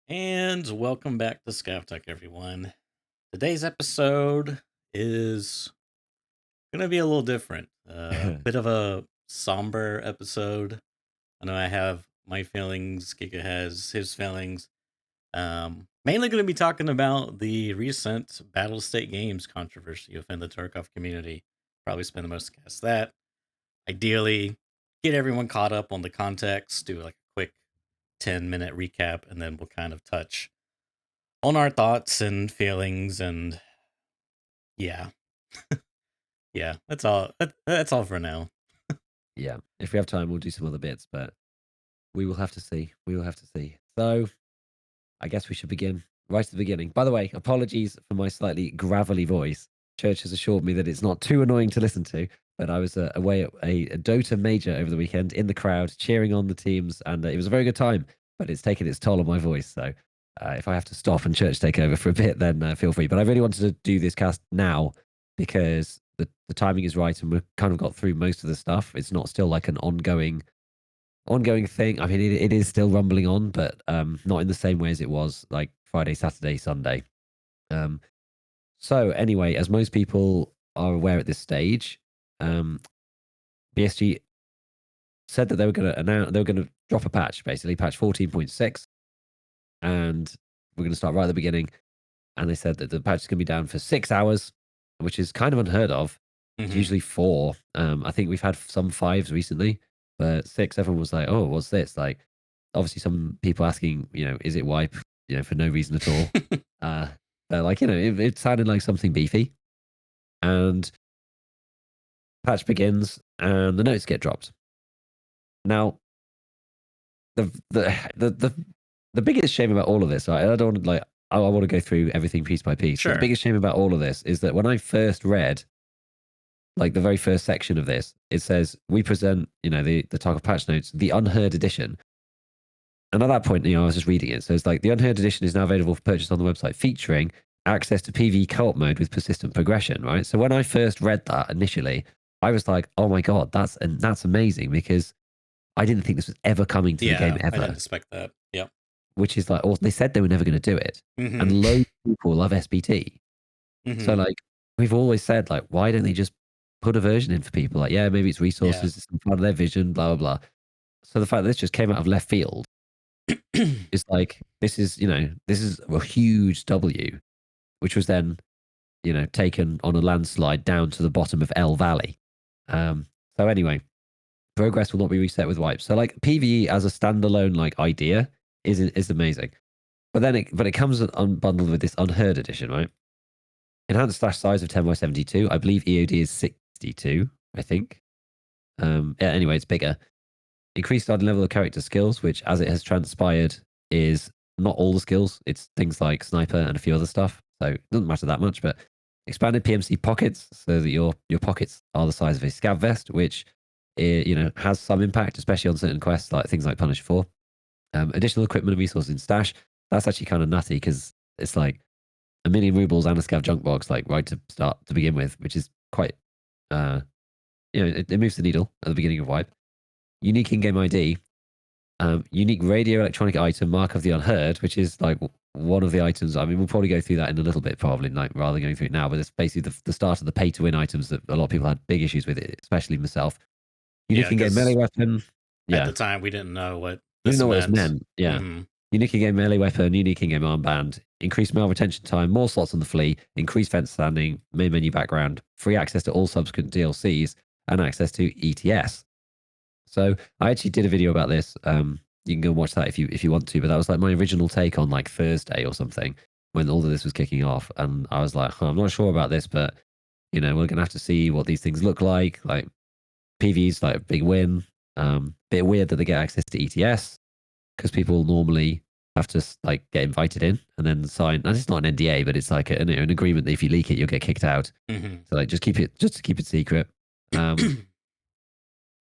And welcome back to ScavTalk, everyone. Today's episode is going to be a little different. A bit of a somber episode. I know I have my feelings, Giga has his feelings. Mainly going to be talking about the recent Battle State Games controversy within the Tarkov community. Probably spend the most of cast that. Ideally, get everyone caught up on the context, do like a quick 10-minute recap, and then we'll kind of touch on our thoughts and feelings, and yeah. Yeah, that's all for now. Yeah, if we have time, we'll do some other bits, but we will have to see. We will have to see. So I guess we should begin right at the beginning. By the way, apologies for my slightly gravelly voice. Church has assured me that it's not too annoying to listen to, but I was away at a Dota major over the weekend in the crowd, cheering on the teams, and it was a very good time, but it's taken its toll on my voice. So if I have to stop and Church take over for a bit, then feel free. But I really wanted to do this cast now because the timing is right and we've kind of got through most of the stuff. It's not still like an ongoing thing. I mean, it is still rumbling on, but not in the same way as it was like Friday, Saturday, Sunday. Um, so anyway, as most people are aware at this stage, BSG said that they were going to announce, they were going to drop a patch, basically patch 14.6, and we're going to start right at the beginning. And they said that the patch is going to be down for 6 hours, which is kind of unheard of. It's usually 4. I think we've had some 5s recently, but 6, everyone was like, "Oh, what's this?" Like, obviously, some people asking, is it wipe? For no reason at all. Like, it sounded like something beefy. And patch begins, and the notes get dropped. Now, the the the the, the biggest shame about all of this, right? I don't want to like. I want to go through everything piece by piece. But the Sure. biggest shame about all of this is that when I first read like the very first section of this, it says we present, the Tarkov patch notes, the Unheard Edition. And at that point, I was just reading it. So it's like the Unheard Edition is now available for purchase on the website, featuring access to PvE co-op mode with persistent progression. Right. So when I first read that initially, I was like, "Oh my god, that's amazing!" Because I didn't think this was ever coming to the game I didn't ever. expect that. Yep. Which is like, oh, they said they were never going to do it, and Mm-hmm. loads of people love SBT. So Mm-hmm. like we've always said, like, why don't they just put a version in for people? Like, yeah, maybe it's Yeah. resources, it's part of their vision, blah blah blah. So the fact that this just came out of left field is like this is a huge W, which was then taken on a landslide down to the bottom of L Valley. So anyway, progress will not be reset with wipes. So like PVE as a standalone like idea is amazing, but then it comes unbundled with this Unheard Edition, right? Enhanced slash size of 10 by 72. I believe EOD is 62, I think. Yeah, anyway, it's bigger. Increased starting level of character skills, which, as it has transpired, is not all the skills. It's things like sniper and a few other stuff. So it doesn't matter that much. But expanded PMC pockets, so that your pockets are the size of a scav vest, which has some impact, especially on certain quests, like things like Punisher 4. Additional equipment and resources in stash. That's actually kind of nutty because it's like 1,000,000 rubles and a scav junk box, like right to start to begin with, which is quite, uh, it moves the needle at the beginning of wipe. Unique in-game ID, unique radio electronic item, mark of the unheard, which is like one of the items. I mean, we'll probably go through that in a little bit, probably, like rather than going through it now. But it's basically the start of the pay-to-win items that a lot of people had big issues with, it, especially myself. Yeah, Unique in-game melee because weapon, at yeah, the time we didn't know what we didn't this know what this meant. meant. Yeah, Mm-hmm. unique in-game melee weapon, unique in-game armband, increased mail retention time, more slots on the flea, increased fence standing, main menu background, free access to all subsequent DLCs, and access to ETS. So I actually did a video about this. You can go and watch that if you want to. But that was like my original take on like Thursday or something when all of this was kicking off, and I was like, I'm not sure about this, but we're gonna have to see what these things look like. Like PV's like a big win. Bit weird that they get access to ETS because people normally have to like get invited in and then sign. And it's not an NDA, but it's like an agreement that if you leak it, you'll get kicked out. Mm-hmm. So like just to keep it secret.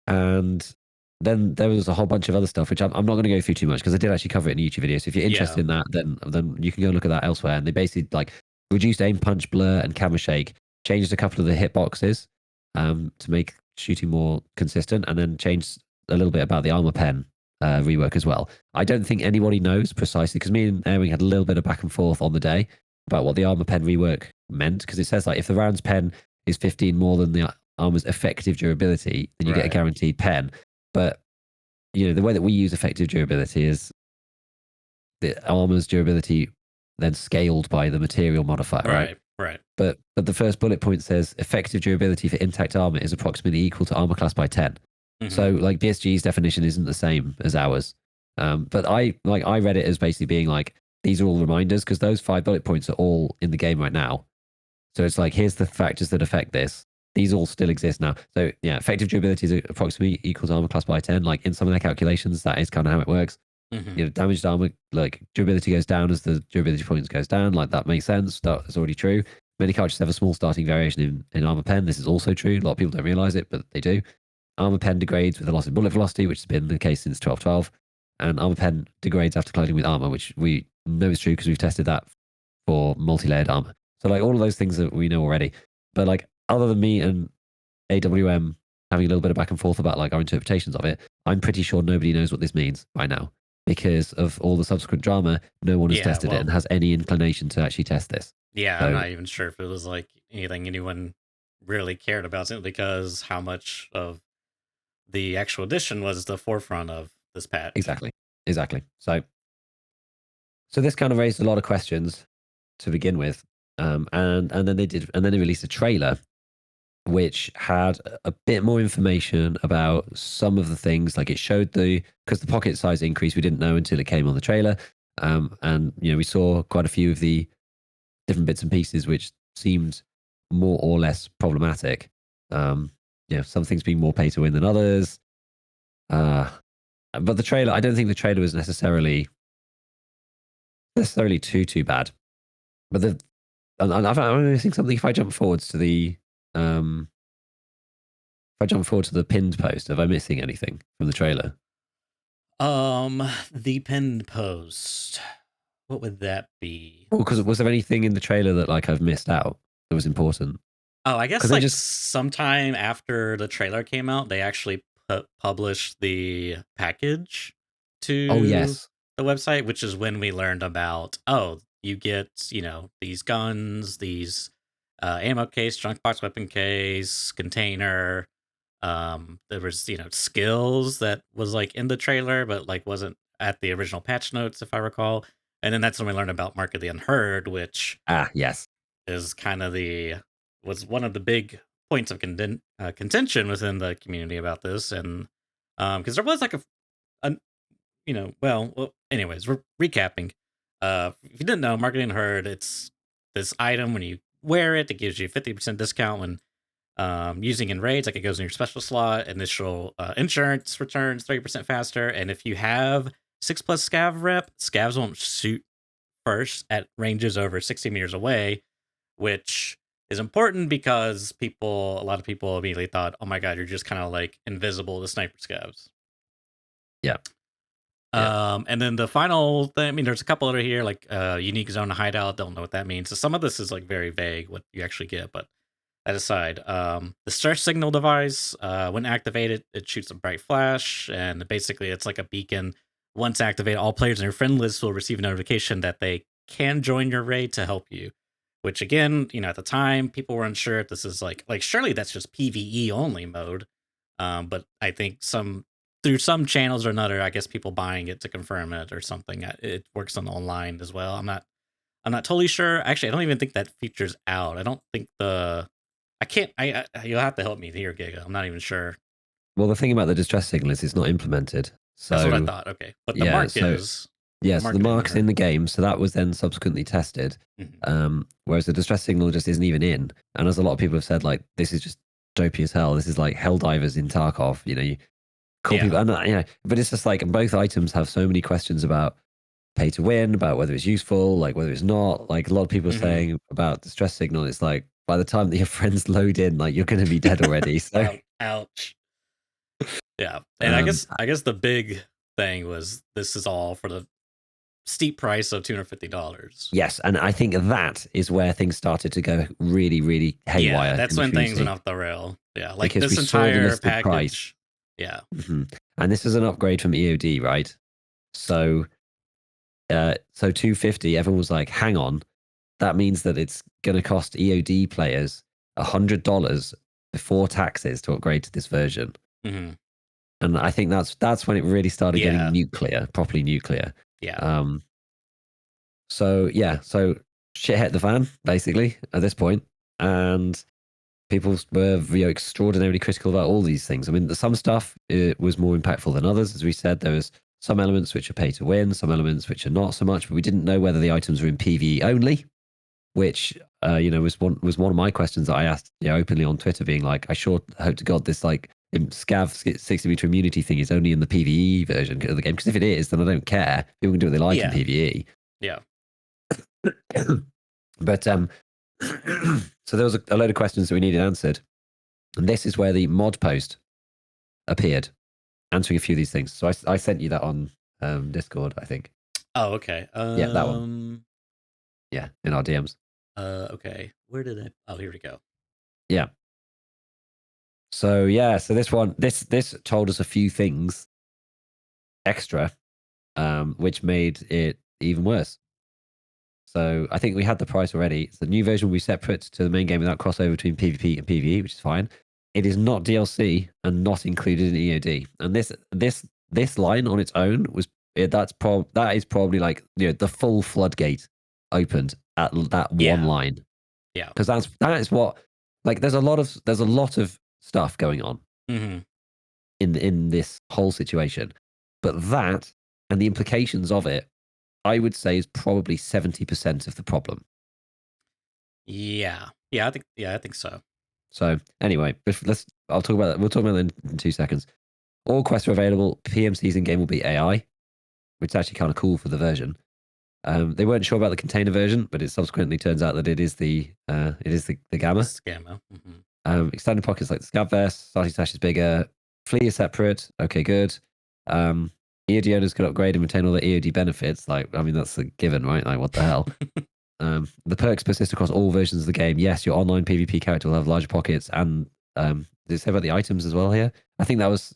And then there was a whole bunch of other stuff, which I'm not going to go through too much because I did actually cover it in a YouTube video. So if you're interested in that, then you can go look at that elsewhere. And they basically like reduced aim, punch, blur, and camera shake, changed a couple of the hitboxes to make shooting more consistent, and then changed a little bit about the armor pen rework as well. I don't think anybody knows precisely, because me and Aaron had a little bit of back and forth on the day about what the armor pen rework meant, because it says like if the round's pen is 15 more than the armor's effective durability, then you get a guaranteed pen. But the way that we use effective durability is the armor's durability then scaled by the material modifier, right? Right. But the first bullet point says effective durability for intact armor is approximately equal to armor class by 10. So like BSG's definition isn't the same as ours. But I read it as basically being like, these are all reminders, because those 5 bullet points are all in the game right now. So it's like, here's the factors that affect this. These all still exist now. So yeah, effective durability is approximately equals armor class by 10. Like in some of their calculations, that is kind of how it works. Damaged armor, like durability goes down as the durability points goes down. Like that makes sense. That's already true. Many cartridges have a small starting variation in armor pen. This is also true. A lot of people don't realize it, but they do. Armor pen degrades with the loss of bullet velocity, which has been the case since 1212. And armor pen degrades after colliding with armor, which we know is true because we've tested that for multi-layered armor. So like all of those things that we know already. But like other than me and AWM having a little bit of back and forth about like our interpretations of it, I'm pretty sure nobody knows what this means by now, because of all the subsequent drama. No one has tested it and has any inclination to actually test this. Yeah, so, I'm not even sure if it was like anything anyone really cared about, simply because how much of the actual edition was the forefront of this patch. Exactly. So this kind of raised a lot of questions to begin with, and then they released a trailer which had a bit more information about some of the things. Like it showed because the pocket size increase we didn't know until it came on the trailer, and we saw quite a few of the different bits and pieces which seemed more or less problematic. Some things being more pay to win than others. But the trailer, I don't think the trailer was necessarily too bad. But I think something. If I jump forwards to the pinned post, am I missing anything from the trailer? The pinned post. What would that be? Well, because was there anything in the trailer that like I've missed out that was important? Oh, I guess like sometime after the trailer came out, they actually published the package to the website, which is when we learned about, you get, these guns, these ammo case, junk box weapon case, container. There was, skills that was like in the trailer, but like wasn't at the original patch notes, if I recall. And then that's when we learned about Mark of the Unheard, which is kind of was one of the big points of contention within the community about this. And because there was like anyways, we're recapping. If you didn't know, Mark of the Unheard, it's this item when you wear it, it gives you 50% discount when using in raids. Like it goes in your special slot. Initial insurance returns 30% faster, and if you have 6+ scav rep, scavs won't shoot first at ranges over 60 meters away, which is important because a lot of people immediately thought, oh my god, you're just kind of like invisible to sniper scavs. And then the final thing, I mean, there's a couple other here, like unique zone hideout. Don't know what that means. So some of this is like very vague what you actually get, but that aside, the stress signal device, when activated, it shoots a bright flash, and basically it's like a beacon. Once activated, all players in your friend list will receive a notification that they can join your raid to help you. Which again, at the time, people were unsure if this is like surely that's just PvE only mode. But I think through some channels or another, I guess people buying it to confirm it or something. It works on online as well. I'm not totally sure. Actually, I don't even think that feature's out. I don't think you'll have to help me here, Giga. I'm not even sure. Well, the thing about the distress signal is it's not implemented. So that's what I thought. Okay, but the mark is. Yes, the mark's in the game, so that was then subsequently tested. Whereas the distress signal just isn't even in. And as a lot of people have said, like, this is just dopey as hell. This is like Helldivers in Tarkov. You call people, and but it's just like both items have so many questions about pay to win, about whether it's useful, like whether it's not. Like a lot of people are saying about distress signal, it's like by the time that your friends load in, like you're going to be dead already. So ouch. Yeah, and I guess the big thing was this is all for the steep price of $250. Yes, and I think that is where things started to go really, really haywire. Yeah, that's when things went off the rail. Yeah, like because this entire package. Yeah. and this is an upgrade from EOD, right? So, so 250. Everyone was like, "Hang on, that means that it's going to cost EOD players $100 before taxes to upgrade to this version." Mm-hmm. And I think that's when it really started getting Yeah. nuclear, properly nuclear. Yeah. So yeah, so shit hit the fan basically at this point, and people were extraordinarily critical about all these things. I mean, some stuff was more impactful than others. As we said, there was some elements which are pay to win, some elements which are not so much. But we didn't know whether the items were in PvE only, which was one of my questions that I asked openly on Twitter, being like, I sure hope to God this like scav 60-meter immunity thing is only in the PvE version of the game, because if it is, then I don't care. People can do what they like in PvE. Yeah. But so there was a load of questions that we needed answered, and this is where the mod post appeared, answering a few of these things. So I sent you that on Discord, I think. Oh, okay. Yeah, that one. Yeah, in our DMs. Okay. Where did it? Oh, here we go. Yeah. So yeah, so this told us a few things extra, which made it even worse. So I think we had the price already. So the new version will be separate to the main game without crossover between PvP and PvE, which is fine. It is not DLC and not included in EOD. And this line on its own that is probably like the full floodgate opened at that one line. Yeah. Because that is what, like, there's a lot of stuff going on in this whole situation, but that and the implications of it, I would say, is probably 70% of the problem. Yeah. I think so. So anyway, I'll talk about that. We'll talk about that in 2 seconds. All quests are available. PMCs in game will be AI, which is actually kind of cool for the version. They weren't sure about the container version, but it subsequently turns out that it is the gamma. It's gamma. Mm-hmm. Extended pockets like the scav vest. Starting stash is bigger. Flea is separate. Okay, good. EOD owners can upgrade and retain all the EOD benefits. Like, I mean, that's a given, right? Like, what the hell? The perks persist across all versions of the game. Yes, your online PvP character will have larger pockets. And did it say about the items as well here? I think that was...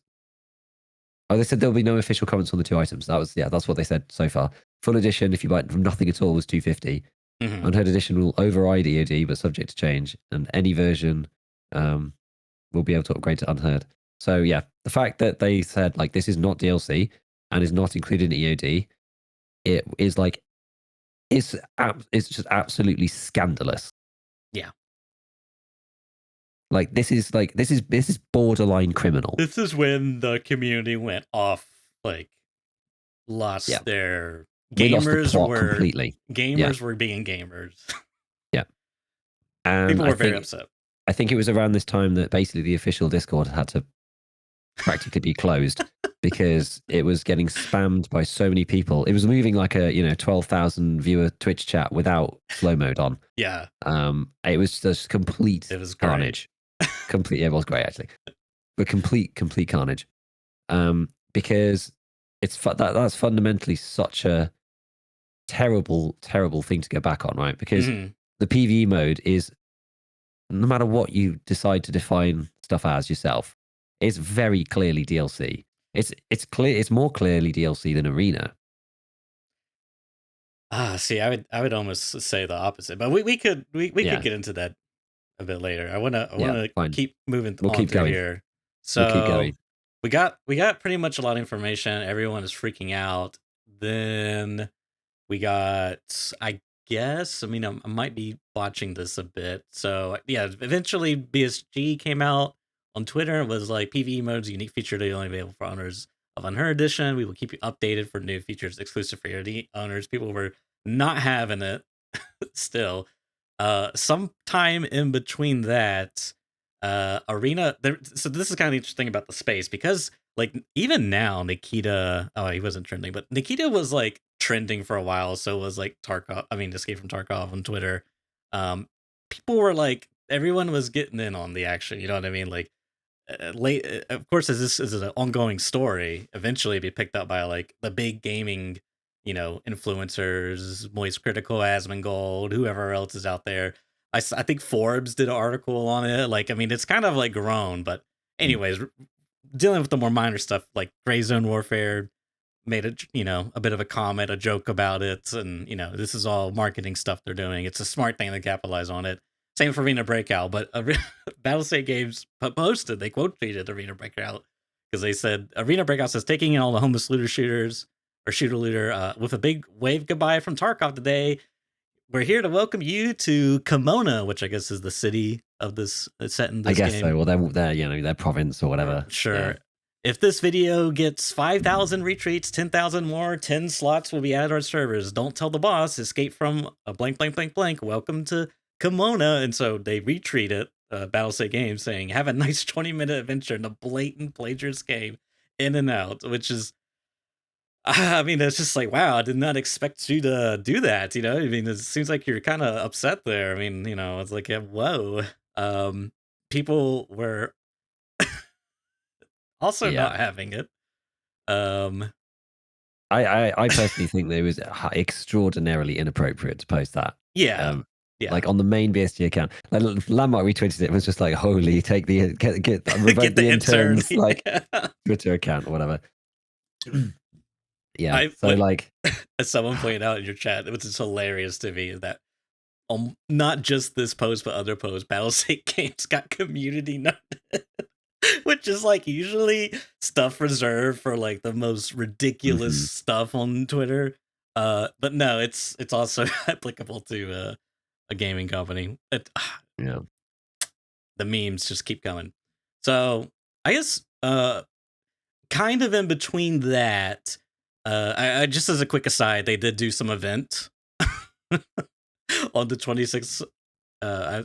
Oh, they said there'll be no official comments on the 2 items. That's what they said so far. Full edition, if you buy it from nothing at all, was $250. Unheard Edition will override EOD, but subject to change. And any version will be able to upgrade to Unheard. So yeah, the fact that they said like this is not DLC and is not included in EOD, it is like it's just absolutely scandalous. Yeah. Like this is borderline criminal. This is when the community went off, like lost their gamers were completely. Gamers were being gamers. Yeah. And people were very upset. I think it was around this time that basically the official Discord had to practically be closed because it was getting spammed by so many people. It was moving like a 12,000 viewer Twitch chat without slow mode on. Yeah. It was just complete carnage. Complete. It was great actually, but complete carnage. Because that's fundamentally such a terrible thing to go back on, right? Because the PvE mode is, no matter what you decide to define stuff as yourself, it's very clearly DLC. It's clear. It's more clearly DLC than Arena. See, I would almost say the opposite, but we could get into that a bit later. I want to keep moving on through here. So we'll keep going. We got pretty much a lot of information. Everyone is freaking out. Then we got, I guess, I mean, I might be watching this a bit. So yeah, eventually BSG came out on Twitter. It was like PvE modes, unique feature to only available for owners of Unheard Edition. We will keep you updated for new features exclusive for your owners. People were not having it still. Sometime in between that, Arena there. So this is kind of interesting about the space, because like even now Nikita, he wasn't trending, but Nikita was like trending for a while. So it was like Tarkov, I mean Escape from Tarkov on Twitter. People were like, everyone was getting in on the action, you know what I mean? Like of course, as this is an ongoing story, eventually be picked up by like the big gaming influencers, Moist Critical, Asmongold, whoever else is out there. I think Forbes did an article on it. Like, I mean, it's kind of like grown, but anyways, dealing with the more minor stuff like Gray Zone Warfare made a bit of a comment, a joke about it, and this is all marketing stuff they're doing. It's a smart thing to capitalize on it. Same for Arena Breakout, but Battlestate Games posted, they quote tweeted Arena Breakout because they said Arena Breakout says taking in all the homeless shooter looter with a big wave goodbye from Tarkov today. We're here to welcome you to Kimona, which I guess is the city of this set in this game. I guess so. Well, they're their province or whatever. Sure. Yeah. If this video gets 5,000 retweets, 10,000 more, 10 slots will be added to our servers. Don't tell the boss. Escape from a blank, blank, blank, blank. Welcome to Kimona. And so they retweet it, Battlestate Games, saying, have a nice 20-minute adventure in a blatant plagiarist game, in and out, which is, I mean, it's just like, wow, I did not expect you to do that. I mean, it seems like you're kind of upset there. I mean, it's like, yeah, whoa. People were also not having it. I personally think that it was extraordinarily inappropriate to post that. Yeah. Like on the main BSG account, like Landmark retweeted it and was just like, "Holy, take the revoke the interns like Twitter account or whatever." Yeah. As someone pointed out in your chat, it was just hilarious to me that not just this post but other posts, Battlestate Games got community noted. Which is like usually stuff reserved for like the most ridiculous stuff on Twitter. But no, it's also applicable to a gaming company. Yeah. The memes just keep coming. So I guess kind of in between that, I just as a quick aside, they did do some event on the 26th.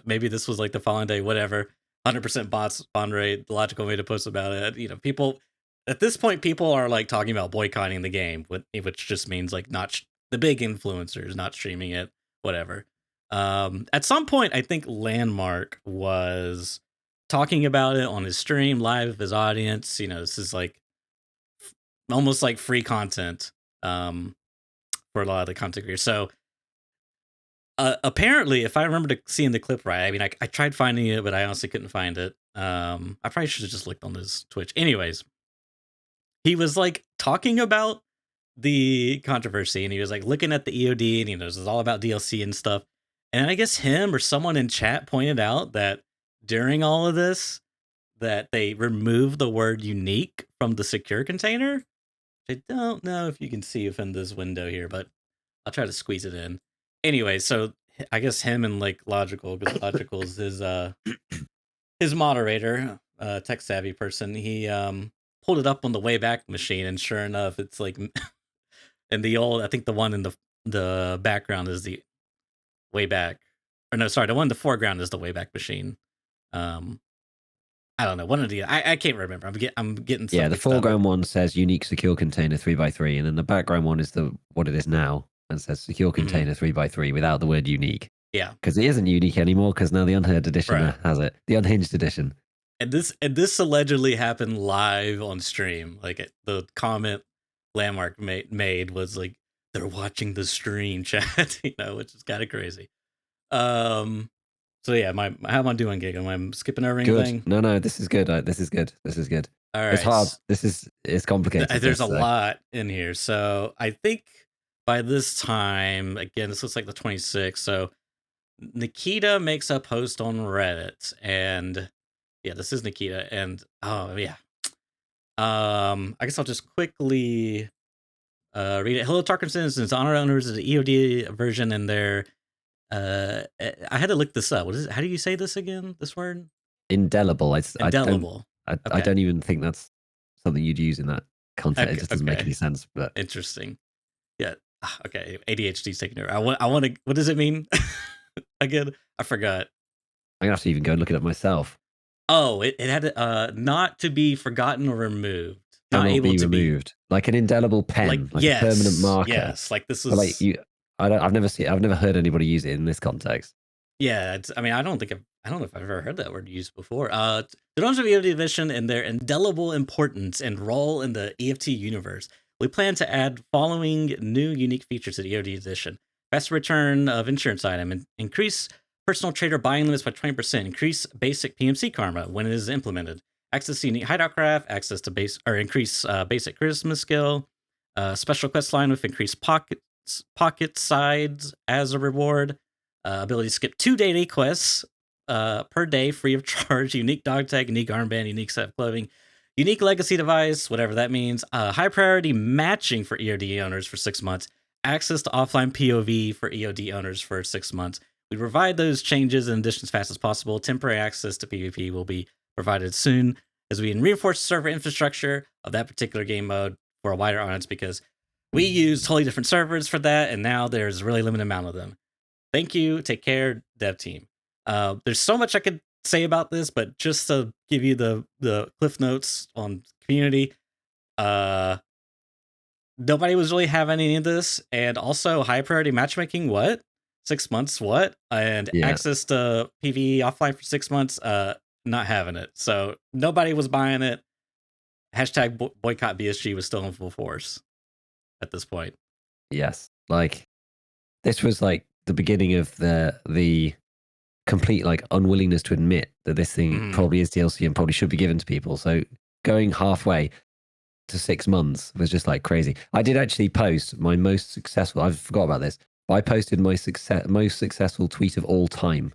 Maybe this was like the following day, whatever. 100% bots spawn rate, the logical way to post about it. People at this point, people are like talking about boycotting the game, which just means like not the big influencers not streaming it, whatever. At some point, I think Landmark was talking about it on his stream live with his audience. This is like almost like free content for a lot of the content creators. So apparently, if I remember seeing the clip right, I mean, I tried finding it, but I honestly couldn't find it. I probably should have just looked on his Twitch. Anyways, he was like talking about the controversy, and he was like looking at the EOD, and this is all about DLC and stuff. And I guess him or someone in chat pointed out that during all of this, that they removed the word unique from the secure container. I don't know if you can see within this window here, but I'll try to squeeze it in. Anyway, so I guess him and like Logical, because Logical is his moderator, tech savvy person. He pulled it up on the Wayback Machine, and sure enough, it's like in the old. I think the one in the background is the Wayback, or no, sorry, the one in the foreground is the Wayback Machine. I don't know. One of the I can't remember. I'm getting yeah. The foreground one says unique secure container 3x3, and then the background one is what it is now. And says secure container 3x3 without the word unique. Yeah. Because it isn't unique anymore, because now the Unheard Edition has it. The Unhinged Edition. And this allegedly happened live on stream. Like the comment Landmark made was like, they're watching the stream chat, which is kind of crazy. So yeah, how am I doing, Gig? Am I skipping over anything? Good. No, this is good. This is good. All right. It's hard. It's complicated. There's a lot in here. So I think by this time, again, this looks like the 26th. So Nikita makes a post on Reddit, and yeah, this is Nikita, and oh yeah. I guess I'll just quickly read it. Hello, Tarkov and honor owners of the EOD version, and their I had to look this up. What is it? How do you say this again? This word? Indelible. Indelible. I don't even think that's something you'd use in that context. Okay, it just doesn't make any sense. But interesting. Yeah. Okay. ADHD's taking over. I want to. What does it mean? Again, I forgot. I'm gonna have to even go and look it up myself. Oh, it had not to be forgotten or removed. Not able to be removed. Like an indelible pen, like a permanent marker. Yes, like this was. But like you, I've never heard anybody use it in this context. Yeah, I mean, I don't know if I've ever heard that word used before. The Drones of EOD Edition and their indelible importance and role in the EFT universe. We plan to add following new unique features to the EOD Edition. Faster return of insurance item, increase personal trader buying limits by 20%, increase basic PMC karma when it is implemented, access to unique hideout craft, access to increase basic charisma skill, special quest line with increased pocket size as a reward, ability to skip 2 daily quests per day free of charge, unique dog tag, unique armband, unique set of clothing, unique legacy device, whatever that means, high priority matching for EOD owners for 6 months, access to offline POV for EOD owners for 6 months. We provide those changes and additions as fast as possible. Temporary access to PvP will be provided soon as we reinforce the server infrastructure of that particular game mode for a wider audience, because we use totally different servers for that, and now there's a really limited amount of them. Thank you. Take care, dev team. There's so much I could say about this, but just to give you the cliff notes on community, nobody was really having any of this, and also high priority matchmaking. What? 6 months? What? And access to PvE offline for 6 months. Not having it. So nobody was buying it. Hashtag boycott BSG was still in full force at this point. Yes, like this was like the beginning of the complete like unwillingness to admit that this thing probably is DLC and probably should be given to people. So going halfway to 6 months was just like crazy. I did actually post my most successful. I forgot about this. I posted my most successful tweet of all time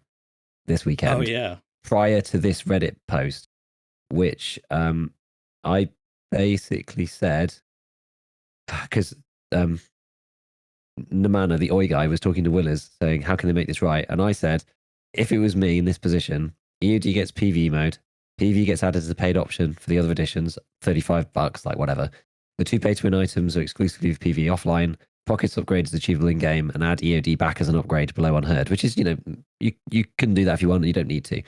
this weekend. Oh yeah. Prior to this Reddit post, which I basically said, because Namana, the Oi guy, was talking to Willers saying, how can they make this right? And I said, if it was me in this position, EOD gets PvE mode, PvE gets added as a paid option for the other editions, $35, like whatever. The 2 pay-to-win items are exclusively for PvE offline. Pockets upgrade is achievable in game, and add EOD back as an upgrade below Unheard, which is, you know, you can do that if you want, you don't need to.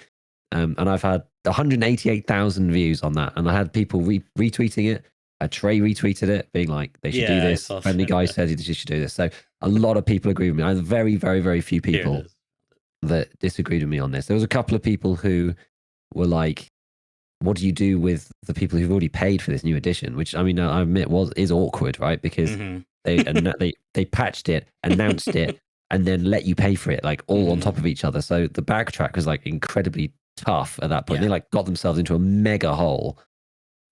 And I've had 188,000 views on that, and I had people retweeting it. Trey retweeted it, being like, they should do this. Friendly guy said you should do this. So a lot of people agree with me. I had very, very, very few people that disagreed with me on this. There was a couple of people who were like, what do you do with the people who've already paid for this new edition? Which, I mean, I admit is awkward, right? Because they patched it, announced it, and then let you pay for it, like all on top of each other. So the backtrack was like incredibly tough at that point. They like got themselves into a mega hole,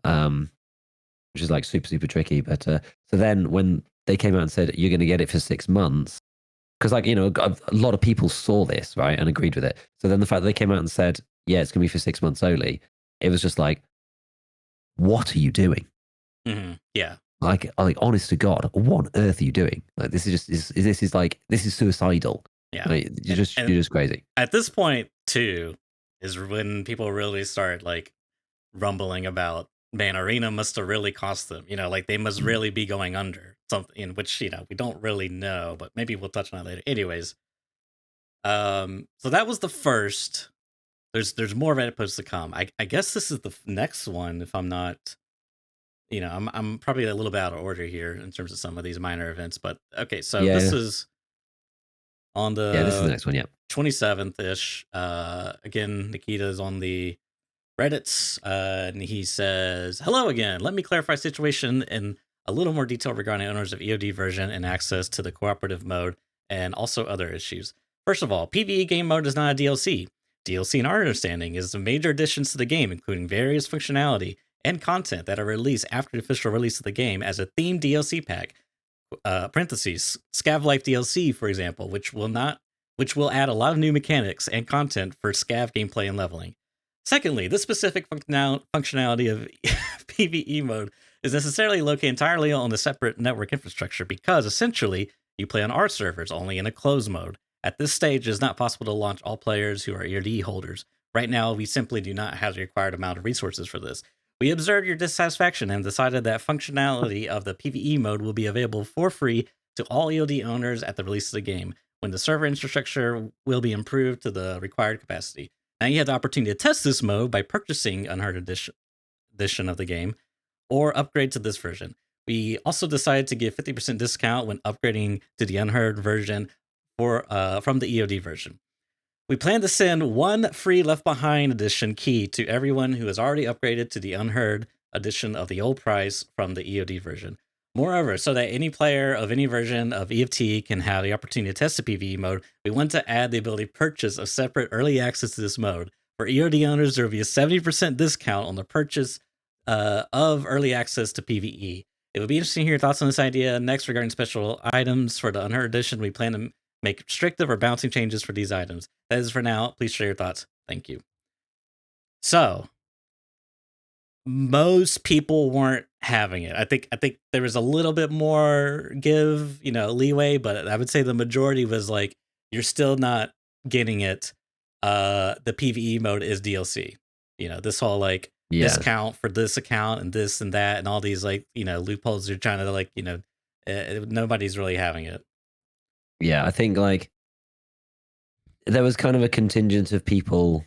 which is like super, super tricky. But so then when they came out and said, you're going to get it for 6 months, because like, you know, a lot of people saw this, right, and agreed with it. So then the fact that they came out and said, yeah, it's going to be for 6 months only, it was just like, what are you doing? Yeah. Like, honest to God, what on earth are you doing? Like, this is just this is suicidal. Yeah, like, you're just crazy. At this point, too, is when people really start like rumbling about, man, Arena must have really cost them. You know, like they must really be going under something, in which, you know, we don't really know, but maybe we'll touch on that later. Anyways, so that was the first. There's more Reddit posts to come. I guess this is the next one, if I'm not. You know, I'm probably a little bit out of order here in terms of some of these minor events, but okay. So this is on the this is the next one. Yeah, 27th ish. Again, Nikita's on the Reddits, and he says, "Hello again. Let me clarify situation in a little more detail regarding owners of EOD version and access to the cooperative mode, and also other issues. First of all, PvE game mode is not a DLC. DLC, in our understanding, is the major additions to the game, including various functionality and content that are released after the official release of the game as a themed DLC pack, parentheses, Scav Life DLC, for example, which will add a lot of new mechanics and content for Scav gameplay and leveling. Secondly, this specific functionality of PvE mode is necessarily located entirely on a separate network infrastructure, because essentially you play on our servers only in a closed mode. At this stage, it is not possible to launch all players who are EOD holders. Right now, we simply do not have the required amount of resources for this. We observed your dissatisfaction and decided that functionality of the PvE mode will be available for free to all EOD owners at the release of the game, when the server infrastructure will be improved to the required capacity. Now you have the opportunity to test this mode by purchasing Unheard Edition of the game, or upgrade to this version. We also decided to give 50% discount when upgrading to the Unheard version from the EOD version. We plan to send one free Left Behind Edition key to everyone who has already upgraded to the Unheard Edition of the old price from the EOD version. Moreover, so that any player of any version of EFT can have the opportunity to test the PvE mode, we want to add the ability to purchase a separate early access to this mode For EOD owners, there will be a 70% discount on the purchase of early access to PvE. It would be interesting to hear your thoughts on this idea. Next, regarding special items for the Unheard Edition, we plan to make restrictive or bouncing changes for these items. That is for now. Please share your thoughts. Thank you. So, most people weren't having it. I think there was a little bit more leeway, but I would say the majority was like, you're still not getting it. The PvE mode is DLC. This whole like discount for this account and this and that and all these loopholes you're trying to nobody's really having it. Yeah, I think like there was kind of a contingent of people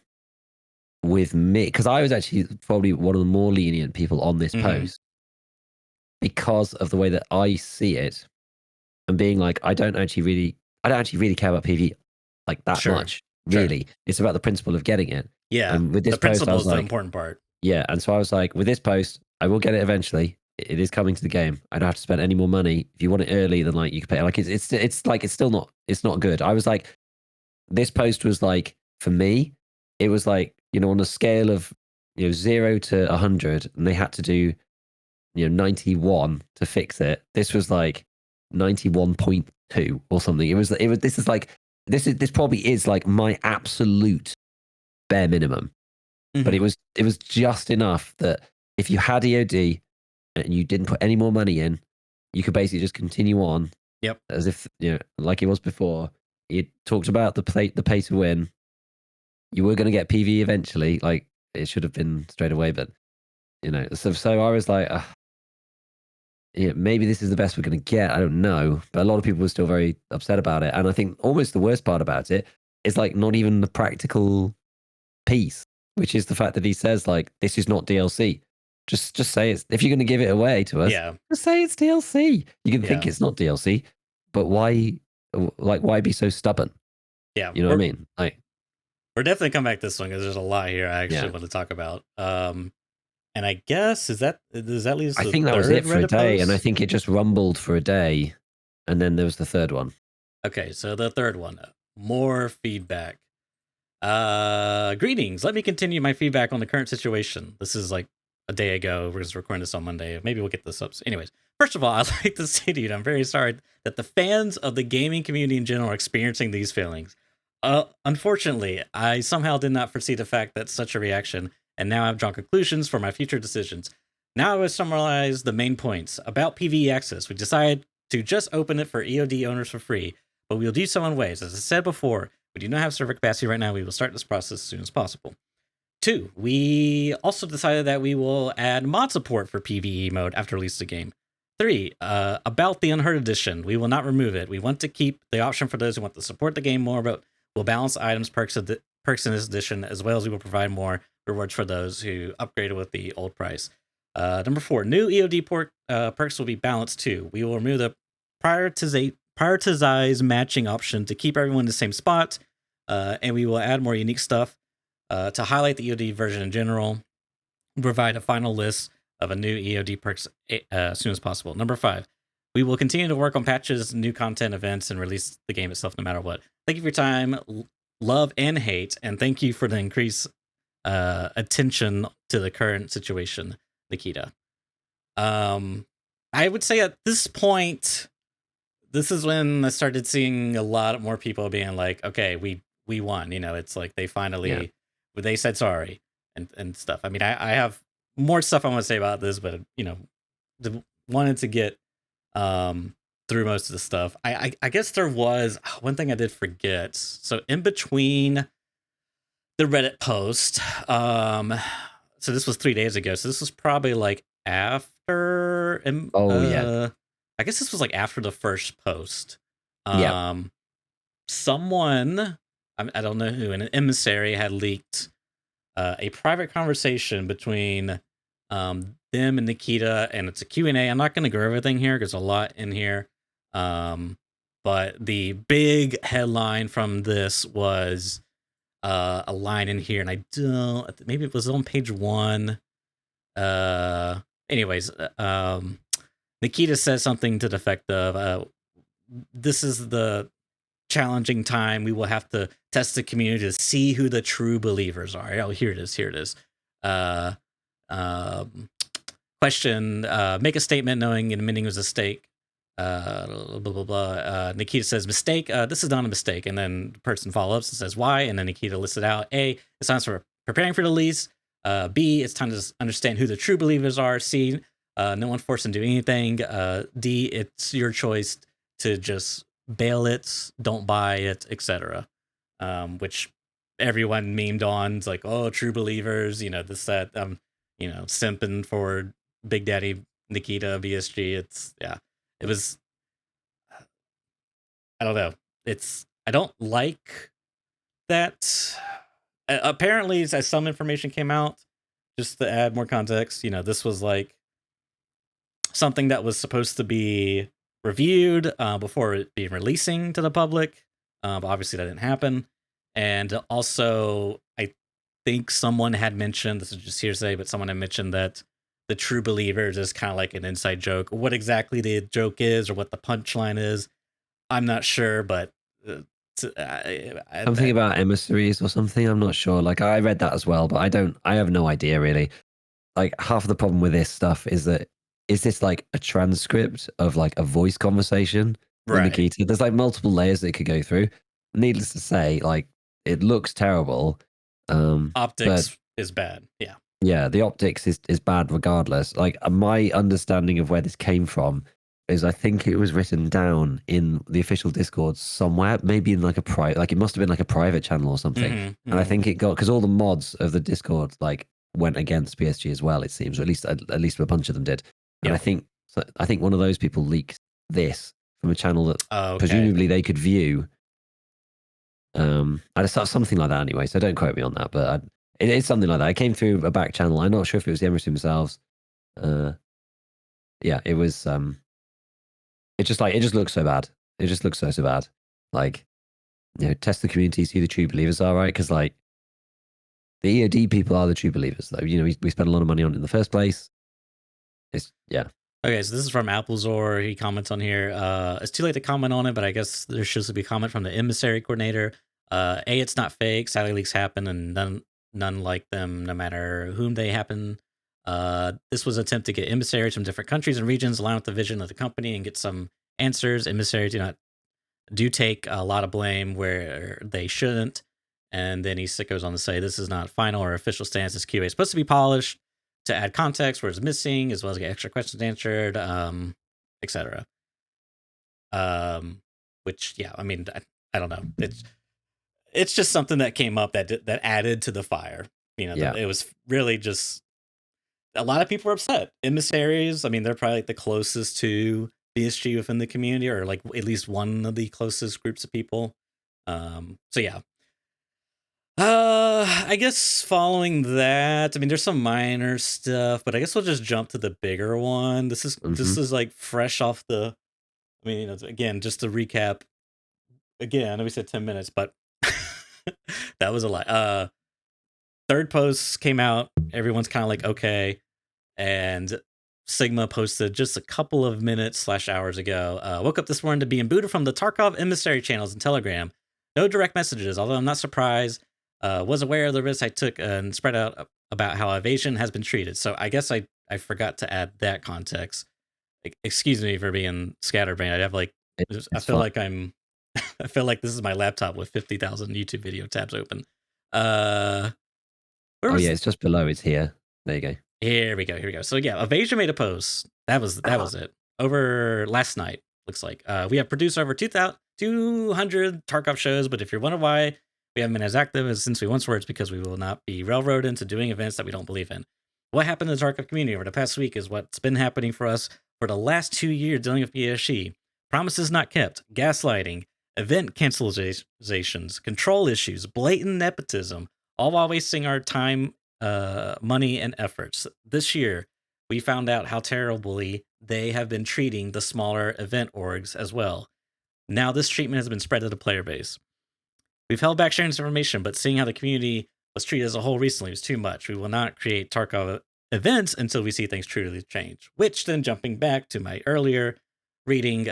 with me, because I was actually probably one of the more lenient people on this post because of the way that I see it, and being like, I don't actually really care about PvE like that much. Really, it's about the principle of getting it. Yeah, and with this the principle post, is the important part. Yeah, and so I was like, with this post, I will get it eventually. It is coming to the game. I don't have to spend any more money. If you want it early, then like you can pay. Like it's still not. It's not good. I was like, this post was like, for me, it was like, on a scale of 0 to 100, and they had to do 91 to fix it. This was like 91.2 or something. This probably is like my absolute bare minimum. But it was just enough that if you had EOD and you didn't put any more money in, you could basically just continue on. Yep. As if like it was before. It talked about the pay to win. You were going to get PV eventually. Like it should have been straight away, but so I was like, maybe this is the best we're going to get. I don't know, but a lot of people were still very upset about it. And I think almost the worst part about it is like not even the practical piece, which is the fact that he says like, this is not DLC. Just say it's, if you're going to give it away to us, just say it's DLC. You can think it's not DLC, but why be so stubborn? Yeah, you know what I mean. Like, we're definitely coming back to this one because there's a lot here I actually want to talk about. And I guess does that lead us to I think that was it for a day, and I think it just rumbled for a day, and then there was the third one. Okay, so the third one, more feedback. Greetings. Let me continue my feedback on the current situation. This is like a day ago. We're just recording this on Monday. Maybe we'll get this up. So anyways, first of all, I'd like to say to you, I'm very sorry that the fans of the gaming community in general are experiencing these feelings. Unfortunately, I somehow did not foresee the fact that such a reaction, and now I've drawn conclusions for my future decisions. Now I will summarize the main points. About PvE access, we decided to just open it for EOD owners for free, but we'll do so in ways. As I said before, we do not have server capacity right now. We will start this process as soon as possible. 2, we also decided that we will add mod support for PvE mode after release the game. 3, about the Unheard Edition, we will not remove it. We want to keep the option for those who want to support the game more, but we'll balance items, perks in this edition, as well as we will provide more rewards for those who upgraded with the old price. Number 4, new EOD perks will be balanced too. We will remove the prioritize matching option to keep everyone in the same spot, and we will add more unique stuff to highlight the EOD version in general. We'll provide a final list of a new EOD perks as soon as possible. Number 5, we will continue to work on patches, new content, events, and release the game itself no matter what. Thank you for your time, love, and hate, and thank you for the increased attention to the current situation, Nikita. I would say at this point, this is when I started seeing a lot more people being like, okay, we won. It's like they finally, they said sorry and stuff. I mean, I have more stuff I want to say about this, but, wanted to get through most of the stuff. I guess there was one thing I did forget. So in between the Reddit post, so this was 3 days ago. So this was probably like after, I guess this was like after the first post. Someone, I don't know who, an emissary had leaked a private conversation between them and Nikita, and it's a Q&A. I'm not going to go over everything here because there's a lot in here. But the big headline from this was a line in here, and I don't, maybe it was on page 1. Anyways, Nikita says something to the effect of, this is the challenging time. We will have to test the community to see who the true believers are. Oh, here it is. Here it is. Uh, question: make a statement knowing admitting it was a mistake. Blah blah blah. Nikita says mistake. This is not a mistake, and then the person follows and says why, and then Nikita lists it out. A, it's time for preparing for the release. B, it's time to understand who the true believers are. C, no one forced them to do anything. D, it's your choice to just bail it, don't buy it, etc. Which everyone memed on. It's like, oh, true believers, this, that, simping for Big Daddy Nikita BSG. It's, yeah, it was, I don't know. I don't like that. Apparently, as some information came out, just to add more context, this was like something that was supposed to be reviewed before it being releasing to the public. But obviously that didn't happen. And also, I think someone had mentioned, this is just hearsay, but someone had mentioned that the true believers is kind of like an inside joke. What exactly the joke is or what the punchline is, I'm not sure, but something about emissaries or something. I'm not sure. Like, I read that as well, but I have no idea really. Like, half of the problem with this stuff is that, is this like a transcript of like a voice conversation with right. Nikita? There's like multiple layers that it could go through. Needless to say, like, it looks terrible. Optics is bad. Yeah. Yeah, the optics is bad regardless. Like, my understanding of where this came from is I think it was written down in the official Discord somewhere, maybe in like a private, like it must have been like a private channel or something. And I think it got, because all the mods of the Discord like went against PSG as well, it seems, or at least a bunch of them did. And I think one of those people leaked this from a channel that presumably they could view. I just saw something like that anyway, so don't quote me on that, but it is something like that. It came through a back channel. I'm not sure if it was the Emirates themselves. Yeah, it was. It just looks so bad. It just looks so bad. Like, test the community, see who the true believers are, right? Because like, the EOD people are the true believers, though. We spent a lot of money on it in the first place. Yeah. Okay, so this is from Applezor. He comments on here. It's too late to comment on it, but I guess there's supposed to be a comment from the emissary coordinator. A, it's not fake. Sadly, leaks happen, and none like them, no matter whom they happen. This was an attempt to get emissaries from different countries and regions, align with the vision of the company, and get some answers. Emissaries do take a lot of blame where they shouldn't. And then he goes on to say, this is not final or official stance. This QA is supposed to be polished to add context where it's missing, as well as get extra questions answered, etc. Which, yeah, I mean, I don't know. It's just something that came up that added to the fire. It was really just, a lot of people were upset. Emissaries, I mean, they're probably like the closest to BSG within the community, or like at least one of the closest groups of people. So yeah. I guess following that, I mean, there's some minor stuff, but I guess we'll just jump to the bigger one. This is like fresh off the. I mean, again, just to recap. Again, we said 10 minutes, but that was a lot. Third post came out. Everyone's kind of like, okay, and Sigma posted just a couple of minutes / hours ago. Woke up this morning to being booted from the Tarkov emissary channels and Telegram. No direct messages, although I'm not surprised. Was aware of the risks I took and spread out about how Evasion has been treated. So I guess I forgot to add that context. Excuse me for being scatterbrained. I have like, I feel like I feel like this is my laptop with 50,000 YouTube video tabs open. It's just below. It's here. There you go. Here we go. So yeah, Evasion made a post. That was it. Over last night, looks like. We have produced over 200 Tarkov shows, but if you're wondering why we haven't been as active as since we once were, it's because we will not be railroaded into doing events that we don't believe in. What happened in the Tarkov community over the past week is what's been happening for us for the last 2 years dealing with BSG. Promises not kept, gaslighting, event cancelizations, control issues, blatant nepotism, all while wasting our time, money, and efforts. This year, we found out how terribly they have been treating the smaller event orgs as well. Now this treatment has been spread to the player base. We've held back sharing this information, but seeing how the community was treated as a whole recently was too much. We will not create Tarkov events until we see things truly change. Which then, jumping back to my earlier reading,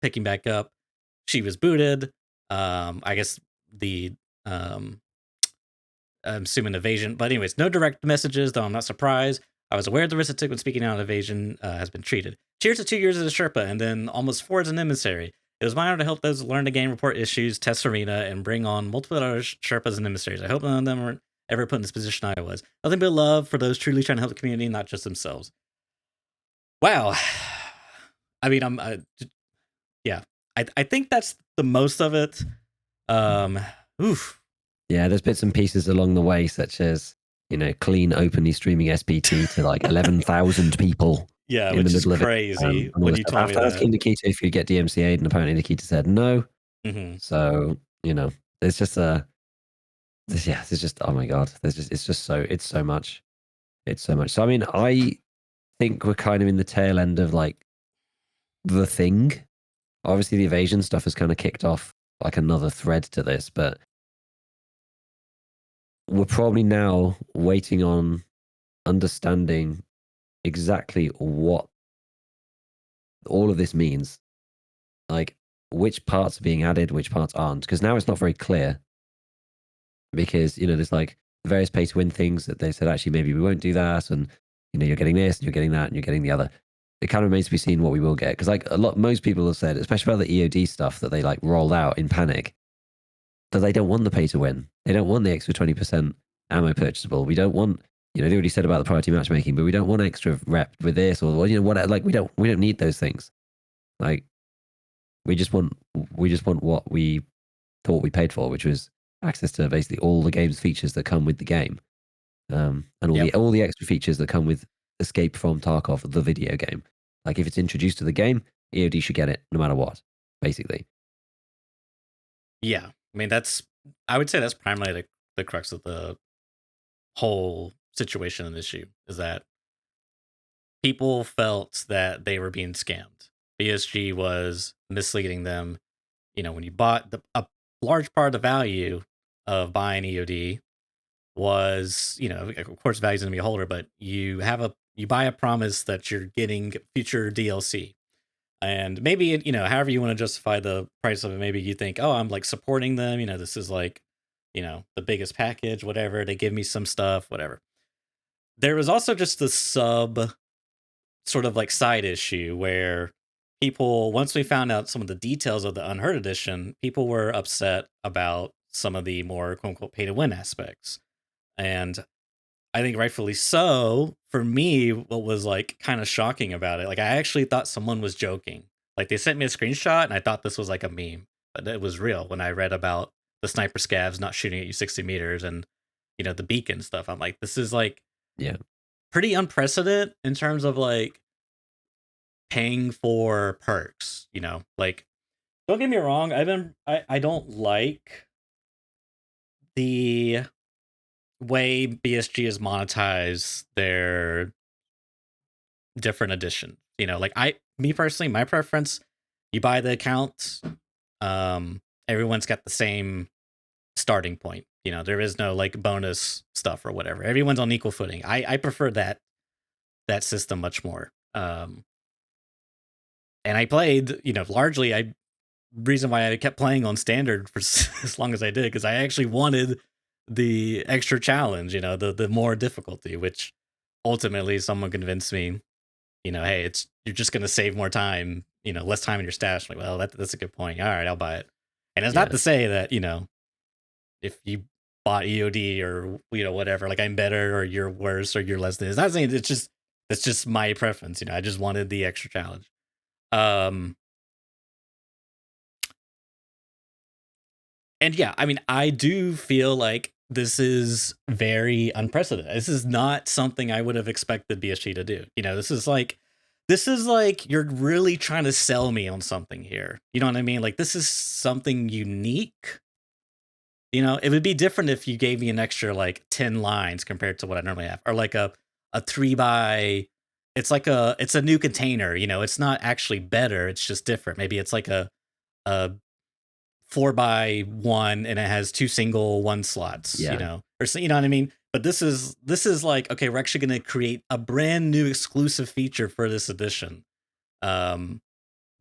picking back up, she was booted. I guess the I'm assuming Evasion. But anyways, no direct messages, though I'm not surprised. I was aware of the risk it took when speaking out Evasion has been treated. Cheers to 2 years as a Sherpa and then almost 4 as an emissary. It was my honor to help those learn the game, report issues, test arena, and bring on multiple other Sherpas and emissaries. I hope none of them were ever put in this position I was. Nothing but love for those truly trying to help the community, not just themselves. Wow. I mean, yeah. I think that's the most of it. Oof. Yeah, there's bits and pieces along the way, such as, clean, openly streaming SPT to like 11,000 people. Yeah, which is crazy when you told me that. Asking Nikita if you get DMCA'd, and apparently Nikita said no. Mm-hmm. So, there's just there's just, oh my God, it's so much. It's so much. So, I mean, I think we're kind of in the tail end of like the thing. Obviously, the Evasion stuff has kind of kicked off like another thread to this, but we're probably now waiting on understanding exactly what all of this means. Like, which parts are being added, which parts aren't. Because now it's not very clear. Because, there's like various pay to win things that they said, actually, maybe we won't do that. And, you're getting this, and you're getting that, and you're getting the other. It kind of remains to be seen what we will get. Because, like, most people have said, especially about the EOD stuff that they like rolled out in panic, that they don't want the pay to win. They don't want the extra 20% ammo purchasable. We don't want, they already said about the priority matchmaking, but we don't want extra rep with this or what. Like, we don't need those things. Like, we just want what we thought we paid for, which was access to basically all the game's features that come with the game, and all the extra features that come with Escape from Tarkov, the video game. Like, if it's introduced to the game, EOD should get it no matter what, basically. Yeah, I mean, I would say that's primarily the crux of the whole situation and issue, is that people felt that they were being scammed. BSG was misleading them. When you bought a large part of the value of buying EOD was, of course, value's gonna be a holder, but you buy a promise that you're getting future DLC. And maybe, however you want to justify the price of it, maybe you think, oh, I'm like supporting them. This is like, the biggest package, whatever. They give me some stuff, whatever. There was also just the sub sort of like side issue where people, once we found out some of the details of the Unheard Edition, people were upset about some of the more quote unquote pay to win aspects. And I think rightfully so. For me, what was like kind of shocking about it, like I actually thought someone was joking. Like they sent me a screenshot and I thought this was like a meme, but it was real when I read about the sniper scavs not shooting at you 60 meters and the beacon stuff. I'm like, this is like pretty unprecedented in terms of like paying for perks. Like don't get me wrong, I don't like the way BSG has monetized their different editions. Like me personally, my preference, you buy the account, everyone's got the same starting point. There is no like bonus stuff or whatever. Everyone's on equal footing. I prefer that system much more. And I played, largely reason why I kept playing on standard for as long as I did, because I actually wanted the extra challenge, the more difficulty, which ultimately someone convinced me, hey, you're just going to save more time, less time in your stash. I'm like, well, that's a good point. All right, I'll buy it. And it's not to say that, if you bought EOD or, whatever, like I'm better or you're worse or you're less than, it's not saying it's just my preference. I just wanted the extra challenge. And yeah, I mean, I do feel like this is very unprecedented. This is not something I would have expected BSG to do. This is like you're really trying to sell me on something here. You know what I mean? Like this is something unique. It would be different if you gave me an extra like 10 lines compared to what I normally have, or like a 3x. It's a new container. It's not actually better. It's just different. Maybe it's like a 4x1 and it has 2 single 1 slots, or so, you know what I mean? But this is like, okay, we're actually going to create a brand new exclusive feature for this edition.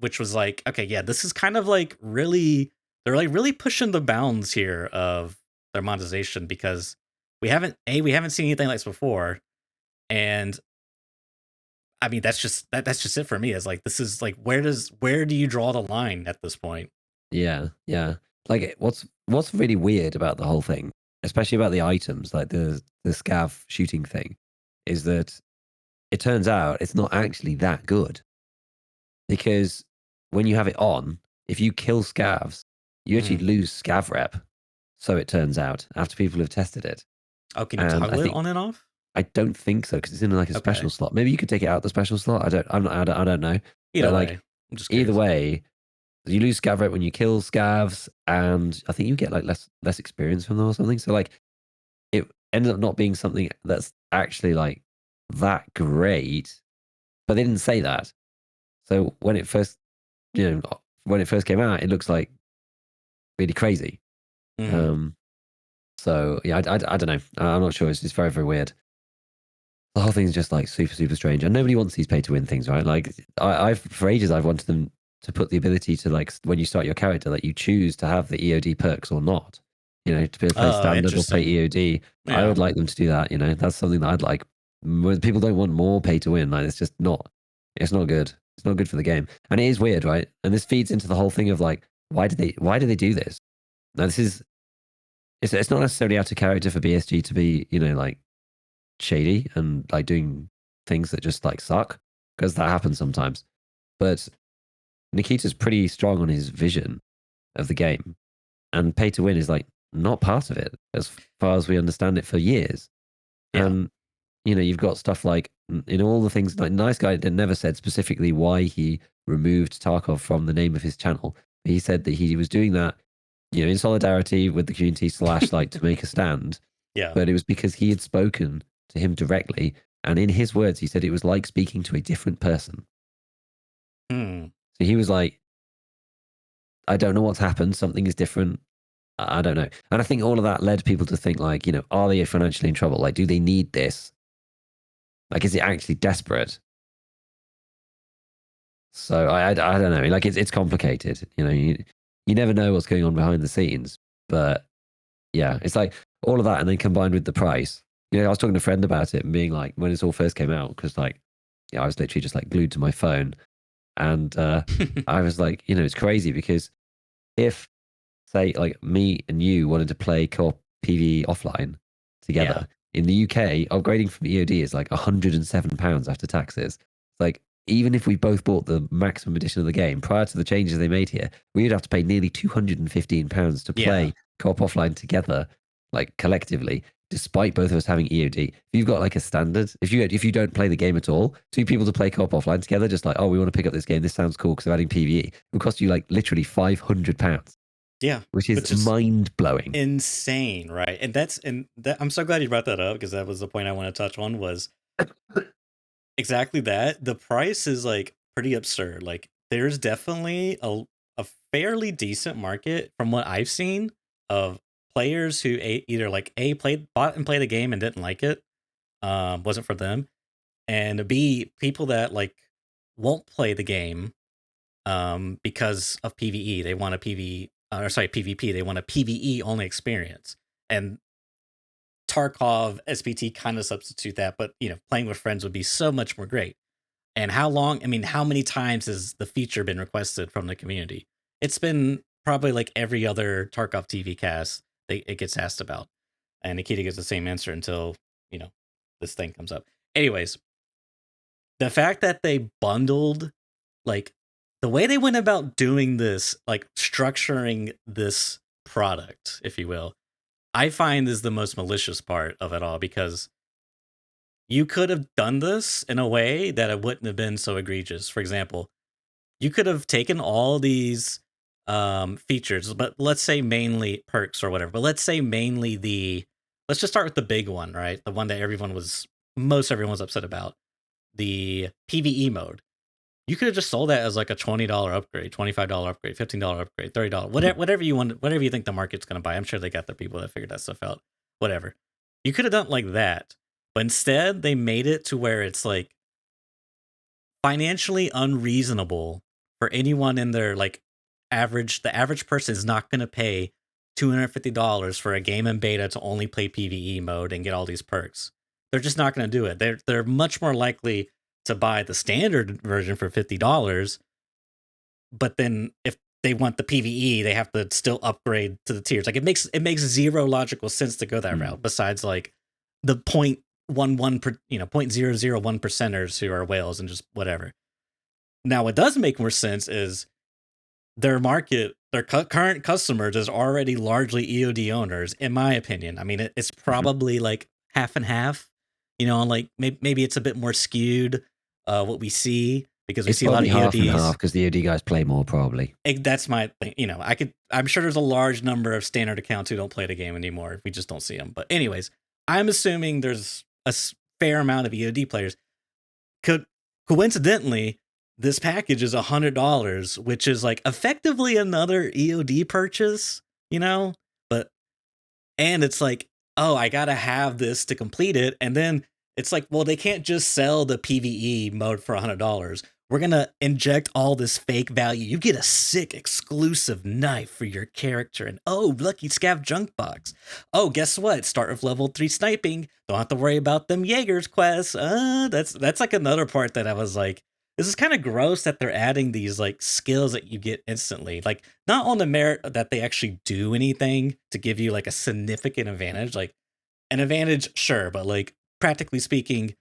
Which was like, okay, yeah, this is kind of like really they're like really pushing the bounds here of their monetization because we haven't seen anything like this before, and I mean that's just it for me. It's like this is like where do you draw the line at this point? Yeah, yeah. Like what's really weird about the whole thing, especially about the items, like the scav shooting thing, is that it turns out it's not actually that good because when you have it on, if you kill scavs, you actually Mhm. lose scav rep. So it turns out after people have tested it, Oh, can you and I toggle it think on and off? I don't think so because it's in like a special Okay. slot. Maybe you could take it out the special slot. I don't know. Either But like way, I'm just either curious. way, you lose scav rate when you kill scavs, and I think you get like less experience from them or something. So like it ended up not being something that's actually like that great. But they didn't say that. So when it first when it first came out, it looks like really crazy. Mhm. Um, so yeah, I don't know. I'm not sure. It's very very weird. The whole thing's just like super super strange, and nobody wants these pay to win things, right? Like I've for ages I've wanted them to put the ability to like when you start your character that you choose to have the EOD perks or not. You know, to be able to play Oh, standard or play interesting. EOD. I Yeah. would like them to do that. You know, that's something that I'd like. When people don't want more pay to win, like it's just not. It's not good. It's not good for the game, and it is weird, right? And this feeds into the whole thing of like, why do they do this? Now this is it's not necessarily out of character for BSG to be like shady and like doing things that just like suck because that happens sometimes. But Nikita's pretty strong on his vision of the game, and pay to win is like not part of it as far as we understand it for years. Yeah. And you've got stuff like in all the things like Nice Guy never said specifically why he removed Tarkov from the name of his channel. He said that he was doing that, in solidarity with the community slash like to make a stand, Yeah. but it was because he had spoken to him directly, and in his words, he said it was like speaking to a different person. Hmm. So he was like, "I don't know what's happened. Something is different. I don't know." And I think all of that led people to think like, are they financially in trouble? Like, do they need this? Like, is it actually desperate? So I don't know. Like it's complicated. You never know what's going on behind the scenes. But yeah, it's like all of that, and then combined with the price. I was talking to a friend about it and being like, when it all first came out, because like, I was literally just like glued to my phone, and I was like, it's crazy because if say like me and you wanted to play co-op PvE offline Yeah. together in the UK, upgrading from EOD is like £107 after taxes. It's like even if we both bought the maximum edition of the game prior to the changes they made here, we would have to pay nearly £215 to Yeah. play co-op offline together, like collectively. Despite both of us having EOD, if you've got like a standard, if you don't play the game at all, two people to play co-op offline together, just like, oh, we want to pick up this game. This sounds cool because of adding PvE. It would cost you like literally £500, Yeah. which is Which is mind blowing. insane, right? I'm so glad you brought that up because that was the point I want to touch on was exactly that. The price is like pretty absurd. Like there's definitely a fairly decent market from what I've seen of players who either like bought and played the game and didn't like it, wasn't for them, and B, people that like won't play the game because of PvE. They want a PvE or sorry, PvP. They want a PvE only experience. And Tarkov SPT kind of substitute that, but playing with friends would be so much more great. And how many times has the feature been requested from the community? It's been probably like every other Tarkov TV cast it gets asked about. And Nikita gets the same answer until, you know, this thing comes up. Anyways, the fact that they bundled like the way they went about doing this, like structuring this product, if you will, I find is the most malicious part of it all because you could have done this in a way that it wouldn't have been so egregious. For example, you could have taken all these features, but let's say mainly perks or whatever, but let's say mainly let's just start with the big one, right? The one that most everyone was upset about, the PvE mode. You could have just sold that as like a $20 upgrade, $25 upgrade, $15 upgrade, $30, whatever you want, whatever you think the market's going to buy. I'm sure they got the people that figured that stuff out. Whatever. You could have done it like that, but instead they made it to where it's like financially unreasonable for anyone in their like the average person is not going to pay $250 for a game in beta to only play PvE mode and get all these perks. They're just not going to do it. They're much more likely to buy the standard version for $50, but then if they want the PvE, they have to still upgrade to the tiers. Like it makes zero logical sense to go that route. Besides, like the 0.11 per, 0.001 percenters who are whales and just whatever. Now, what does make more sense is their market, their current customers is already largely EOD owners, in my opinion. I mean, it's probably like half and half. Like maybe it's a bit more skewed what we see, because we see a lot of EODs. Half and half because the EOD guys play more, probably. That's my thing. I'm sure there's a large number of standard accounts who don't play the game anymore. We just don't see them. But anyways, I'm assuming there's a fair amount of EOD players. Coincidentally, this package is $100, which is like effectively another EOD purchase, and it's like, oh, I gotta have this to complete it. And then it's like, well, they can't just sell the PvE mode for $100. We're gonna inject all this fake value. You get a sick exclusive knife for your character, and oh, lucky scav junk box. Oh, guess what? Start with level 3 sniping. Don't have to worry about them Jaeger's quests. That's like another part that I was like, this is kind of gross that they're adding these like skills that you get instantly. Like, not on the merit that they actually do anything to give you like a significant advantage. Like an advantage, sure, but like practically speaking,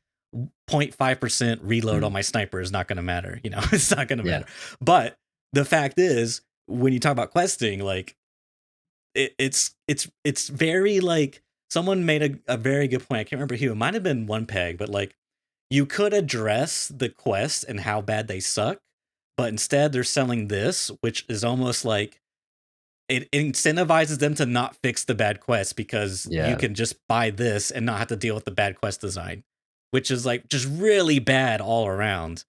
0.5% reload on my sniper is not going to matter. It's not going to matter. But the fact is, when you talk about questing, like it's very like, someone made a very good point. I can't remember who. It might have been One Peg, but like, you could address the quest and how bad they suck, but instead they're selling this, which is almost like it incentivizes them to not fix the bad quest, because you can just buy this and not have to deal with the bad quest design, which is like just really bad all around.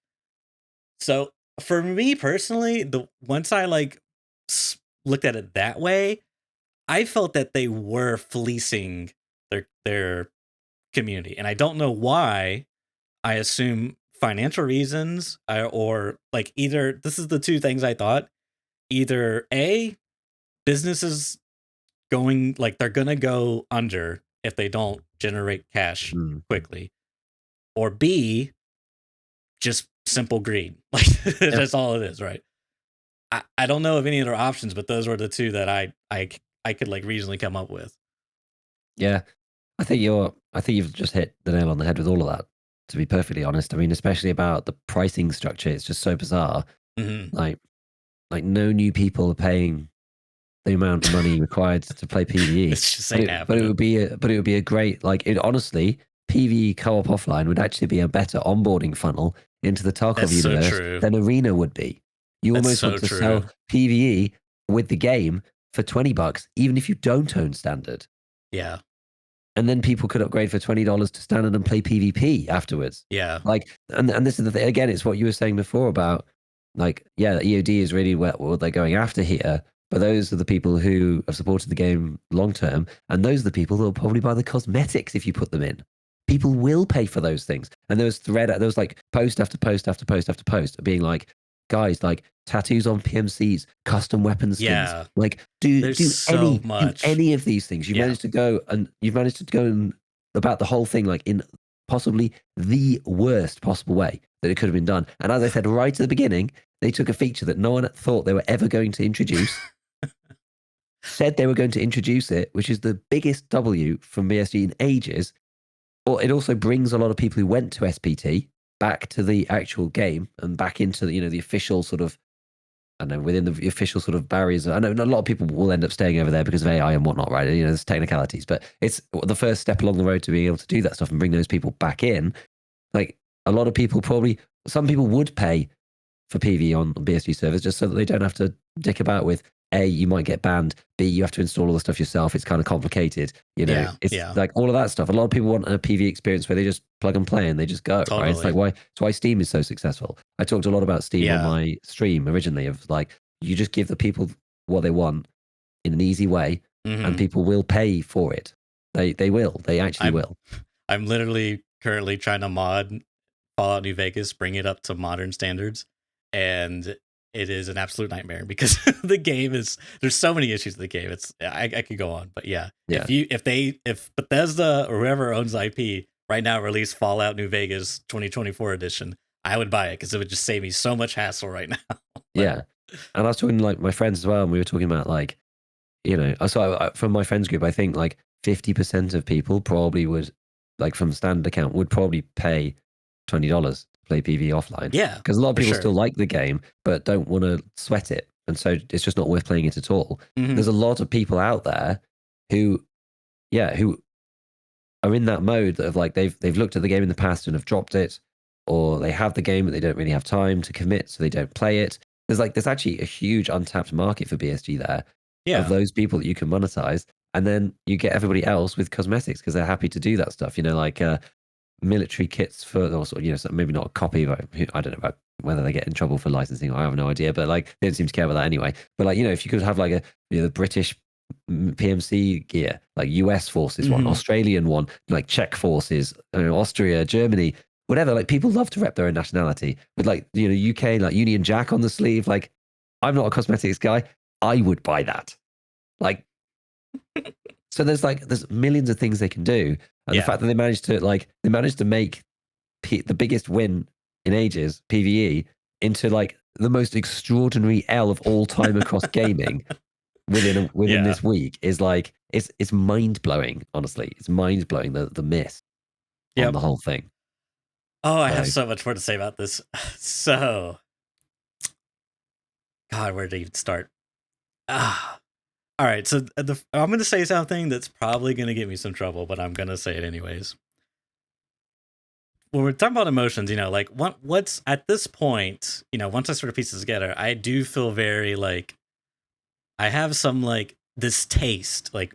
So for me personally, once I like looked at it that way, I felt that they were fleecing their community, and I don't know why. I assume financial reasons, or like, either this is the two things I thought. Either A, businesses going, like, they're gonna go under if they don't generate cash quickly, or B, just simple greed. Like that's all it is, right? I don't know of any other options, but those were the two that I could like reasonably come up with. Yeah, I think you've just hit the nail on the head with all of that, to be perfectly honest. I mean, especially about the pricing structure, it's just so bizarre. Like no new people are paying the amount of money required to play PvE. It's just but it would be a great, like, it honestly, PvE co-op offline would actually be a better onboarding funnel into the Tarkov universe than Arena would be. You almost want to sell PvE with the game for $20, even if you don't own standard. Yeah. And then people could upgrade for $20 to standard and play PvP afterwards. Yeah. Like, and this is the thing, again, it's what you were saying before about, like, yeah, EOD is really what they're going after here. But those are the people who have supported the game long term. And those are the people that will probably buy the cosmetics if you put them in. People will pay for those things. And there was like post after post after post after post being like, guys, like tattoos on PMCs, custom weapon skins. Yeah. Like do any of these things. You've managed to go and about the whole thing like in possibly the worst possible way that it could have been done. And as I said right at the beginning, they took a feature that no one thought they were ever going to introduce. Said they were going to introduce it, which is the biggest W from BSG in ages. Or it also brings a lot of people who went to SPT back to the actual game and back into the official sort of, I don't know, within the official sort of barriers. I know a lot of people will end up staying over there because of AI and whatnot, right? There's technicalities, but it's the first step along the road to being able to do that stuff and bring those people back in. Like a lot of people some people would pay for PvE on BSG servers just so that they don't have to dick about with, A, you might get banned, B, you have to install all the stuff yourself. It's kind of complicated, It's like all of that stuff. A lot of people want a PvE experience where they just plug and play and they just go, right? It's like it's why Steam is so successful. I talked a lot about Steam on my stream originally of like, you just give the people what they want in an easy way and people will pay for it. They will. They actually will. I'm literally currently trying to mod Fallout New Vegas, bring it up to modern standards. And it is an absolute nightmare because the game is, there's so many issues with the game. It's I could go on, but yeah, Yeah. if Bethesda or whoever owns IP right now release Fallout New Vegas 2024 edition, I would buy it because it would just save me so much hassle right now. But Yeah. And I was talking to like my friends as well, and we were talking about like, you know, from my friends group, I think like 50% of people probably would, like from the standard account, would probably pay $20 to play PvE offline. yeah, Because a lot of for people sure. still like the game, but don't want to sweat it. And so it's just not worth playing it at all. Mhm. There's a lot of people out there who are in that mode of like they've looked at the game in the past and have dropped it, or they have the game but they don't really have time to commit, so they don't play it. There's actually a huge untapped market for BSG there Yeah. of those people that you can monetize, and then you get everybody else with cosmetics because they're happy to do that stuff. You know, like military kits for, or sort of, you know, maybe not a copy, but I don't know about whether they get in trouble for licensing. I have no idea, but like they don't seem to care about that anyway. But like, you know, if you could have like the British PMC gear, like US forces one, Australian one, like Czech forces, Austria, Germany, whatever. Like people love to rep their own nationality with like, you know, UK, like Union Jack on the sleeve. Like I'm not a cosmetics guy. I would buy that. Like, so there's millions of things they can do. And the fact that they managed to make the biggest win in ages, PvE, into like the most extraordinary L of all time across gaming within this week is like it's mind blowing. Honestly, it's mind blowing the miss on the whole thing. Oh, I have so much more to say about this. So, God, where did I even start? All right, so I'm going to say something that's probably going to get me some trouble, but I'm going to say it anyways. When we're talking about emotions, you know, like what's at this point, you know, once I sort of piece this together, I do feel very like I have some like distaste, like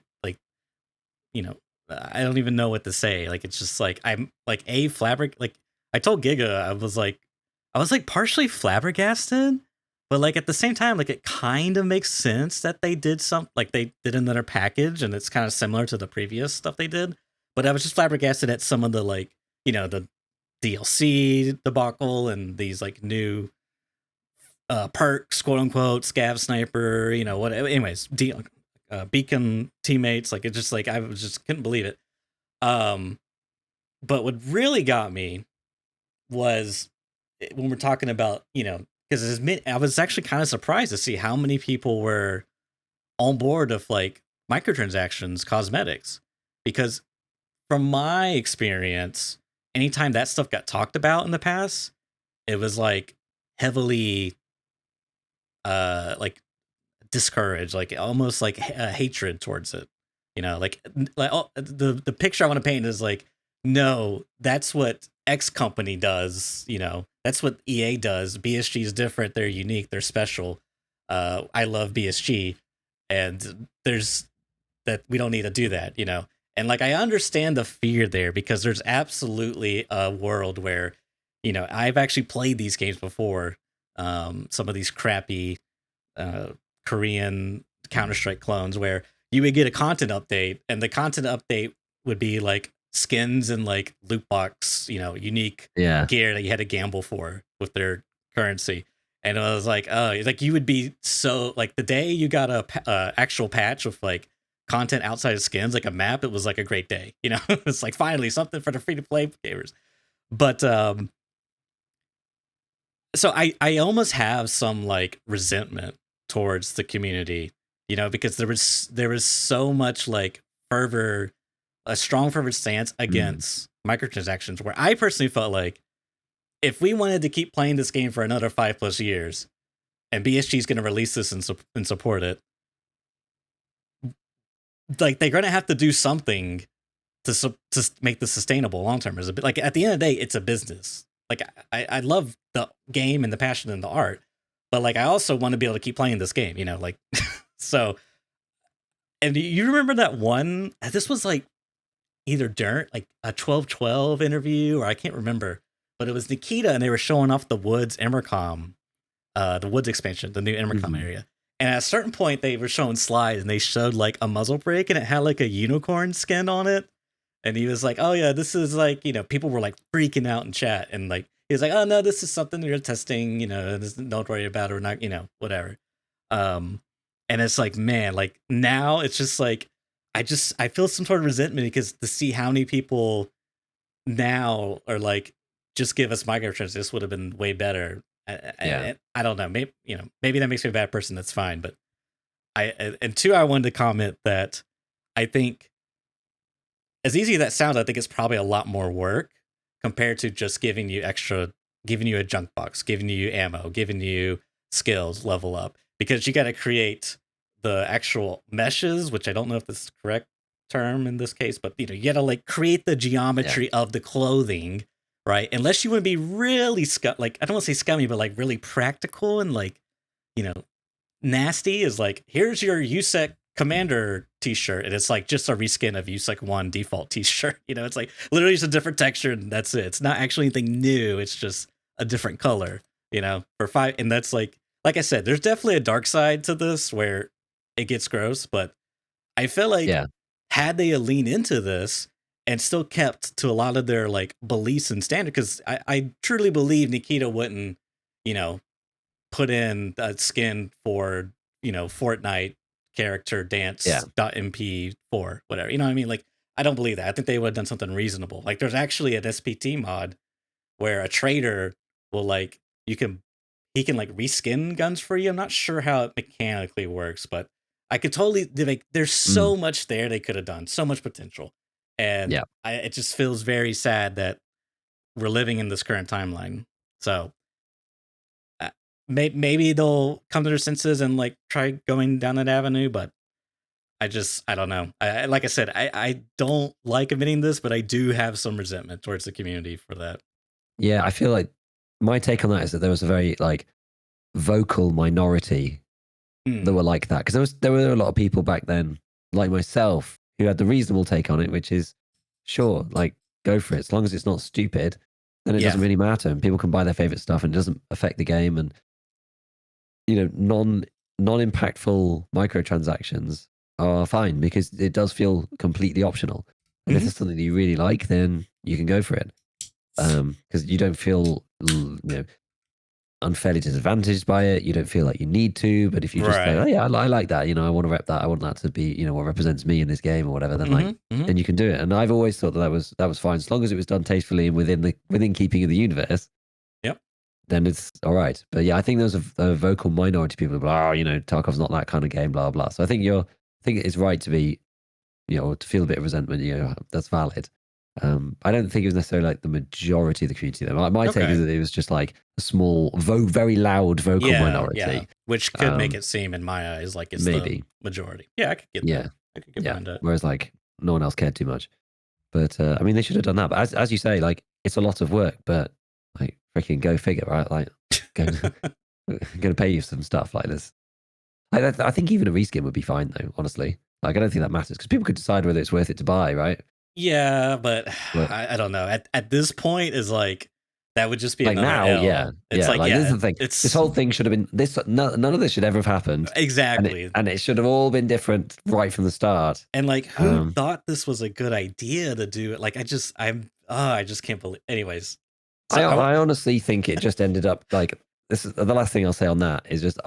you know, I don't even know what to say. Like it's just like I'm like like I told Giga I was like partially flabbergasted, but like at the same time, like it kind of makes sense that they did they did another package and it's kind of similar to the previous stuff they did. But I was just flabbergasted at some of the like, you know, the DLC debacle and these like new perks, quote unquote, scav sniper, you know, what anyways, beacon teammates, like it just like I was just couldn't believe it. But what really got me was when we're talking about, you know, because I was actually kind of surprised to see how many people were on board of like microtransactions cosmetics, because from my experience, anytime that stuff got talked about in the past, it was like heavily like discouraged, like almost like hatred towards it. You know, like the picture I want to paint is like, no, that's what X company does. You know, that's what EA does. BSG is different. They're unique. They're special. I love BSG, and there's that we don't need to do that. You know, and like I understand the fear there because there's absolutely a world where, you know, I've actually played these games before. Some of these crappy Korean Counter-Strike clones where you would get a content update and the content update would be like skins and like loot box, you know, unique gear that you had to gamble for with their currency. And I was like, oh, like you would be so like the day you got a actual patch with like content outside of skins, like a map, it was like a great day. You know, it's like finally something for the free to play gamers. But so I almost have some like resentment towards the community, you know, because there was so much like fervor, a strong fervor stance against microtransactions, where I personally felt like if we wanted to keep playing this game for another 5+ years and BSG is going to release this and support it, like they're going to have to do something to make this sustainable long term. As a bit like at the end of the day, it's a business. Like I love the game and the passion and the art, but like I also want to be able to keep playing this game, you know, like so. And you remember that one? This was like either during like a 12/12 interview, or I can't remember, but it was Nikita, and they were showing off the Woods Emercom, the Woods expansion, the new Emercom area. And at a certain point, they were showing slides, and they showed like a muzzle brake, and it had like a unicorn skin on it. And he was like, "Oh yeah, this is like, you know," people were like freaking out in chat, and like he's like, oh no, this is something you're testing, don't worry about it, or not, whatever. And it's like, man, like now it's just like I feel some sort of resentment because to see how many people now are like, just give us microtransactions, this would have been way better. I don't know, maybe that makes me a bad person. That's fine, but and two, I wanted to comment that I think, as easy as that sounds, I think it's probably a lot more work compared to just giving you a junk box, giving you ammo, giving you skills, level up, because you got to create the actual meshes, which I don't know if this is the correct term in this case, but you got to like create the geometry of the clothing, right? Unless you want to be really like, I don't want to say scummy, but like really practical and like, you know, nasty, is like, here's your USEC commander t-shirt, and it's like just a reskin of USEC 1 default t-shirt. It's like literally just a different texture, and that's it. It's not actually anything new. It's just a different color, for 5. And that's like I said, there's definitely a dark side to this where it gets gross, but I feel like had they leaned into this and still kept to a lot of their like beliefs and standards, because I truly believe Nikita wouldn't, put in a skin for, Fortnite character dance.mp4, whatever. You know what I mean? Like, I don't believe that. I think they would have done something reasonable. Like, there's actually an SPT mod where a trader will like, he can like reskin guns for you. I'm not sure how it mechanically works, but I could totally like, there's so much there they could have done, so much potential. And it just feels very sad that we're living in this current timeline. So maybe they'll come to their senses and like try going down that avenue, but I don't know. Like I said, I don't like admitting this, but I do have some resentment towards the community for that. Yeah, I feel like my take on that is that there was a very like vocal minority that were like that, because there were a lot of people back then, like myself, who had the reasonable take on it, which is sure, like go for it, as long as it's not stupid, then it doesn't really matter, and people can buy their favorite stuff, and it doesn't affect the game, and non impactful microtransactions are fine because it does feel completely optional. And if it's something that you really like, then you can go for it, because you don't feel unfairly disadvantaged by it. You don't feel like you need to, but if you just say, oh yeah, I like that, I want to rep that, I want that to be, what represents me in this game or whatever, then then you can do it. And I've always thought that was fine, as long as it was done tastefully and within keeping of the universe. Yep. Then it's all right. But yeah, I think there's a vocal minority of people who are, Tarkov's not that kind of game, blah blah. So I think it's right to be, to feel a bit of resentment. That's valid. I don't think it was necessarily like the majority of the community though. My take is that it was just like a small, very loud vocal minority. Which could make it seem, in my eyes, like it's maybe the majority. Yeah, I could get that. I could get behind that. Whereas like no one else cared too much. But I mean, they should have done that. But as you say, like it's a lot of work. But like freaking go figure, right? Like going to pay you some stuff like this. I think even a reskin would be fine though. Honestly, like I don't think that matters because people could decide whether it's worth it to buy, right? Yeah, but I don't know. At this point, is like that would just be like another now, L. It's like this is the thing. This whole thing should have been this. None of this should ever have happened. Exactly, and it should have all been different right from the start. And like, who thought this was a good idea to do it? Like, I just can't believe. Anyways, so I honestly think it just ended up like this. Is the last thing I'll say on that is just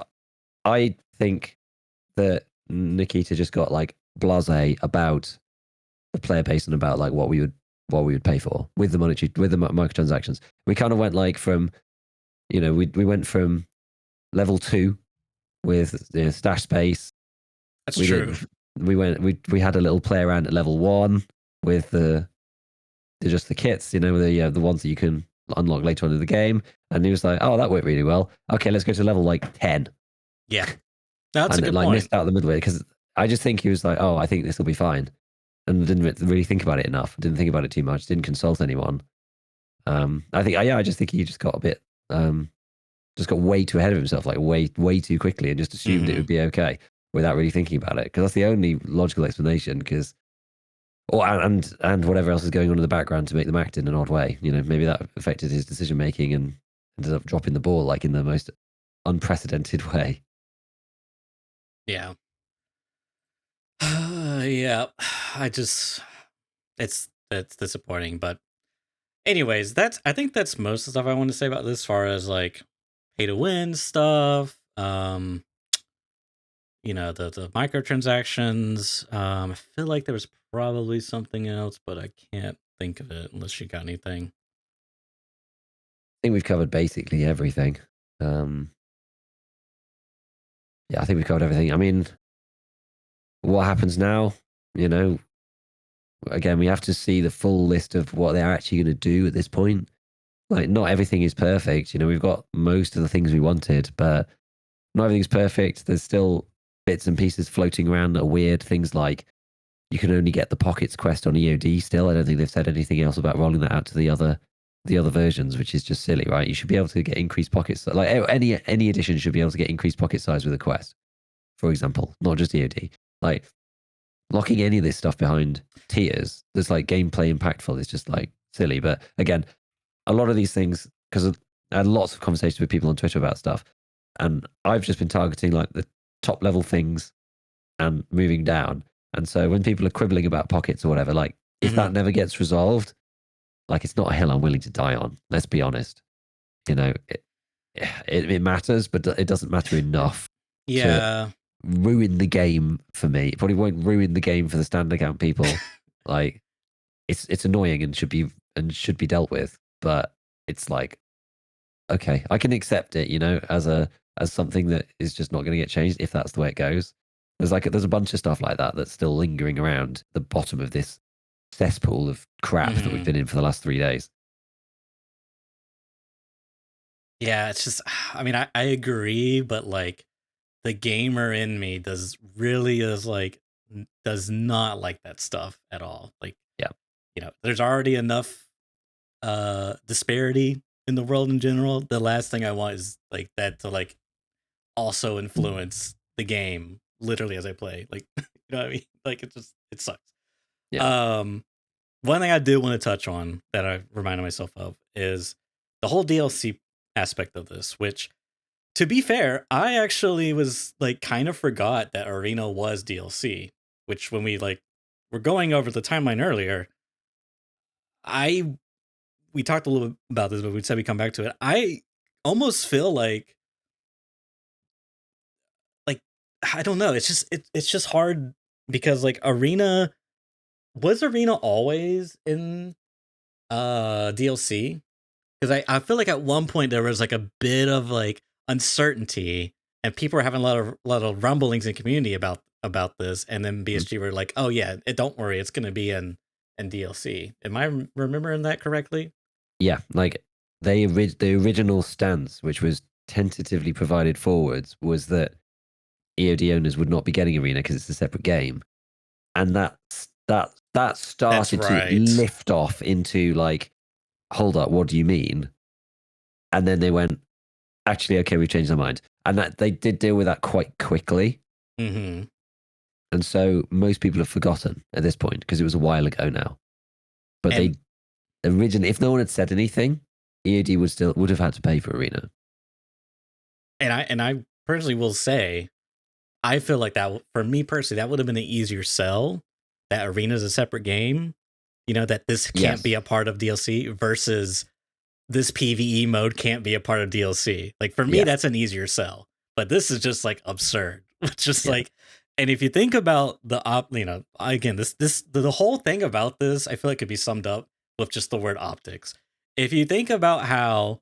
I think that Nikita just got like blasé about the player base and about like what we would pay for with the microtransactions. We kind of went like from, we went from level 2 with stash space. That's true. We had a little play around at level 1 with just the kits, the ones that you can unlock later on in the game. And he was like, oh, that worked really well. Okay, let's go to level like 10. Yeah. That's a good like point. Missed out the midway because I just think he was like, oh, I think this will be fine. And didn't really think about it enough. Didn't think about it too much. Didn't consult anyone. I just think he just got a bit, just got way too ahead of himself, like way too quickly, and just assumed it would be okay without really thinking about it. Because that's the only logical explanation. Because, and whatever else is going on in the background to make them act in an odd way. Maybe that affected his decision making and ended up dropping the ball like in the most unprecedented way. Yeah. Yeah. It's disappointing, but anyways, I think that's most of the stuff I want to say about this, as far as like pay to win stuff. The microtransactions. I feel like there was probably something else, but I can't think of it unless you got anything. I think we've covered basically everything. Yeah, I think we've covered everything. I mean, what happens now? You know, again, we have to see the full list of what they're actually going to do at this point. Like, not everything is perfect. We've got most of the things we wanted, but not everything's perfect. There's still bits and pieces floating around that are weird. Things like you can only get the Pockets quest on EOD still. I don't think they've said anything else about rolling that out to the other versions, which is just silly, right? You should be able to get increased pockets. Like any edition should be able to get increased pocket size with a quest, for example, not just EOD. Like locking any of this stuff behind tiers that's like gameplay impactful is just like silly. But again, a lot of these things, because I had lots of conversations with people on Twitter about stuff, and I've just been targeting like the top level things and moving down. And so when people are quibbling about pockets or whatever, like if that never gets resolved, like it's not a hill I'm willing to die on. Let's be honest. It matters, but it doesn't matter enough to ruin the game for me. It probably won't ruin the game for the stand account people. Like it's annoying and should be dealt with, but it's like, okay, I can accept it, as something that is just not going to get changed if that's the way it goes. There's a bunch of stuff like that that's still lingering around the bottom of this cesspool of crap that we've been in for the last 3 days. Yeah, it's just, I mean, I agree, but like the gamer in me does not like that stuff at all. Like, Yeah. There's already enough disparity in the world in general. The last thing I want is like that to like also influence the game literally as I play. Like, you know what I mean? Like it sucks. Yeah. One thing I do want to touch on that I reminded myself of is the whole DLC aspect of this, which, to be fair, I actually was like kind of forgot that Arena was DLC, which when we like were going over the timeline earlier, we talked a little bit about this, but we said we come back to it. I almost feel like I don't know. It's just hard because like Arena always in DLC? Because I feel like at one point there was like a bit of like uncertainty and people were having a lot of rumblings in community about this, and then BSG were like, oh yeah, don't worry, it's gonna be in DLC. Am I remembering that correctly? Yeah, like the original stance, which was tentatively provided forwards, was that EOD owners would not be getting Arena because it's a separate game, and that started to right. lift off into like, hold up, what do you mean? And then they went, actually, okay, we've changed our mind, and that they did deal with that quite quickly. Mm-hmm. And so most people have forgotten at this point because it was a while ago now. But And they originally, if no one had said anything, EOD would have had to pay for Arena. I personally will say, I feel like that for me personally, that would have been an easier sell. That Arena is a separate game, that this can't be a part of DLC versus this PvE mode can't be a part of DLC. Like for me, that's an easier sell. But this is just like absurd. Just like, and if you think about again, the whole thing about this, I feel like could be summed up with just the word optics. If you think about how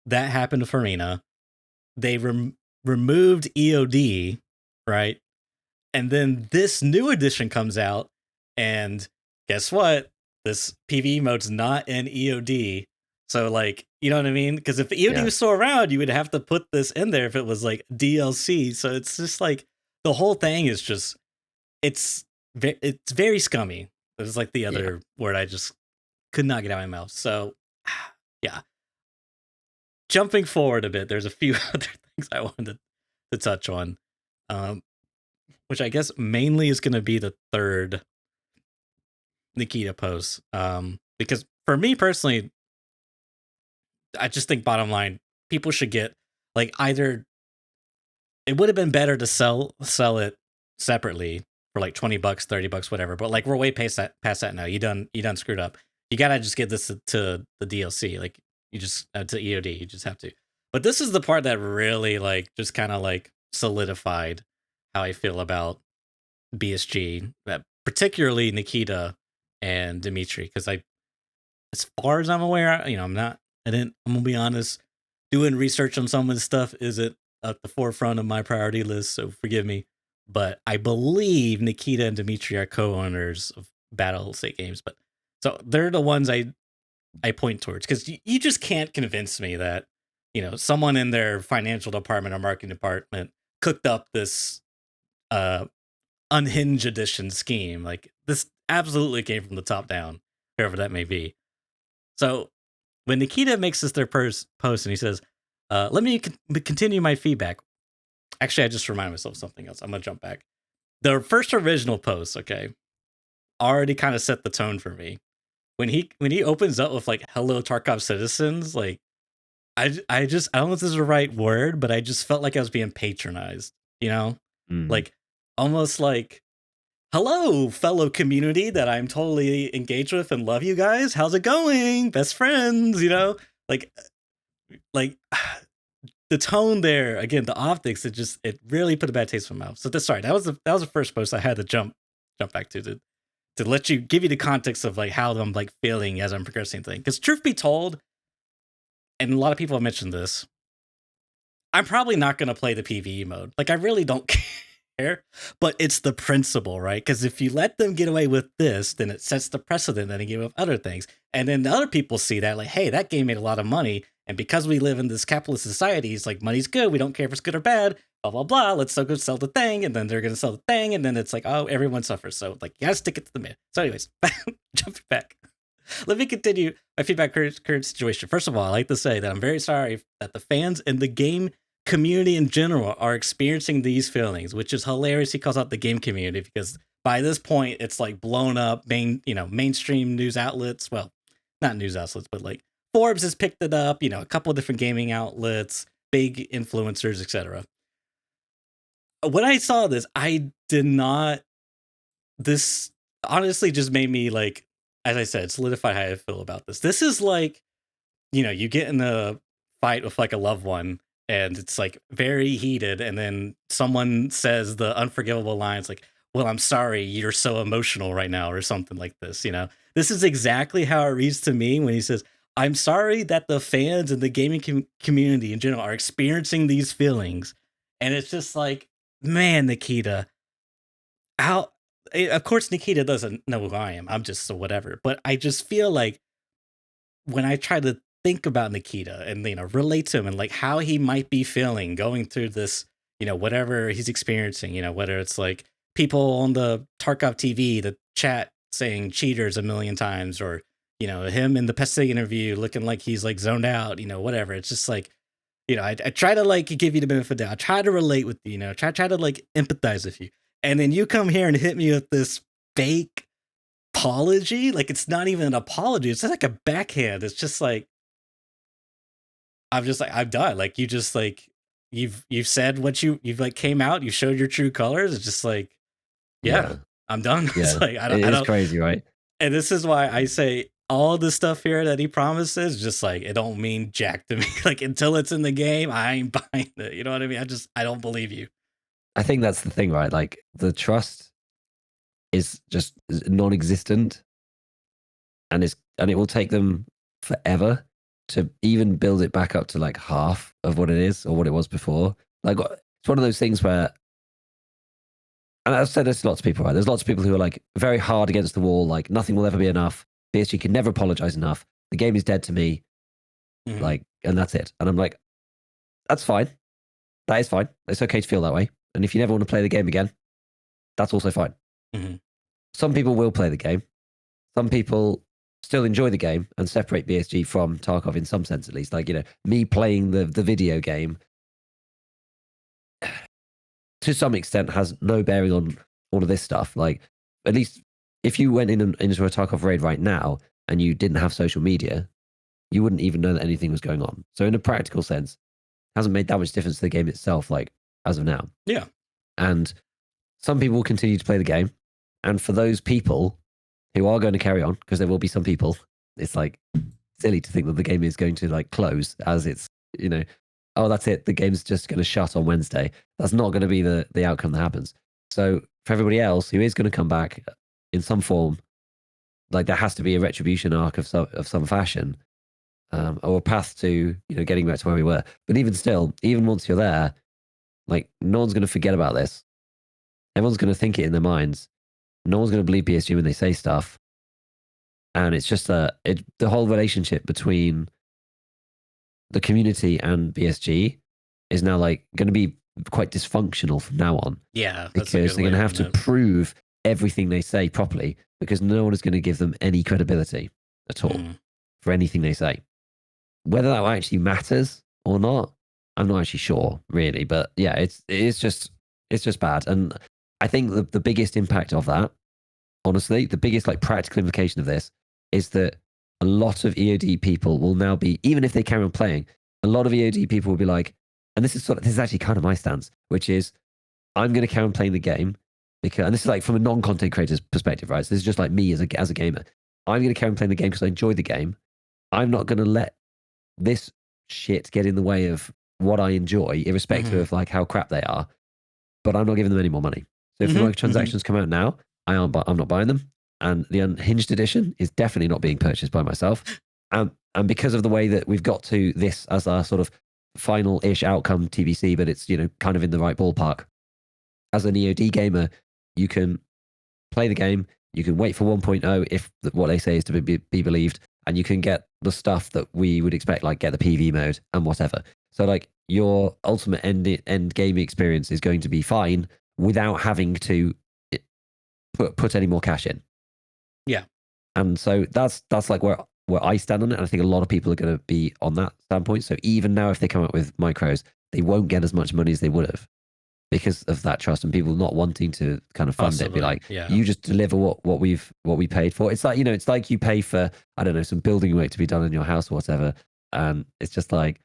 that happened to Arena, they removed EOD, right? And then this new edition comes out, and guess what? This PvE mode's not in EOD. So, like, you know what I mean? Because if EOD was still around, you would have to put this in there if it was like DLC. So it's just like the whole thing is just it's very scummy. It's like the other word I just could not get out of my mouth. So, yeah. Jumping forward a bit, there's a few other things I wanted to touch on. Which I guess mainly is going to be the third Nikita post. Because for me personally, I just think bottom line, people should get like either it would have been better to sell it separately for like $20, $30, whatever. But like we're way past that now. You done screwed up. you gotta just get this to the DLC. Like you just to EOD, you just have to. But this is the part that really like just kind of like solidified how I feel about BSG, particularly Nikita and Dimitri, because as far as I'm aware, I'm not. I'm gonna be honest. Doing research on some of this stuff isn't at the forefront of my priority list, so forgive me. But I believe Nikita and Dimitri are co-owners of Battle State Games, but so they're the ones I point towards, because you just can't convince me that someone in their financial department or marketing department cooked up this Unhinged Edition scheme. Like this absolutely came from the top down, whoever that may be. So when Nikita makes this their post and he says, let me continue my feedback. Actually, I just reminded myself of something else. I'm going to jump back. The first original post, okay, already kind of set the tone for me. When he opens up with like, hello, Tarkov citizens, like, I don't know if this is the right word, but I just felt like I was being patronized, like almost like, hello, fellow community that I'm totally engaged with and love you guys. How's it going? Best friends, like the tone there, again, the optics, it really put a bad taste in my mouth. So that was the first post I had to jump back to give you the context of like how I'm like feeling as I'm progressing thing. Because truth be told, and a lot of people have mentioned this, I'm probably not going to play the PvE mode. Like I really don't care, but it's the principle, right? Because if you let them get away with this, then it sets the precedent that they give with other things. And then the other people see that like, hey, that game made a lot of money. And because we live in this capitalist society, it's like money's good. We don't care if it's good or bad, blah, blah, blah. Let's go sell the thing. And then they're going to sell the thing. And then it's like, oh, everyone suffers. So like, you got to stick it to the mid. So anyways, jumping back. Let me continue my feedback current situation. First of all, I like to say that I'm very sorry that the fans and the game community in general are experiencing these feelings, which is hilarious. He calls out the game community because by this point it's like blown up mainstream news outlets. Well, not news outlets, but like Forbes has picked it up, a couple of different gaming outlets, big influencers, etc. When I saw this, I did not. This honestly just made me like, as I said, solidify how I feel about this. This is like, you get in a fight with like a loved one and it's like very heated. And then someone says the unforgivable lines like, well, I'm sorry, you're so emotional right now, or something like this. This is exactly how it reads to me when he says, I'm sorry that the fans and the gaming community in general are experiencing these feelings. And it's just like, man, Nikita, how, of course, Nikita doesn't know who I am. I'm just so whatever. But I just feel like when I try to think about Nikita and relate to him and like how he might be feeling going through this, whatever he's experiencing, whether it's like people on the Tarkov TV, the chat saying cheaters a million times, or him in the Peste interview looking like he's like zoned out, whatever. It's just like, I try to like give you the benefit of the doubt. I try to relate with you, try to like empathize with you. And then you come here and hit me with this fake apology. Like it's not even an apology. It's like a backhand. It's just like, I'm just like, I'm done. Like you just like, you've said what you've like came out, you showed your true colors. It's just like, yeah. I'm done. Yeah. It's like, It is crazy, right? And this is why I say all the stuff here that he promises, just like, it don't mean jack to me. Like until it's in the game, I ain't buying it. You know what I mean? I don't believe you. I think that's the thing, right? Like the trust is just non-existent, and it will take them forever to even build it back up to like half of what it is or what it was before. Like it's one of those things where, and I've said this to lots of people, right? There's lots of people who are like very hard against the wall, like nothing will ever be enough. PSG can never apologize enough. The game is dead to me, like, and that's it. And I'm like, that's fine. That is fine. It's okay to feel that way. And if you never want to play the game again, that's also fine. Some people will play the game. Some people still enjoy the game and separate BSG from Tarkov in some sense, at least. Like, me playing the video game to some extent has no bearing on all of this stuff. Like, at least if you went into a Tarkov raid right now and you didn't have social media, you wouldn't even know that anything was going on. So in a practical sense, it hasn't made that much difference to the game itself, like, as of now. Yeah. And some people will continue to play the game. And for those people who are going to carry on, because there will be some people it's like silly to think that the game is going to like close as it's, oh, that's it. The game's just going to shut on Wednesday. That's not going to be the outcome that happens. So for everybody else who is going to come back in some form, like there has to be a retribution arc of some fashion, or a path to getting back to where we were. But even still, even once you're there, like no one's going to forget about this. Everyone's going to think it in their minds. No one's going to believe PSG when they say stuff, and it's just the whole relationship between the community and BSG is now like going to be quite dysfunctional from now on. Yeah, because they're going to have to prove everything they say properly, because no one is going to give them any credibility at all for anything they say. Whether that actually matters or not, I'm not actually sure, really. But yeah, it's just bad. And I think the biggest impact of that, honestly, the biggest like practical implication of this is that a lot of EOD people will now be, even if they carry on playing, a lot of EOD people will be like, and this is actually kind of my stance, which is I'm going to carry on playing the game because, and this is like from a non-content creator's perspective, right? So this is just like me as a gamer. I'm going to carry on playing the game because I enjoy the game. I'm not going to let this shit get in the way of what I enjoy, irrespective of like how crap they are. But I'm not giving them any more money. So if the microtransactions come out now, I'm not buying them. And the Unhinged edition is definitely not being purchased by myself. And because of the way that we've got to this as our sort of final-ish outcome TBC, but it's kind of in the right ballpark. As an EOD gamer, you can play the game, you can wait for 1.0 if what they say is to be believed, and you can get the stuff that we would expect, like get the PV mode and whatever. So like your ultimate end game experience is going to be fine without having to put any more cash in. Yeah. And so that's like where I stand on it. And I think a lot of people are going to be on that standpoint. So even now, if they come up with micros, they won't get as much money as they would have because of that trust and people not wanting to kind of fund it. Be like, you just deliver what we paid for. It's like, it's like you pay for, I don't know, some building work to be done in your house or whatever. And it's just like,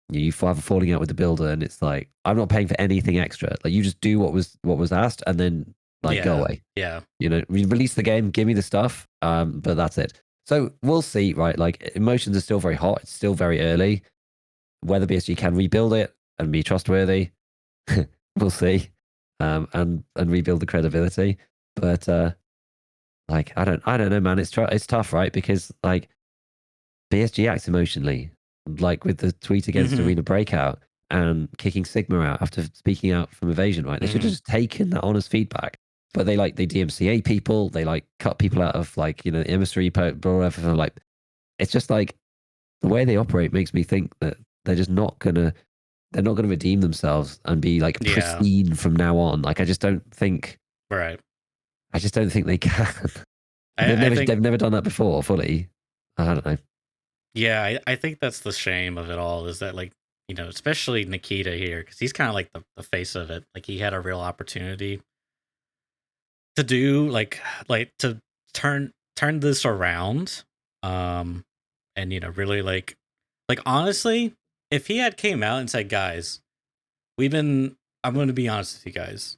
you have a falling out with the builder and it's like, I'm not paying for anything extra. Like you just do what was asked and then like go away. Yeah. Release the game, give me the stuff. But that's it. So we'll see, right? Like emotions are still very hot. It's still very early. Whether BSG can rebuild it and be trustworthy, we'll see. And rebuild the credibility. But like I don't know, man. It's tough, right? Because like BSG acts emotionally, like with the tweet against Arena Breakout and kicking Sigma out after speaking out from Evasion, right? They should have just taken that honest feedback. But they DMCA people, they like cut people out of like, the emissary, whatever. Like, it's just like the way they operate makes me think that they're just not gonna redeem themselves and be like pristine from now on. Like, I just don't think, right. I just don't think they can. They've never done that before fully. I don't know. Yeah, I think that's the shame of it all is that like, especially Nikita here, because he's kind of like the face of it. Like he had a real opportunity to do like to turn this around, and really like honestly, if he had came out and said, guys, I'm going to be honest with you guys,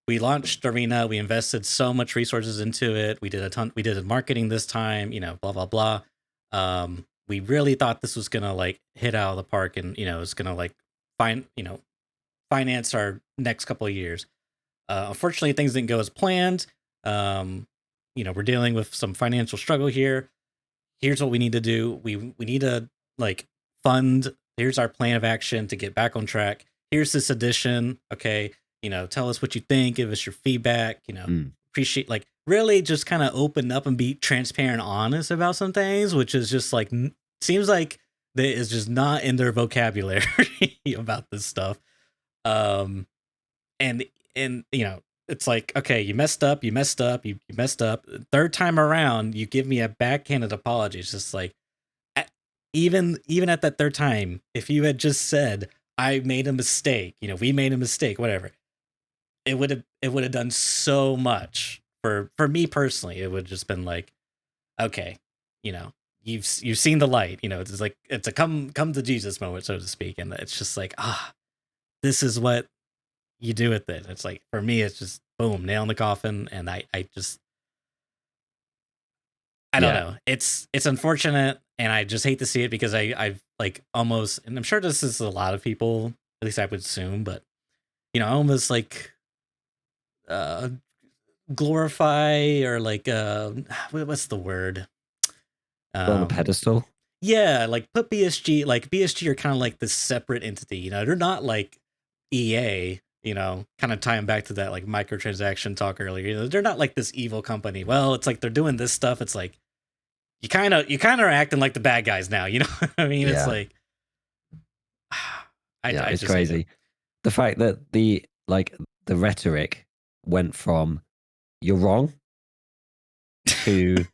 we launched Arena, we invested so much resources into it, we did marketing this time, blah blah blah, we really thought this was gonna like hit out of the park and it's gonna like finance our next couple of years. Unfortunately, things didn't go as planned. We're dealing with some financial struggle here. Here's what we need to do. We need to like fund. Here's our plan of action to get back on track. Here's this edition. Okay, tell us what you think. Give us your feedback. Appreciate like really just kind of open up and be transparent, honest about some things, which is just like seems like that is just not in their vocabulary about this stuff. And it's like, okay, you messed up. Third time around, you give me a backhanded apology. It's just like, even at that third time, if you had just said, I made a mistake, we made a mistake, whatever, it would have done so much for me personally. It would have just been like, okay, you've seen the light, it's like, it's a come to Jesus moment, so to speak. And it's just like, this is what you do with it. It's like, for me, it's just boom, nail in the coffin. And I I don't know. It's unfortunate, and I just hate to see it because I've like almost, and I'm sure this is a lot of people, at least I would assume, but I almost like uh glorify or like what's the word? On a pedestal. Yeah, like put BSG, like BSG are kind of like this separate entity. They're not like EA. Kind of tying back to that like microtransaction talk earlier. They're not like this evil company. Well, it's like they're doing this stuff. It's like you kind of are acting like the bad guys now. You know what I mean? It's like I it's just crazy. The fact that the rhetoric went from "you're wrong" to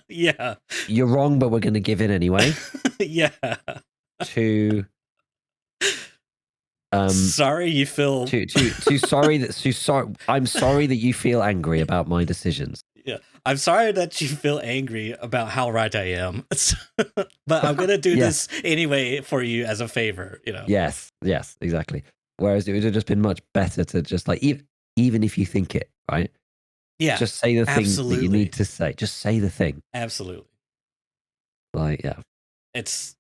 yeah, "you're wrong, but we're going to give in anyway" yeah. to sorry you feel sorry I'm sorry that you feel angry about my decisions. Yeah, I'm sorry that you feel angry about how right I am, but I'm gonna do this anyway for you as a favor. Yes, exactly. Whereas it would have just been much better to just like even if you think it right, Yeah, just say the thing absolutely. that you need to say. Just say the thing. Absolutely. Like it's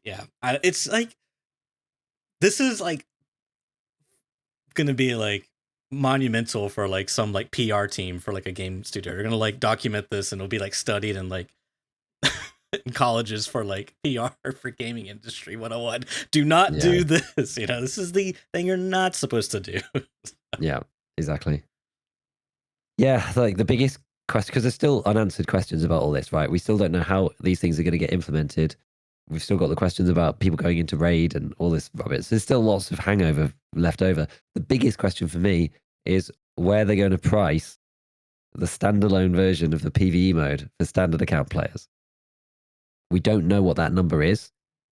yeah. It's like this is like gonna be like monumental for like some like PR team for like a game studio. They're gonna like document this and it'll be like studied in like in colleges for like PR for gaming industry 101. Do not do this. This is the thing you're not supposed to do. Yeah, exactly. Yeah, like the biggest question, because there's still unanswered questions about all this, right? We still don't know how these things are going to get implemented. We've still got the questions about people going into raid and all this rubbish. There's still lots of hangover left over. The biggest question for me is where they're going to price the standalone version of the PvE mode for standard account players. We don't know what that number is.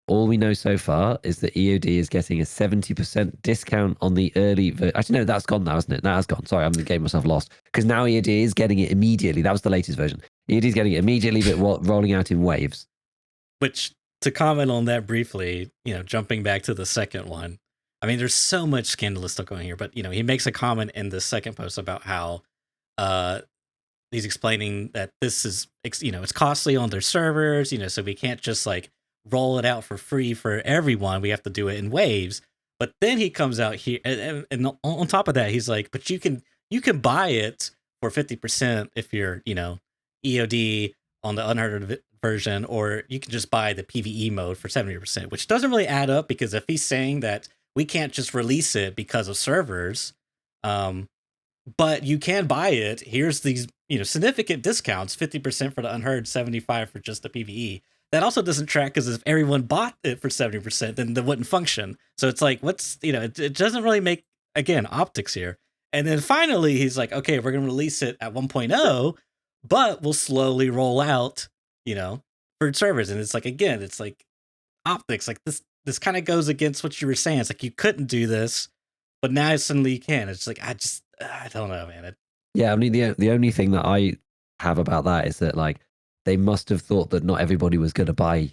All we know so far is that EOD is getting a 70% discount on the early Actually, no, that's gone now, isn't it? That has gone. Sorry, I'm getting myself lost. Because now EOD is getting it immediately. That was the latest version. EOD is getting it immediately, but rolling out in waves. Which, to comment on that briefly, jumping back to the second one, I mean, there's so much Scandalous stuff going here, but, he makes a comment in the second post about how he's explaining that this is, it's costly on their servers, so we can't just like roll it out for free for everyone. We have to do it in waves. But then he comes out here and on top of that, he's like, but you can buy it for 50% if you're, EOD on the Unheard version, or you can just buy the PvE mode for 70%, which doesn't really add up, because if he's saying that we can't just release it because of servers, but you can buy it, here's these, significant discounts, 50% for the Unheard, 75 for just the PvE. That also doesn't track, because if everyone bought it for 70%, then that wouldn't function. So it's like, what's, it doesn't really make, again, optics here. And then finally, he's like, okay, we're going to release it at 1.0, but we'll slowly roll out, for servers. And it's like, again, it's like optics. Like this kind of goes against what you were saying. It's like, you couldn't do this, but now suddenly you can. It's like, I don't know, man. Yeah, I mean, the only thing that I have about that is that like they must have thought that not everybody was going to buy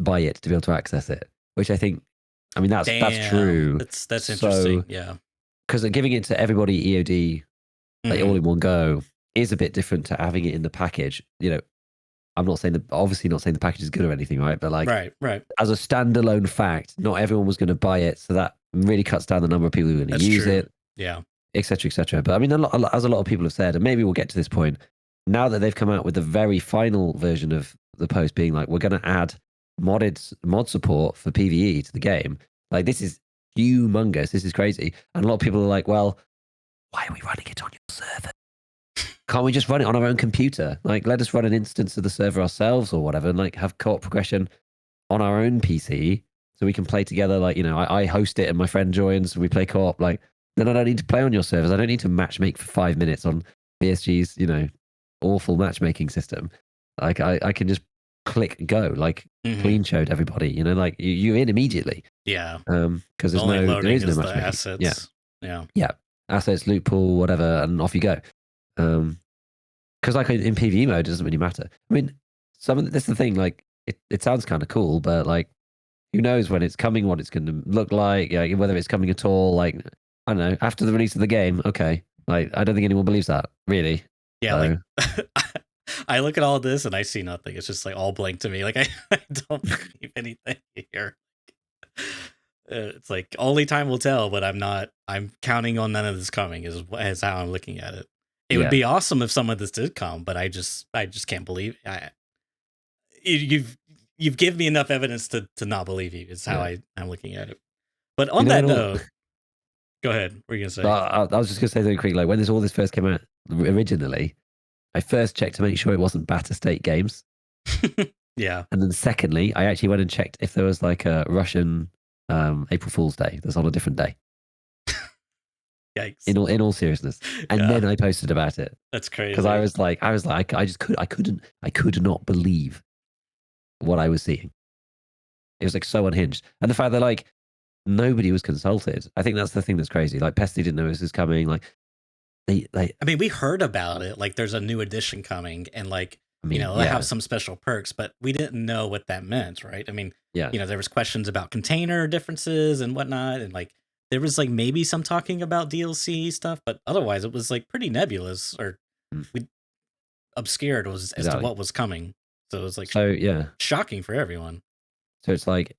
it to be able to access it, which I think, I mean, that's true. That's interesting. Yeah, because giving it to everybody EOD like all in one go is a bit different to having it in the package. I'm not saying obviously not saying the package is good or anything, right? But like, right. As a standalone fact, not everyone was going to buy it, so that really cuts down the number of people who are going to use it. Yeah. Etc. etc. But I mean, as a lot of people have said, and maybe we'll get to this point, now that they've come out with the very final version of the post being like, we're going to add mod support for PvE to the game. Like, this is humongous. This is crazy. And a lot of people are like, well, why are we running it on your server? Can't we just run it on our own computer? Like, let us run an instance of the server ourselves or whatever, and like have co-op progression on our own PC so we can play together. Like, I host it and my friend joins and we play co-op. Like, then I don't need to play on your servers. I don't need to matchmake for 5 minutes on BSG's, awful matchmaking system. Like, I can just click go, like clean showed everybody, like you're in immediately. Yeah. Because there is no matchmaking. Assets. Yeah. Assets, loot pool, whatever, and off you go. Because like in PvE mode, it doesn't really matter. I mean, that's the thing. Like, it sounds kind of cool, but like, who knows when it's coming, what it's going to look like, whether it's coming at all. Like, I don't know. After the release of the game, okay. Like, I don't think anyone believes that, really. Yeah, so. I look at all this and I see nothing. It's just like all blank to me. Like I don't believe anything here. It's like only time will tell, but I'm counting on none of this coming is how I'm looking at it. It would Yeah. be awesome if some of this did come, but I just can't believe you've given me enough evidence to not believe you. Is how I'm looking at it. But on that note, go ahead. What are you gonna say? I was just gonna say something quick. Like when all this first came out originally, I first checked to make sure it wasn't Battlestate Games. Yeah. And then secondly, I actually went and checked if there was like a Russian April Fool's Day that's on a different day. Yikes. In all seriousness. And then I posted about it. That's crazy. Because I was like, I could not believe what I was seeing. It was like so unhinged. And the fact that like nobody was consulted. I think that's the thing that's crazy. Like Pesty didn't know this was coming. Like I mean, we heard about it. Like there's a new edition coming and like, they have some special perks, but we didn't know what that meant, right? I mean, there was questions about container differences and whatnot. And like, there was like maybe some talking about DLC stuff, but otherwise it was like pretty nebulous or obscured as to what was coming. So it was like shocking for everyone. So it's like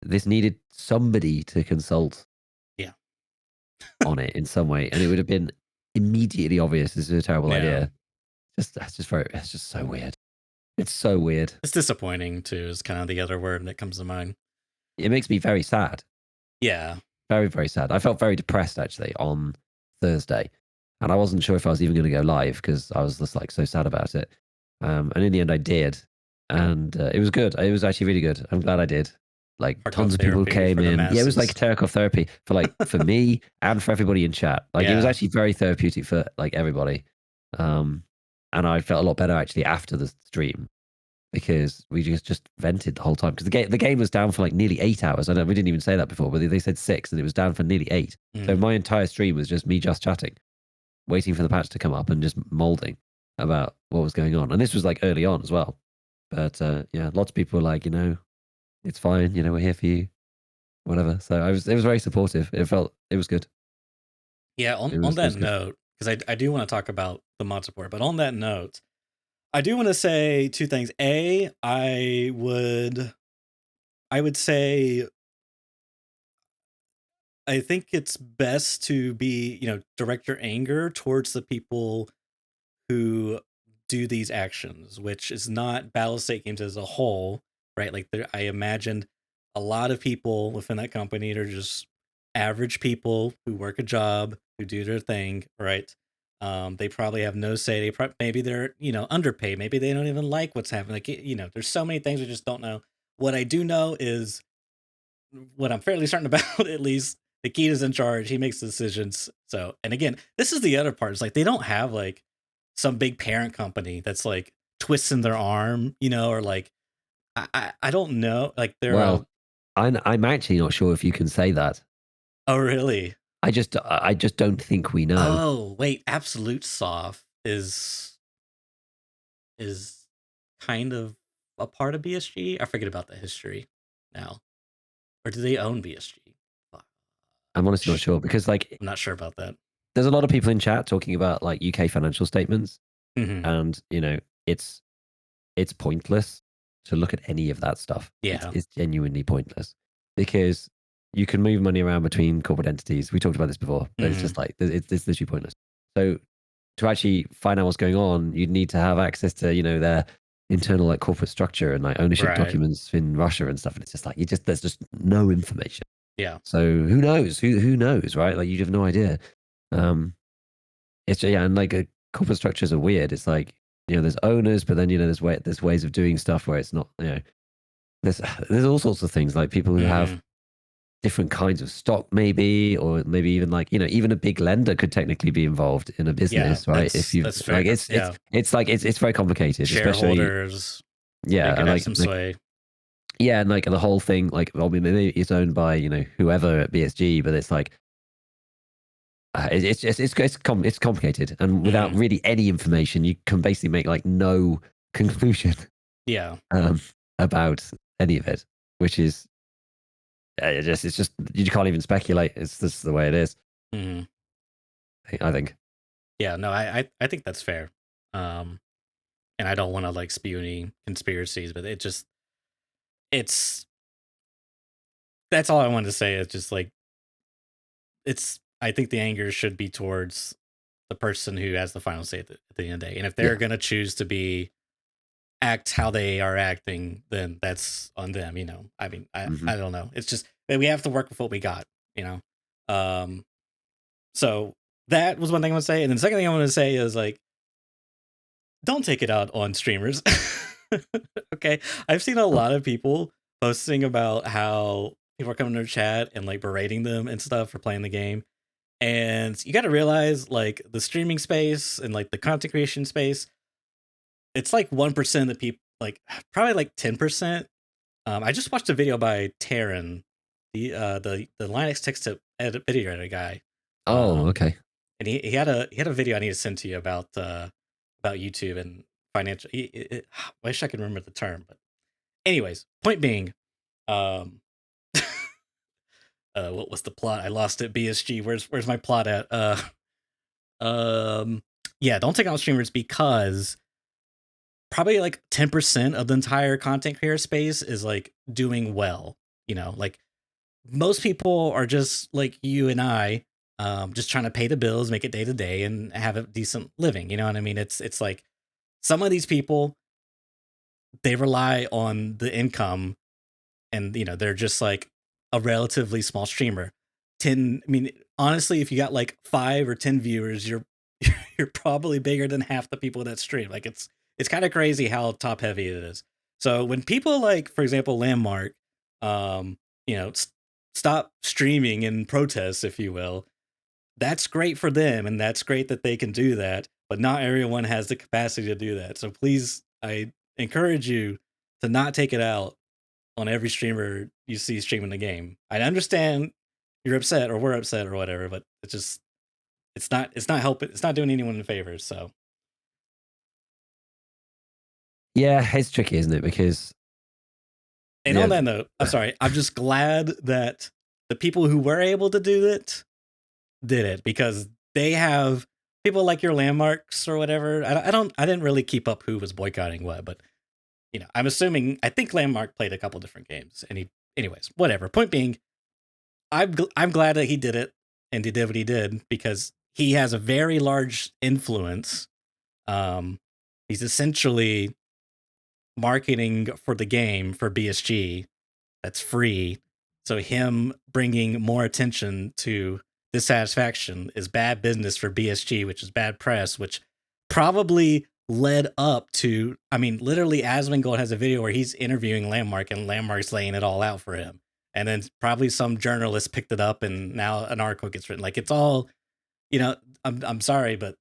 this needed somebody to consult on it in some way. And it would have been immediately obvious this is a terrible idea. It's just so weird. It's so weird. It's disappointing too, is kind of the other word that comes to mind. It makes me very sad. Yeah. Very, very sad. I felt very depressed actually on Thursday. And I wasn't sure if I was even going to go live because I was just like so sad about it. And in the end I did. And it was good. It was actually really good. I'm glad I did. Like Tarkov tons of people came in. Yeah, it was like Tarkov therapy for me and for everybody in chat. Like it was actually very therapeutic for like everybody. And I felt a lot better actually after the stream because we just vented the whole time because the game was down for like nearly 8 hours. I know we didn't even say that before, but they said 6 and it was down for nearly 8. So my entire stream was just me just chatting, waiting for the patch to come up and just molding about what was going on. And this was like early on as well. But lots of people were like, it's fine, we're here for you, whatever. So it was very supportive. It was good. Yeah, on that note, because I do want to talk about the mod support, but on that note, I do want to say 2 things. A, I would say I think it's best to be, direct your anger towards the people who do these actions, which is not Battlestate Games as a whole, right? Like I imagined a lot of people within that company are just average people who work a job, who do their thing, right? They probably have no say. Maybe they're, underpaid. Maybe they don't even like what's happening. Like, there's so many things we just don't know. What I do know is what I'm fairly certain about, at least. Nikita's in charge. He makes decisions. So, and again, this is the other part. It's like they don't have like some big parent company that's like twisting their arm, or like I don't know. Like they're I'm actually not sure if you can say that. Oh really? I just don't think we know. Oh wait, Absolute Soft is kind of a part of BSG. I forget about the history now. Or do they own BSG? I'm honestly not sure because like I'm not sure about that. There's a lot of people in chat talking about like UK financial statements, and it's pointless to look at any of that stuff. Yeah, it's genuinely pointless because you can move money around between corporate entities. We talked about this before, but it's just like it's literally pointless. So to actually find out what's going on, you'd need to have access to their internal like corporate structure and like ownership documents in Russia and stuff. And it's just like there's just no information. Yeah. So who knows? Who knows, right? Like you have no idea. It's and like corporate structures are weird. It's like there's owners, but then there's ways of doing stuff where it's not. There's all sorts of things like people who have different kinds of stock, maybe, or maybe even like even a big lender could technically be involved in a business, right? If you like, it's very complicated. Shareholders, and like some sway. Yeah, and like the whole thing, like maybe it's owned by whoever at BSG, but it's like it's complicated, and without really any information, you can basically make like no conclusion. Yeah. About any of it, which is it's just you can't even speculate. It's just the way it is. I think. Yeah. No, I think that's fair. and I don't want to like spew any conspiracies, but it's that's all I wanted to say. It's just like I think the anger should be towards the person who has the final say at the end of the day, and if they're Yeah. gonna choose to act how they are acting, then that's on them. I mean, I don't know. It's just we have to work with what we got. You know, so that was one thing I want to say, and then the second thing I want to say is like, don't take it out on streamers. Okay, I've seen a Oh, lot of people posting about how people are coming to their chat and like berating them and stuff for playing the game. And you got to realize like the streaming space and like the content creation space, it's like 1% of the people, like probably like 10%. I just watched a video by Taryn, the Linux text to edit video editor guy. oh, Um, okay. and he had a video I need to send to you about YouTube and financial. I wish I could remember the term, but anyways, point being, um, what was the plot? I lost it. BSG. Where's my plot at? Yeah, don't take out streamers because probably like 10% of the entire content creator space is like doing well. Like most people are just like you and I, just trying to pay the bills, make it day to day, and have a decent living. You know what I mean? It's like some of these people, they rely on the income, and they're just like a relatively small streamer. 10, I mean, honestly, if you got like 5 or 10 viewers, you're probably bigger than half the people that stream. Like it's kind of crazy how top heavy it is. So when people like, for example, Landmark, um, stop streaming in protests, if you will, that's great for them, and that's great that they can do that. But not everyone has the capacity to do that. So please, I encourage you to not take it out on every streamer you see streaming the game. I understand you're upset or we're upset or whatever, but it's not helping. It's not doing anyone a favor. So Yeah, it's tricky, isn't it? Because and on yeah, that note, I'm sorry. I'm just glad that the people who were able to do it did it, because they have people like your Landmarks or whatever. I didn't really keep up who was boycotting what, but I'm assuming, I think Landmark played a couple different games, and anyways, whatever. Point being, I'm glad that he did it and he did what he did, because he has a very large influence. He's essentially marketing for the game for BSG that's free. So him bringing more attention to dissatisfaction is bad business for BSG, which is bad press, which probably led up to, I mean, literally Asmongold has a video where he's interviewing Landmark and Landmark's laying it all out for him. And then probably some journalist picked it up and now an article gets written. Like it's all, I'm sorry, but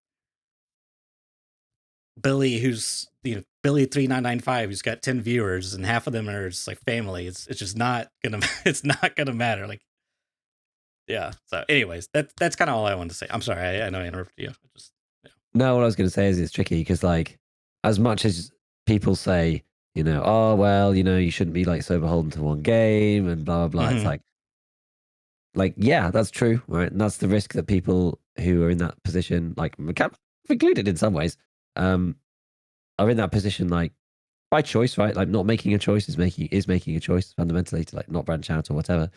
Billy, who's Billy 3995, who's got 10 viewers and half of them are just like family. It's just not gonna it's not gonna matter. Like, yeah. So, anyways, that's kind of all I wanted to say. I'm sorry, I know I interrupted you. Just yeah. no, what I was going to say is it's tricky because, like, as much as people say, oh, well, you shouldn't be like so beholden to one game and blah, blah, blah. It's Mm-hmm. like, yeah, that's true, right? And that's the risk that people who are in that position, like, included in some ways, are in that position, like, by choice, right? Like, not making a choice is making a choice fundamentally to like not branch out or whatever.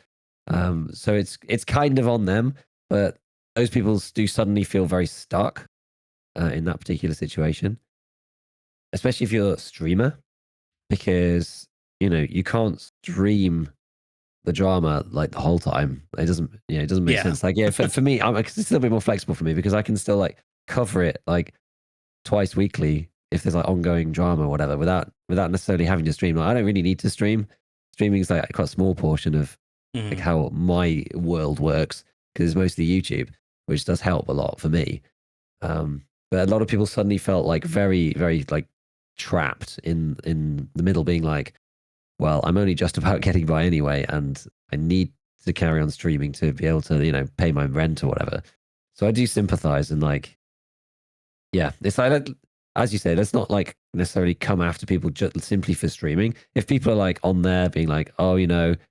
So it's kind of on them, but those people do suddenly feel very stuck in that particular situation, especially if you're a streamer, because you can't stream the drama like the whole time. It doesn't make Yeah. sense. Like, yeah, for me, it's a little bit more flexible for me because I can still like cover it like twice weekly if there's like ongoing drama or whatever without necessarily having to stream. Like, I don't really need to stream. Streaming is like quite a small portion of like Mm-hmm. how my world works because it's mostly YouTube, which does help a lot for me. But a lot of people suddenly felt like very, very like trapped in the middle, being like, well, I'm only just about getting by anyway, and I need to carry on streaming to be able to, pay my rent or whatever. So I do sympathize and like, yeah, it's like, as you say, let's not like necessarily come after people just simply for streaming. If people are like on there being like, oh,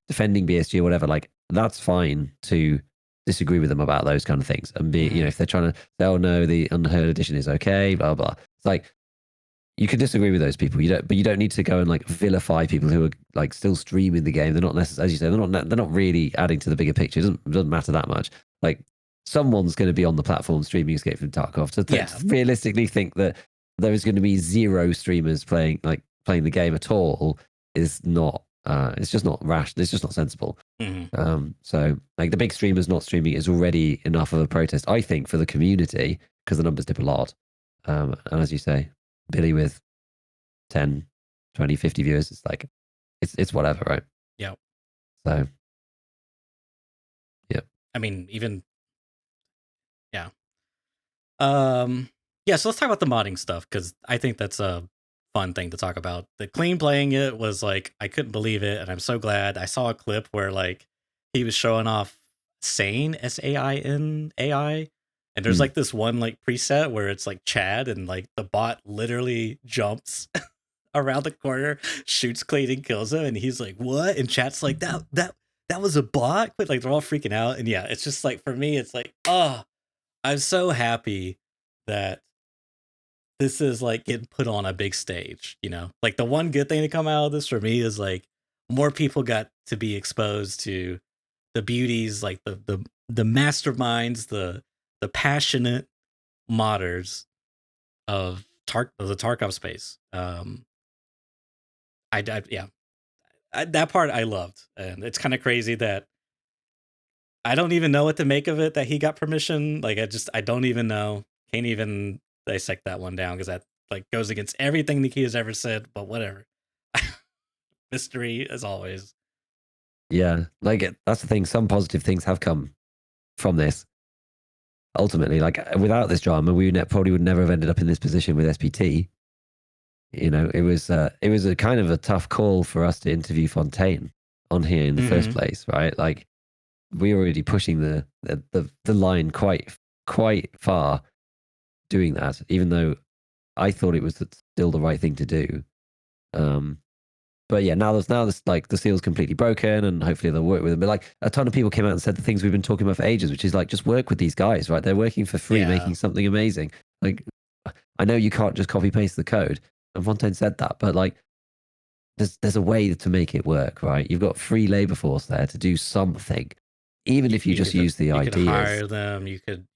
defending BSG or whatever, like that's fine to disagree with them about those kind of things and be, Mm-hmm. if they're trying to say, oh no, the Unheard Edition is okay, blah blah. It's like you can disagree with those people. But you don't need to go and like vilify people who are like still streaming the game. They're not necessarily, as you say, they're not really adding to the bigger picture. It doesn't matter that much. Like someone's going to be on the platform streaming Escape from Tarkov. To realistically think that there is going to be zero streamers playing the game at all is not. It's just not rational. It's just not sensible. Mm-hmm. So like the big streamers not streaming is already enough of a protest, I think, for the community, because the numbers dip a lot. And as you say, Billy with 10, 20, 50 viewers, it's like, it's whatever, right? Yeah. So, yeah. I mean, even, yeah. Yeah, so let's talk about the modding stuff, because I think that's a fun thing to talk about. The clean playing it was like, I couldn't believe it, and I'm so glad. I saw a clip where like he was showing off Sane, SAIN AI, and there's like this one like preset where it's like Chad, and like the bot literally jumps around the corner, shoots Clayton, and kills him, and he's like, "What?" And chat's like, "That was a bot?" But like they're all freaking out, and yeah, it's just like for me, it's like, oh, I'm so happy that this is like getting put on a big stage. You know, like the one good thing to come out of this for me is like more people got to be exposed to the beauties, like the masterminds, the passionate modders of the Tarkov space. Yeah, that part I loved, and it's kind of crazy that I don't even know what to make of it that he got permission. Like I don't even know. Can't even dissect that one down, because that like goes against everything Nikita's ever said. But whatever, mystery as always. Yeah, like that's the thing. Some positive things have come from this. Ultimately, like without this drama, we probably would never have ended up in this position with SPT. You know, it was a kind of a tough call for us to interview Fontaine on here in the first place, right? Like we were already pushing the line quite far doing that, even though I thought it was still the right thing to do. But yeah, now this like the seal's completely broken, and hopefully they'll work with them. But like a ton of people came out and said the things we've been talking about for ages, which is like just work with these guys, right? They're working for free, making something amazing. Like I know you can't just copy paste the code, and Fontaine said that, but like there's a way to make it work, right? You've got free labor force there to do something, even if you just use the ideas. You could hire them. You could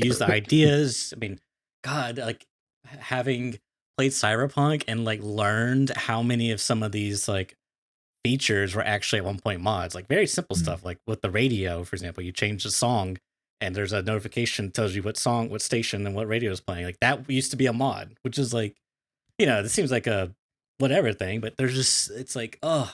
use the ideas. I mean, God, like having played Cyberpunk and like learned how many of some of these like features were actually at one point mods, like very simple stuff, like with the radio, for example. You change the song and there's a notification that tells you what song, what station, and what radio is playing. Like that used to be a mod, which is like, you know, this seems like a whatever thing, but there's just, it's like, oh,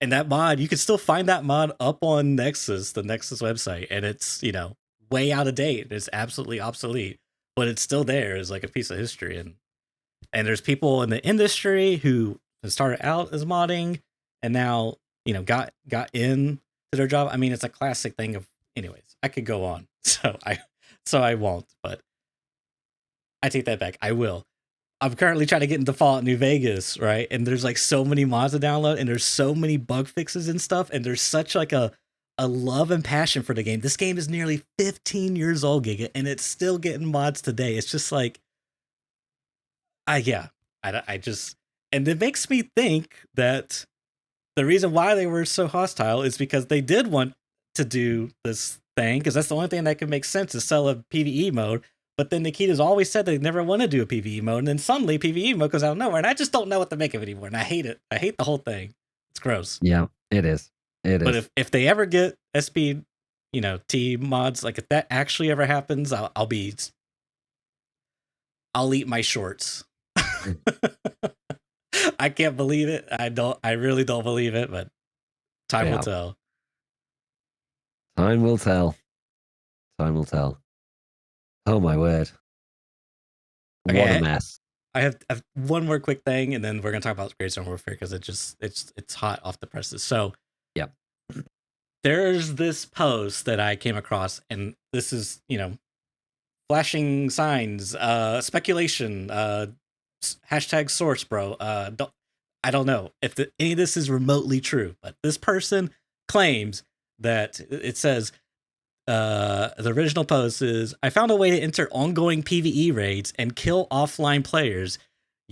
and that mod, you can still find that mod up on Nexus, the Nexus website, and it's, you know, way out of date. It's absolutely obsolete, but it's still there as like a piece of history. And there's people in the industry who started out as modding and now, you know, got in to their job. I mean, it's a classic thing of, anyways, I could go on. So I won't, but I take that back. I will. I'm currently trying to get into Fallout New Vegas, right? And there's like so many mods to download, and there's so many bug fixes and stuff, and there's such like a love and passion for the game. This game is nearly 15 years old, Giga, and it's still getting mods today. It's just like, I just, and it makes me think that the reason why they were so hostile is because they did want to do this thing, because that's the only thing that can make sense, is sell a PvE mode. But then Nikita's always said they never want to do a PvE mode, and then suddenly PvE mode goes out of nowhere, and I just don't know what to make of it anymore, and I hate it. I hate the whole thing. It's gross. Yeah, it is. But if they ever get SP, you know, T mods, like if that actually ever happens, I'll eat my shorts. I can't believe it. I really don't believe it, but time will tell. Time will tell. Time will tell. Oh my word. Okay, what a mess. I have one more quick thing, and then we're gonna talk about Great Stone Warfare, because it's hot off the presses. So yeah, there's this post that I came across, and this is, you know, flashing signs, speculation, hashtag source, bro. I don't know if any of this is remotely true, but this person claims that it says, the original post is, I found a way to enter ongoing PvE raids and kill offline players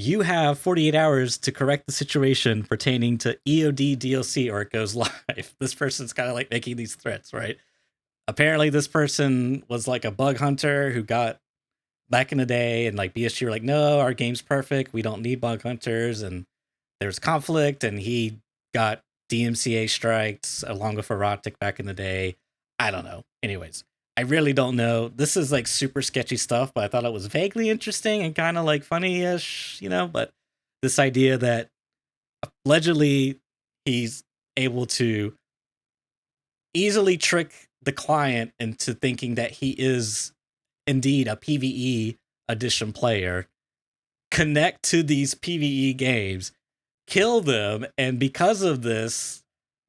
you have 48 hours to correct the situation pertaining to EOD DLC or it goes live. This person's kind of like making these threats, right? Apparently, this person was like a bug hunter who got back in the day, and like BSG were like, no, our game's perfect. We don't need bug hunters. And there's conflict, and he got DMCA strikes along with Erotic back in the day. I don't know. Anyways, I really don't know. This is like super sketchy stuff, but I thought it was vaguely interesting and kind of like funny-ish, but this idea that allegedly he's able to easily trick the client into thinking that he is indeed a PvE edition player, connect to these PvE games, kill them, and because of this,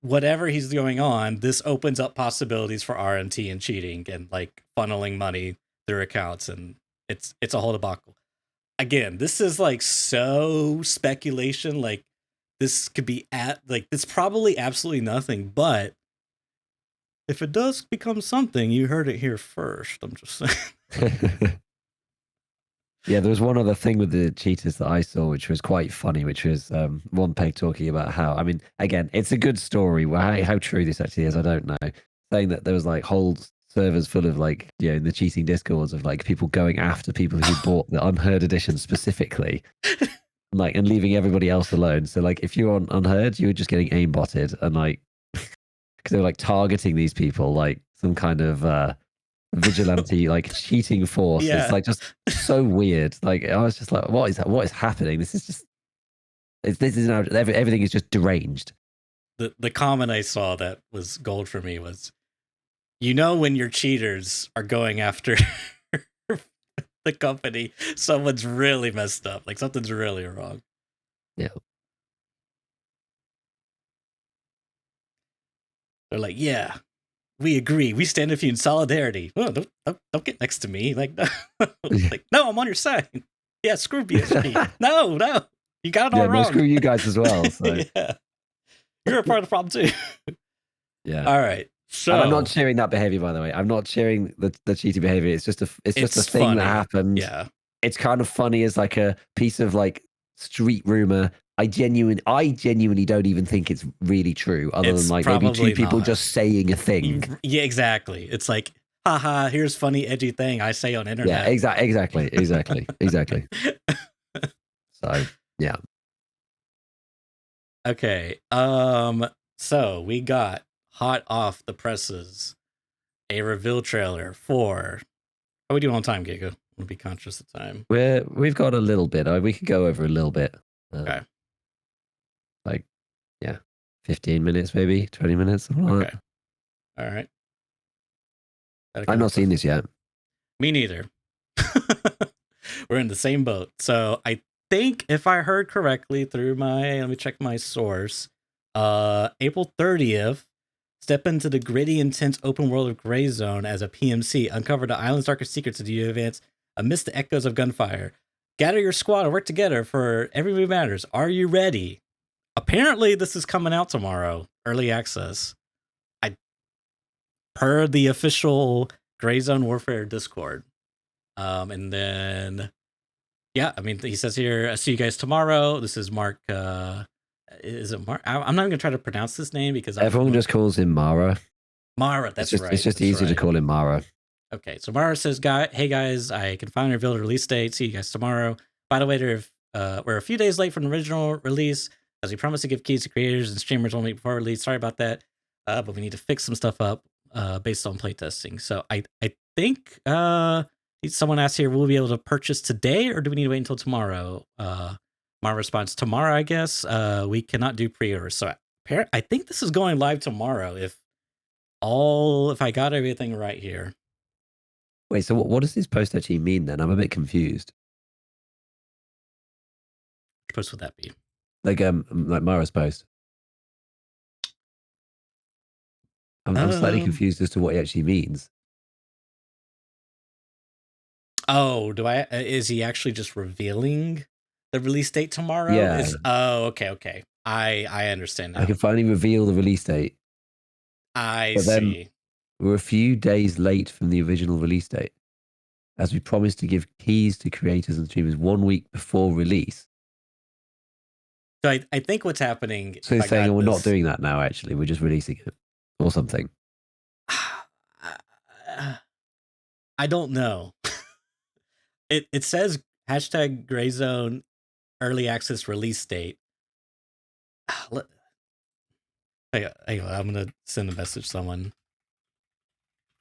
whatever he's going on, this opens up possibilities for RMT and cheating and like funneling money through accounts, and it's a whole debacle. Again, this is like so speculation. Like this could be it's probably absolutely nothing, but if it does become something, you heard it here first. I'm just saying. Yeah, there was one other thing with the cheaters that I saw, which was quite funny, which was one peg talking about how, I mean, again, it's a good story. How true this actually is, I don't know. Saying that there was like whole servers full of like, in the cheating discords of like people going after people who bought the Unheard Edition specifically, like, and leaving everybody else alone. So like, if you're on Unheard, you were just getting aimbotted and like, because they were like targeting these people like some kind of vigilante like cheating force. Yeah. It's like just so weird. Like I was just like, what is happening? This is just everything is just deranged. The comment I saw that was gold for me was, when your cheaters are going after the company, someone's really messed up. Like something's really wrong. Yeah. They're like, yeah, we agree. We stand with you in solidarity. Oh, don't get next to me. Like, like, no, I'm on your side. Yeah, screw BSG. no, you got it all wrong. No, screw you guys as well. So. Yeah, you're a part of the problem too. Yeah. All right. So and I'm not cheering that behavior, by the way. I'm not cheering the cheating behavior. It's just a thing funny. that happened. Yeah. It's kind of funny as like a piece of like street rumor. I genuinely don't even think it's really true, other than like maybe two people just saying a thing. Yeah, exactly. It's like, haha, here's funny, edgy thing I say on internet. Yeah, exactly. So, yeah. Okay. So we got hot off the presses a reveal trailer for. How are we doing on time, Giga? We'll be conscious of time. We've got a little bit. We could go over a little bit. Okay. Like, yeah, 15 minutes, maybe 20 minutes. Okay. All right. I've not seen this yet. Me neither. We're in the same boat. So I think if I heard correctly through let me check my source. April 30th, step into the gritty, intense open world of Gray Zone as a PMC. Uncover the island's darkest secrets as you advance amidst the echoes of gunfire. Gather your squad and work together for every move matters. Are you ready? Apparently, this is coming out tomorrow. Early access. Per the official Gray Zone Warfare Discord. And then, yeah, I mean, he says here, I see you guys tomorrow. This is Mark. Is it Mark? I'm not going to try to pronounce this name because everyone just calls him Mara. Mara, that's right. It's just easier to call him Mara. Okay, so Mara says, hey guys, I can finally reveal the release date. See you guys tomorrow. By the way, we're a few days late from the original release, as we promised to give keys to creators and streamers 1 week before release. Sorry about that, but we need to fix some stuff up based on playtesting. So I think someone asked here, will we be able to purchase today, or do we need to wait until tomorrow? My response, tomorrow, I guess. We cannot do pre-orders. So I think this is going live tomorrow if I got everything right here. Wait, so what does this post actually mean then? I'm a bit confused. Which post would that be? Like Mara's post. I'm slightly confused as to what he actually means. Oh, is he actually just revealing the release date tomorrow? Yeah. Okay. I understand now. I can finally reveal the release date. I see. We're a few days late from the original release date, as we promised to give keys to creators and streamers 1 week before release. So I think what's happening, So if he's I saying, got oh, we're not this, doing that now, actually. We're just releasing it or something. I don't know. It says hashtag Gray Zone early access release date. Hang on, I'm gonna send a message to someone.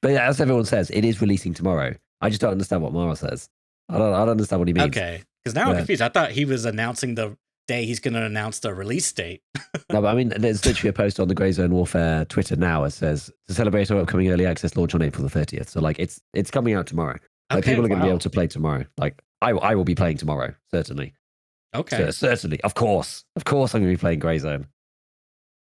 But yeah, as everyone says, it is releasing tomorrow. I just don't understand what Mara says. I don't understand what he means. Okay, because now I'm confused. I thought he was announcing the day he's going to announce the release date. No, but I mean, there's literally a post on the Grey Zone Warfare Twitter now. It says to celebrate our upcoming early access launch on April the 30th. So like, it's coming out tomorrow. Like Okay, people are going to be wow. able to play tomorrow. Like I will be playing tomorrow, certainly. Okay. Certainly, of course, I'm going to be playing Grey Zone.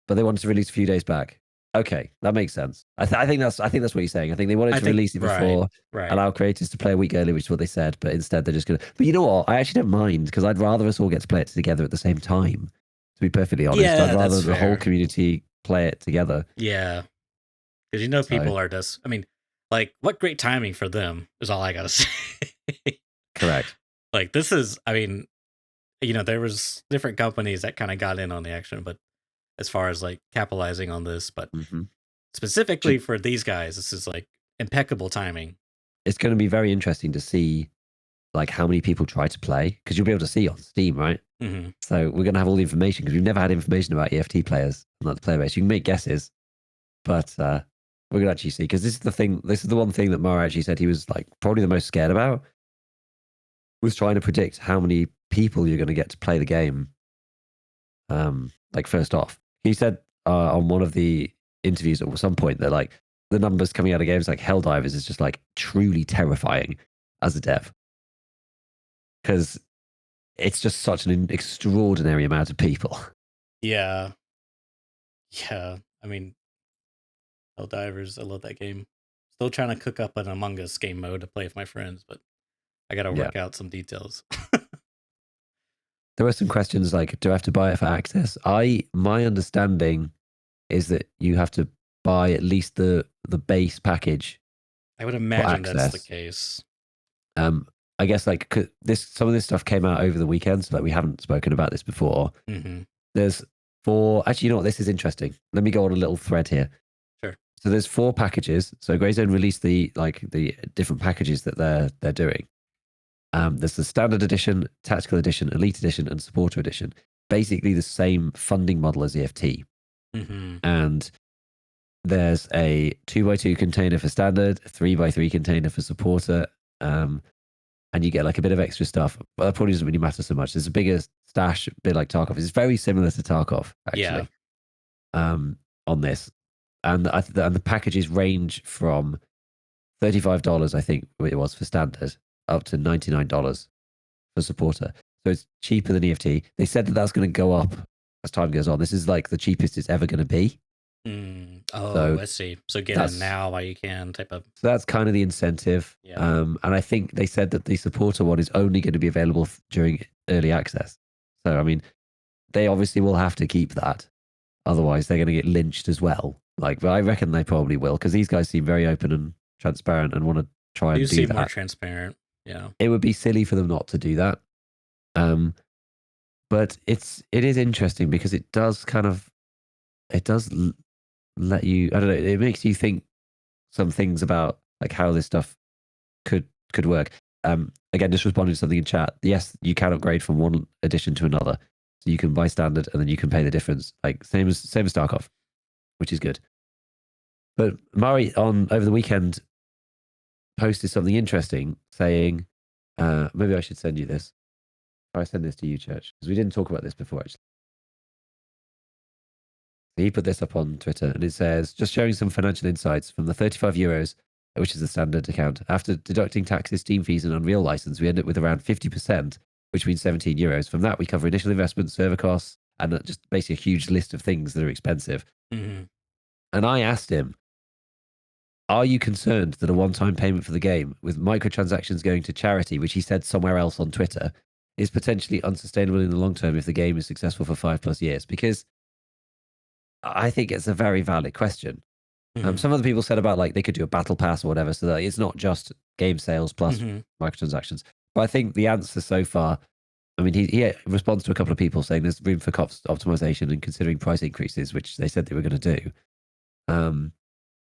But they wanted to release a few days back. Okay, that makes sense. I think that's what you're saying. I think they wanted to release it before, right. allow creators to play a week early, which is what they said. But instead, they're just going to. But you know what? I actually don't mind because I'd rather us all get to play it together at the same time. To be perfectly honest, Yeah, I'd rather that's the whole fair. community play it together. Yeah, because people are just. I mean, like, what great timing for them is all I gotta say. Correct. Like, this is. I mean, there was different companies that kind of got in on the action, but as far as like capitalizing on this, but specifically for these guys, this is like impeccable timing. It's going to be very interesting to see like how many people try to play because you'll be able to see on Steam, right? Mm-hmm. So we're going to have all the information because we've never had information about EFT players on the player base. You can make guesses, but we're going to actually see because this is the thing. This is the one thing that Mara actually said he was like probably the most scared about was trying to predict how many people you're going to get to play the game. Like first off, he said on one of the interviews at some point that like the numbers coming out of games like Helldivers is just like truly terrifying as a dev because it's just such an extraordinary amount of people. Yeah. I mean, Helldivers, I love that game. Still trying to cook up an Among Us game mode to play with my friends, but I got to work out some details. There were some questions like, do I have to buy it for access? My understanding is that you have to buy at least the base package. I would imagine that's the case. I guess like some of this stuff came out over the weekend, so like we haven't spoken about this before. Mm-hmm. There's 4. Actually, you know what? This is interesting. Let me go on a little thread here. Sure. So there's 4 packages. So Grey Zone released the different packages that they're doing. There's the Standard Edition, Tactical Edition, Elite Edition, and Supporter Edition. Basically the same funding model as EFT. Mm-hmm. And there's a 2x2 container for Standard, a 3x3 container for Supporter, and you get like a bit of extra stuff. But that probably doesn't really matter so much. There's a bigger stash, a bit like Tarkov. It's very similar to Tarkov, actually, on this. And the packages range from $35, I think it was for Standard, up to $99 for Supporter. So it's cheaper than EFT. They said that that's going to go up as time goes on. This is like the cheapest it's ever going to be. I see. So get in now while you can type of. So that's kind of the incentive. Yeah. And I think they said that the Supporter one is only going to be available during early access. So, I mean, they obviously will have to keep that. Otherwise, they're going to get lynched as well. Like, but I reckon they probably will because these guys seem very open and transparent and want to try and do that. You seem more transparent. Yeah. It would be silly for them not to do that. But it is interesting because it does let you, I don't know, it makes you think some things about like how this stuff could work. Again, just responding to something in chat. Yes, you can upgrade from one edition to another. So you can buy Standard and then you can pay the difference. Like same as Tarkov, which is good. But Mari over the weekend posted something interesting saying, maybe I should send you this. Or I send this to you, Church, because we didn't talk about this before actually. He put this up on Twitter and it says, just showing some financial insights from the €35, which is the Standard account. After deducting taxes, Steam fees, and Unreal license, we end up with around 50%, which means €17. From that, we cover initial investment, server costs, and just basically a huge list of things that are expensive. Mm-hmm. And I asked him, are you concerned that a one-time payment for the game with microtransactions going to charity, which he said somewhere else on Twitter, is potentially unsustainable in the long term if the game is successful for 5+ years? Because I think it's a very valid question. Mm-hmm. Some other people said about like they could do a battle pass or whatever, so that it's not just game sales plus microtransactions. But I think the answer so far I mean, he responds to a couple of people saying there's room for cost optimization and considering price increases, which they said they were going to do.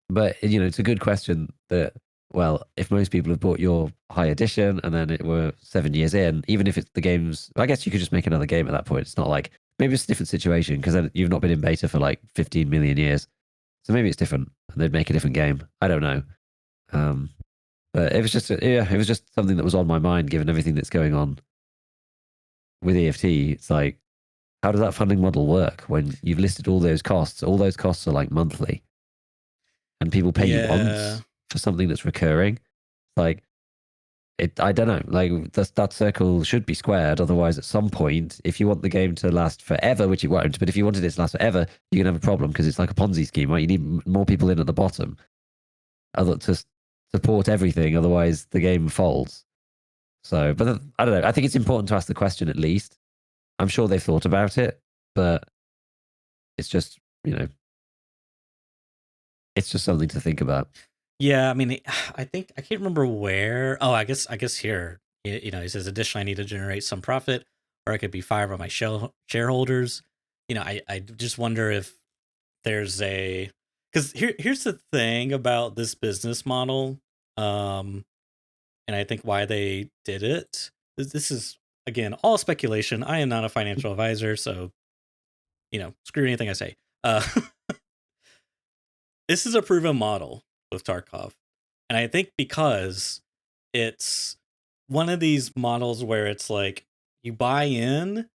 But it's a good question that, well, if most people have bought your high edition and then it were 7 years in, even if it's the game's, I guess you could just make another game at that point. It's not like, maybe it's a different situation because then you've not been in beta for like 15 million years. So maybe it's different and they'd make a different game. I don't know. But it was just, it was just something that was on my mind given everything that's going on with EFT. It's like, how does that funding model work when you've listed all those costs? All those costs are like monthly. And people pay you once for something that's recurring. Like, I don't know. Like, that circle should be squared. Otherwise, at some point, if you want the game to last forever, which it won't, but if you wanted it to last forever, you're gonna have a problem because it's like a Ponzi scheme, right? You need more people in at the bottom to support everything. Otherwise, the game folds. So, but I don't know. I think it's important to ask the question at least. I'm sure they've thought about it, but it's just it's just something to think about. Yeah, I mean, I think I can't remember where. Oh, I guess here, he says, additionally, I need to generate some profit, or I could be fired by my shareholders. I just wonder if there's because here's the thing about this business model, and I think why they did it. This is again all speculation. I am not a financial advisor, so screw anything I say. This is a proven model with Tarkov. And I think because it's one of these models where it's like you buy in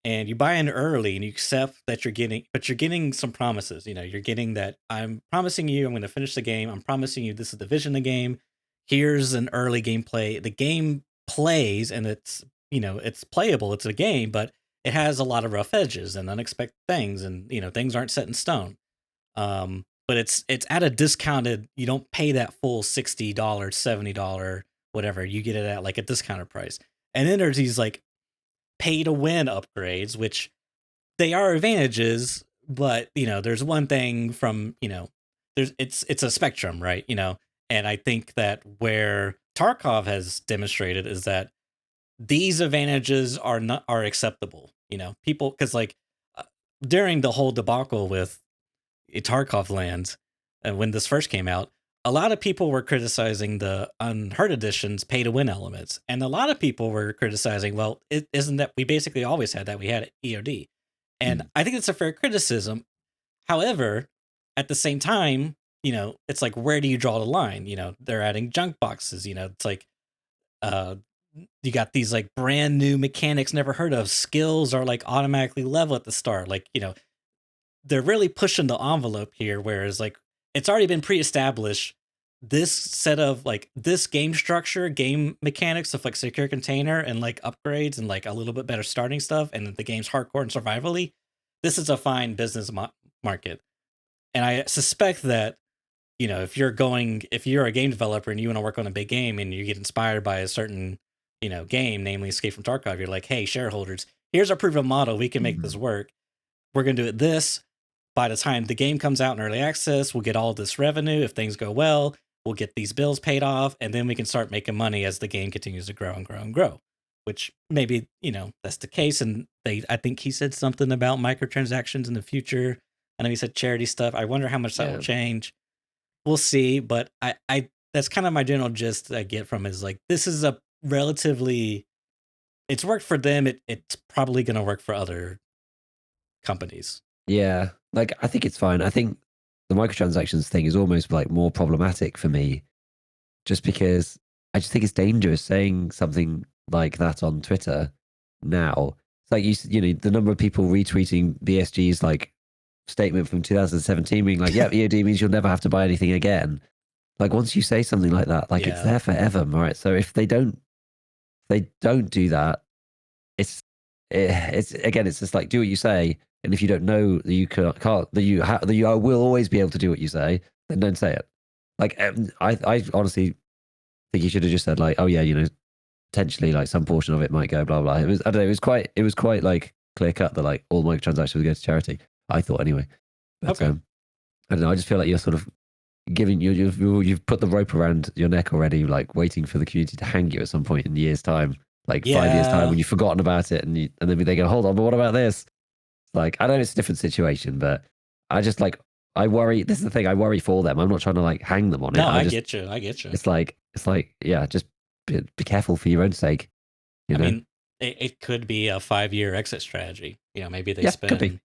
early and you accept that you're getting some promises. You're getting that I'm promising you I'm going to finish the game. I'm promising you this is the vision of the game. Here's an early gameplay. The game plays and it's playable. It's a game, but it has a lot of rough edges and unexpected things, and things aren't set in stone. But it's at a discounted. You don't pay that full $60, $70, whatever. You get it at like a discounted price. And then there's these like pay to win upgrades, which they are advantages, but there's one thing from it's a spectrum, right? And I think that where Tarkov has demonstrated is that these advantages are acceptable. People, because like during the whole debacle with Tarkov lands, and when this first came out, a lot of people were criticizing the Unheard Edition's pay to win elements, and a lot of people were criticizing, well, it isn't that we basically always had that, we had EOD, and I think it's a fair criticism. However, at the same time, it's like, where do you draw the line? They're adding junk boxes. It's like, you got these like brand new mechanics never heard of. Skills are like automatically level at the start. Like they're really pushing the envelope here, whereas like it's already been pre-established. This set of like this game structure, game mechanics of like secure container and like upgrades and like a little bit better starting stuff, and the game's hardcore and survivally. This is a fine business market, and I suspect that if you're a game developer and you want to work on a big game and you get inspired by a certain game, namely Escape from Tarkov, you're like, hey, shareholders, here's our proven model. We can make this work. We're gonna do it this. By the time the game comes out in early access, we'll get all this revenue. If things go well, we'll get these bills paid off, and then we can start making money as the game continues to grow and grow and grow. Which maybe, that's the case. And I think he said something about microtransactions in the future. I know he said charity stuff. I wonder how much that will change. We'll see. But I that's kind of my general gist I get from is like, this is a relatively, it's worked for them. It's probably going to work for other companies. Yeah, like I think it's fine. I think the microtransactions thing is almost like more problematic for me, just because I just think it's dangerous saying something like that on Twitter now. It's like the number of people retweeting BSG's like statement from 2017 being like, yeah, EOD means you'll never have to buy anything again. Like once you say something like that, like it's there forever, right? So if they don't do that, it's again, it's just like, do what you say. And if you don't know that you can't, that you will always be able to do what you say, then don't say it. Like, I honestly think you should have just said like, oh yeah, potentially like some portion of it might go blah blah. I don't know. It was quite like clear cut that like all microtransactions would go to charity. I thought anyway. But, okay. I don't know. I just feel like you're sort of giving you've put the rope around your neck already, like waiting for the community to hang you at some point in years' time. like 5 years time Yeah. when you've forgotten about it, and then they go, hold on, but what about this? Like, I know it's a different situation, but I just like, I worry. This is the thing, I worry for them. I'm not trying to like hang them on it. No, I get you. I get you. It's like, yeah, just be careful for your own sake. You I know? mean, it could be a 5-year exit strategy. Maybe they Yeah, could be. spend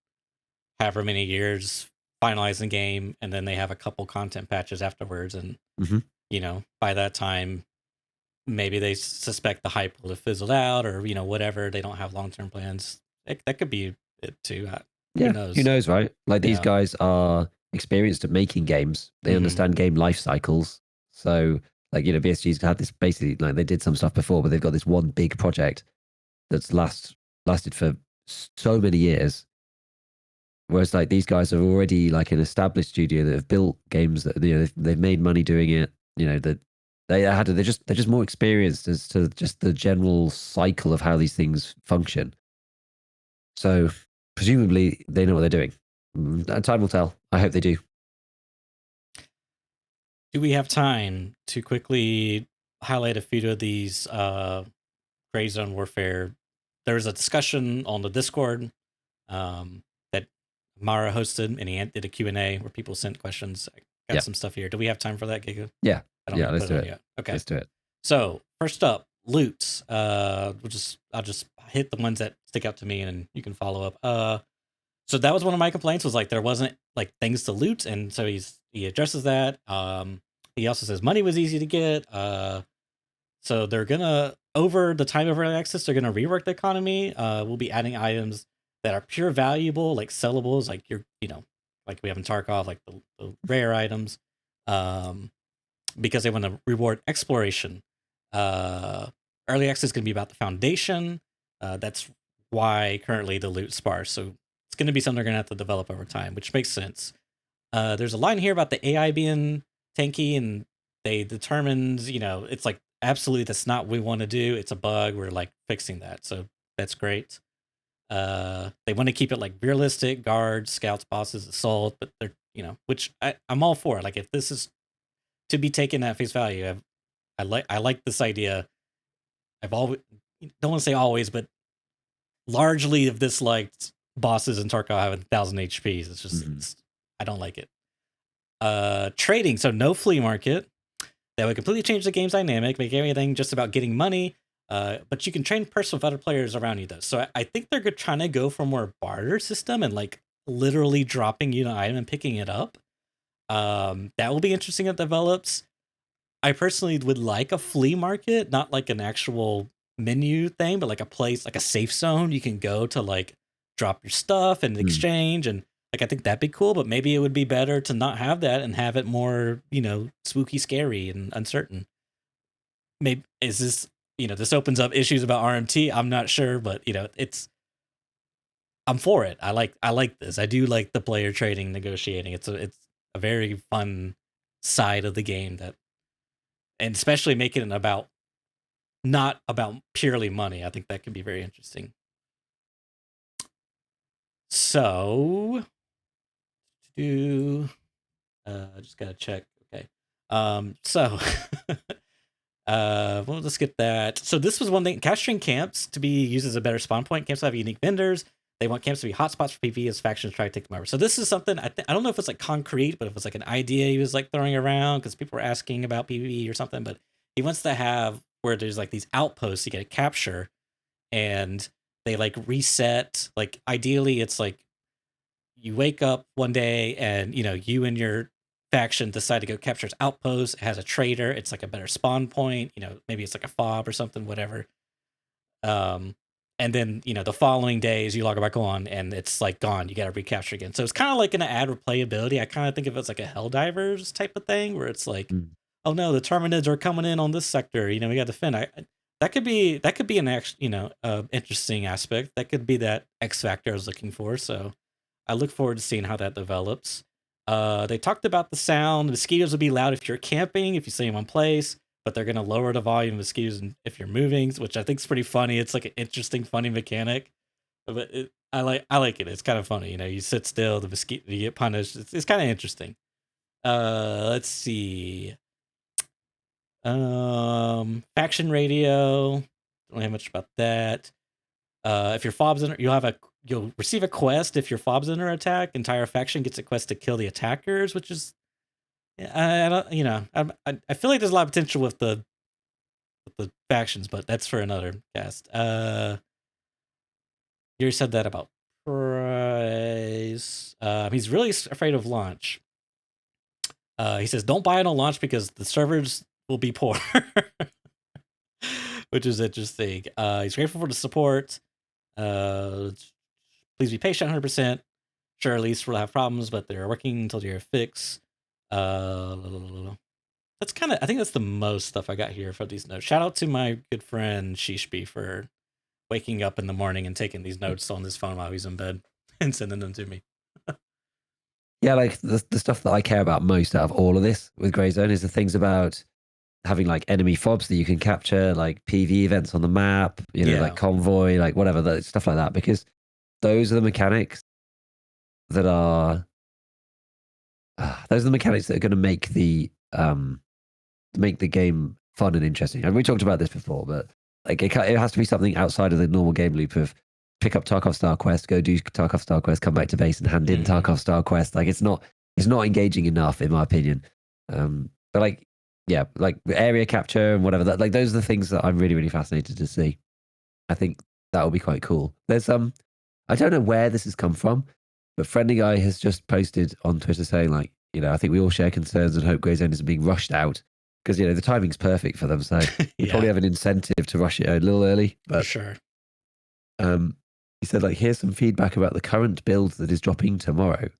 however many years finalizing the game, and then they have a couple content patches afterwards, and by that time, maybe they suspect the hype will have fizzled out, or whatever. They don't have long-term plans. That could be it too. Who Yeah, who knows? knows, right? Like, these Yeah. guys are experienced at making games. They understand game life cycles. So, like, BSG's had this, basically, like, they did some stuff before, but they've got this one big project that's lasted for so many years. Whereas, like, these guys are already like an established studio that have built games that they've made money doing it. That they're just more experienced as to just the general cycle of how these things function. So presumably they know what they're doing. Time will tell. I hope they do. Do we have time to quickly highlight a few of these gray zone warfare? There was a discussion on the Discord that Mara hosted, and he did a Q&A where people sent questions. I got some stuff here. Do we have time for that, Giga? Yeah. I don't let's do it. Yet. Okay. Let's do it. So first up, loots. I'll just hit the ones that stick out to me, and you can follow up. So that was one of my complaints, was like there wasn't like things to loot, and so he addresses that. He also says money was easy to get. So they're gonna, over the time of early access, they're gonna rework the economy. We'll be adding items that are pure valuable, like sellables, like like we have in Tarkov, like the rare items, because they want to reward exploration. Early access is gonna be about the foundation. That's why currently the loot sparse. So it's gonna be something they're gonna have to develop over time, which makes sense. There's a line here about the AI being tanky, and they determined, it's like, absolutely, that's not what we want to do. It's a bug. We're like fixing that. So that's great. They want to keep it like realistic, guards, scouts, bosses, assault, but they're, which I'm all for. Like, if this is to be taken at face value, I like this idea. I've always, don't want to say always, but largely have disliked bosses in Tarkov having 1,000 HPs. It's just, I don't like it. Trading, so no flea market. That would completely change the game's dynamic, make everything just about getting money. But you can trade personal with other players around you, though. So I think they're trying to go for more barter system and like literally dropping you an item and picking it up. That will be interesting if it develops. I personally would like a flea market, not like an actual menu thing, but like a place, like a safe zone you can go to like drop your stuff and exchange. And like, I think that'd be cool, but maybe it would be better to not have that and have it more, spooky, scary, and uncertain. Maybe is this, this opens up issues about RMT. I'm not sure, but I'm for it. I like this. I do like the player trading, negotiating. It's a very fun side of the game, and especially making it about, not about purely money. I think that could be very interesting. So, just gotta check. Okay. So, we'll just skip that. So this was one thing: capturing camps to be used as a better spawn point. Camps have unique vendors. They want camps to be hotspots for PvP as factions try to take them over. So this is something I don't know if it's like concrete, but if it's like an idea he was like throwing around because people were asking about PvP or something. But he wants to have where there's like these outposts you get to capture, and they like reset. Like, ideally, it's like you wake up one day and you and your faction decide to go capture its outpost. It has a trader. It's like a better spawn point. Maybe it's like a fob or something, whatever. And then the following days you log back on and it's like gone. You got to recapture again. So it's kind of like gonna add replayability. I kind of think of it as like a Helldivers type of thing, where it's like, oh no, the Terminids are coming in on this sector. We got to defend. That could be an interesting aspect. That could be that X factor I was looking for. So I look forward to seeing how that develops. They talked about the sound. The mosquitoes will be loud if you're camping, if you stay in one place, but they're going to lower the volume of mosquitoes if you're moving, which I think is pretty funny. It's like an interesting, funny mechanic. But I like it. It's kind of funny. You sit still, the mosquito, you get punished. It's kind of interesting. Let's see. Faction radio. don't have much about that. If your fob's under, you'll receive a quest if your fob's under attack. Entire faction gets a quest to kill the attackers, which is I don't, I feel like there's a lot of potential with the factions, but that's for another cast. You already said that about price. He's really afraid of launch. He says don't buy it on launch because the servers will be poor, which is interesting. He's grateful for the support. Please be patient, 100%. Sure, at least we'll have problems, but they're working until you're fixed. That's kind of, I think that's the most stuff I got here for these notes. Shout out to my good friend Shishby for waking up in the morning and taking these notes on his phone while he's in bed and sending them to me. Yeah, like the stuff that I care about most out of all of this with Grey Zone is the things about having like enemy fobs that you can capture, like PV events on the map, like convoy, like whatever, stuff like that, because those are the mechanics that are going to make the game fun and interesting. And we talked about this before, but like it has to be something outside of the normal game loop of pick up Tarkov Star Quest, go do Tarkov Star Quest, come back to base and hand in Tarkov Star Quest. Like it's not engaging enough in my opinion. But like area capture and whatever, like those are the things that I'm really, really fascinated to see. I think that would be quite cool. There's I don't know where this has come from, but Friendly Guy has just posted on Twitter saying like, I think we all share concerns and hope Grey Zone isn't being rushed out because the timing's perfect for them. So we probably have an incentive to rush it a little early. But for sure. He said like, here's some feedback about the current build that is dropping tomorrow.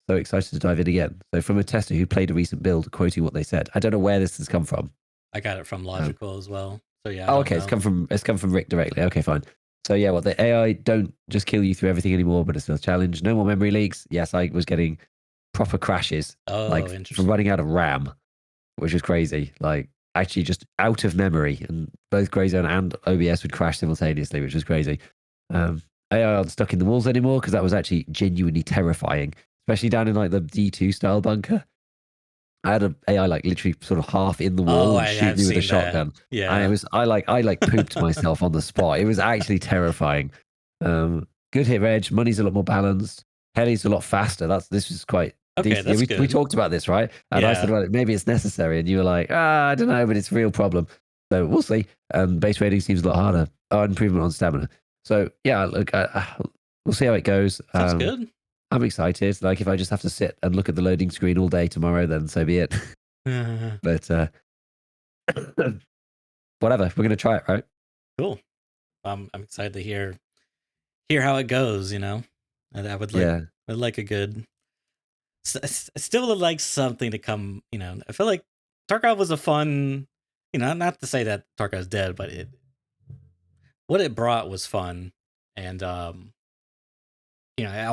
So excited to dive in again. So from a tester who played a recent build, quoting what they said. I don't know where this has come from. I got it from Logical as well. So yeah. Okay, it's come from Rick directly. Okay, fine. So yeah, the AI don't just kill you through everything anymore, but it's still a challenge. No more memory leaks. Yes, I was getting proper crashes, from running out of RAM, which is crazy. Like actually just out of memory, and both Grey Zone and OBS would crash simultaneously, which was crazy. AI aren't stuck in the walls anymore because that was actually genuinely terrifying, especially down in like the D2 style bunker. I had an AI like literally sort of half in the wall and shoot me with a shotgun. Yeah, and I pooped myself on the spot. It was actually terrifying. Good hit reg, money's a lot more balanced, heli's a lot faster. This is quite okay. That's good. We talked about this, right? And I said, well, maybe it's necessary, and you were like, I don't know, but it's a real problem. So we'll see. Base rating seems a lot harder. Improvement on stamina. So yeah, look, we'll see how it goes. Sounds good. I'm excited. Like if I just have to sit and look at the loading screen all day tomorrow, then so be it. But whatever, we're gonna try it, right? Cool. I'm excited to hear how it goes. And I would like a good. I still would like something to come. I feel like Tarkov was a fun. Not to say that Tarkov's dead, but what it brought was fun, and I've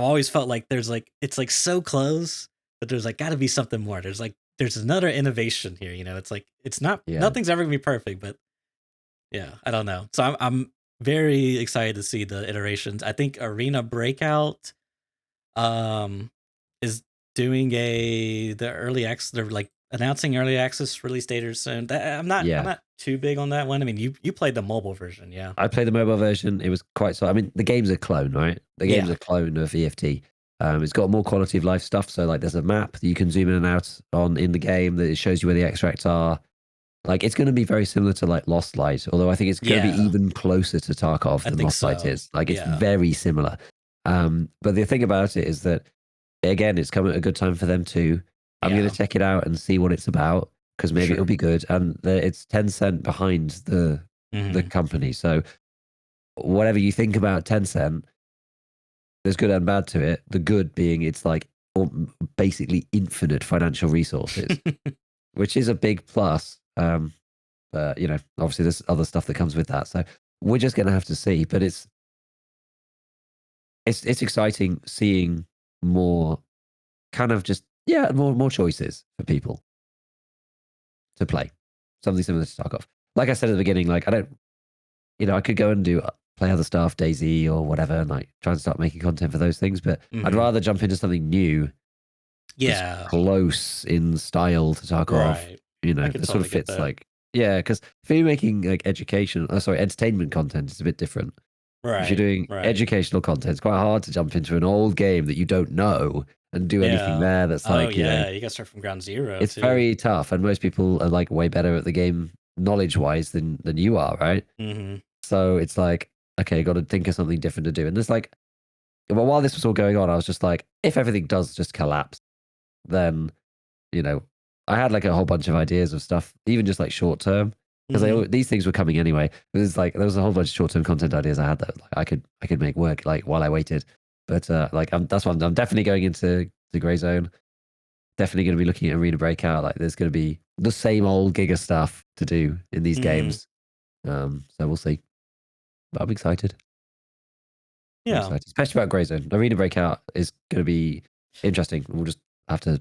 always felt like there's like it's like so close, but there's like got to be something more. There's another innovation here. It's like it's not nothing's ever gonna be perfect, but yeah, I don't know. So I'm very excited to see the iterations. I think Arena Breakout is doing the early access. They're like announcing early access release date soon. I'm not too big on that one. I mean, you played the mobile version, yeah? I played the mobile version. It was quite I mean, the game's a clone, right? The game's a clone of EFT. It's got more quality of life stuff. So like, there's a map that you can zoom in and out on in the game that it shows you where the extracts are. Like, it's going to be very similar to like Lost Light, although I think it's going to be even closer to Tarkov than Lost Light is. Like, it's very similar. But the thing about it is that, again, it's come at a good time for them too. I'm going to check it out and see what it's about, because maybe it'll be good. And it's Tencent behind the company. So whatever you think about Tencent, there's good and bad to it. The good being it's like basically infinite financial resources, which is a big plus. But obviously there's other stuff that comes with that. So we're just going to have to see. But it's exciting seeing more kind of just more choices for people to play. Something similar to Tarkov. Like I said at the beginning, like I don't, I could go and play other stuff, DayZ or whatever, and like try and start making content for those things. But I'd rather jump into something new, close in style to Tarkov. Right. It sort of fits like Yeah, because if you're making like entertainment content, it's a bit different. If you're Right, doing right. educational content, it's quite hard to jump into an old game that you don't know and do anything Yeah. there that's Oh like, yeah, you gotta start from ground zero it's too. very tough. And most people are like way better at the game knowledge wise than you are, right? Mm-hmm. So it's like, okay, got to think of something different to do. And there's like, well, while this was all going on, I was just like, if everything does just collapse, then, you know, I had like a whole bunch of ideas of stuff, even just like short term, Mm-hmm. because these things were coming anyway. But it's like there was a whole bunch of short term content ideas I had that like, I could make work like while I waited. But like that's why I'm definitely going into the Grey Zone. Definitely going to be looking at Arena Breakout. Like there's going to be the same old Giga stuff to do in these Mm-hmm. games. So we'll see. But I'm excited. I'm Yeah. excited, especially about Grey Zone. Arena Breakout is going to be interesting. We'll just have to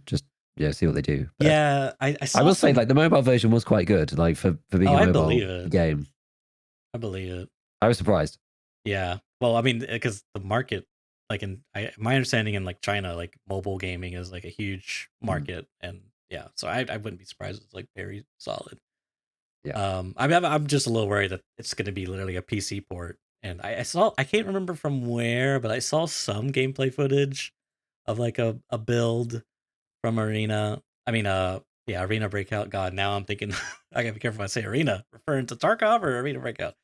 see what they do. But Yeah. I I saw will say, some. like the mobile version was quite good. Like for being Oh, a I mobile believe it. game, I believe it. I was surprised. Yeah. Well, I mean, because the market, like my understanding in like China, like mobile gaming is like a huge Mm, market, and yeah, so I wouldn't be surprised if it's like very solid. yeah. I'm just a little worried that it's going to be literally a PC port, and I can't remember from where, but I saw some gameplay footage of like a build from Arena. I mean, yeah, Arena Breakout. God, now I'm thinking I gotta be careful when I say Arena, referring to Tarkov or Arena Breakout.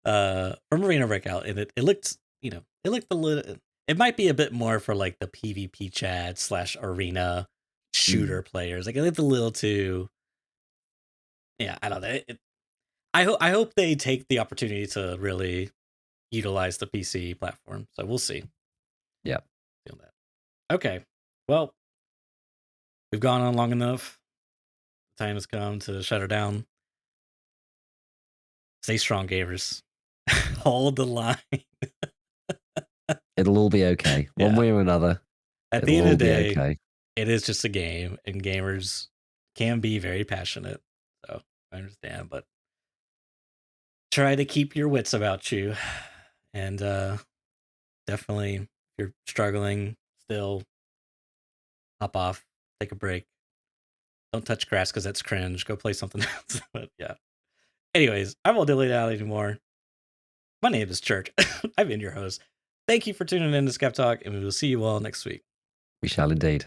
From Arena Breakout, and it looked, it looked a little. It might be a bit more for like the PvP chat slash arena Mm, shooter players. Like it looked a little too. Yeah, I don't know. I hope they take the opportunity to really utilize the PC platform. So we'll see. yeah. Feel that. Okay. Well, we've gone on long enough. The time has come to shut her down. Stay strong, gamers. Hold the line. It'll all be okay, one Yeah. way or another. At the It'll end of all the be day, okay. it is just a game, and gamers can be very passionate. So I understand, but try to keep your wits about you. And definitely, if you're struggling, still hop off, take a break. Don't touch grass because that's cringe. Go play something else. But yeah. Anyways, I won't delay that anymore. My name is Church. I've been your host. Thank you for tuning in to ScavTalk, and we will see you all next week. We shall indeed.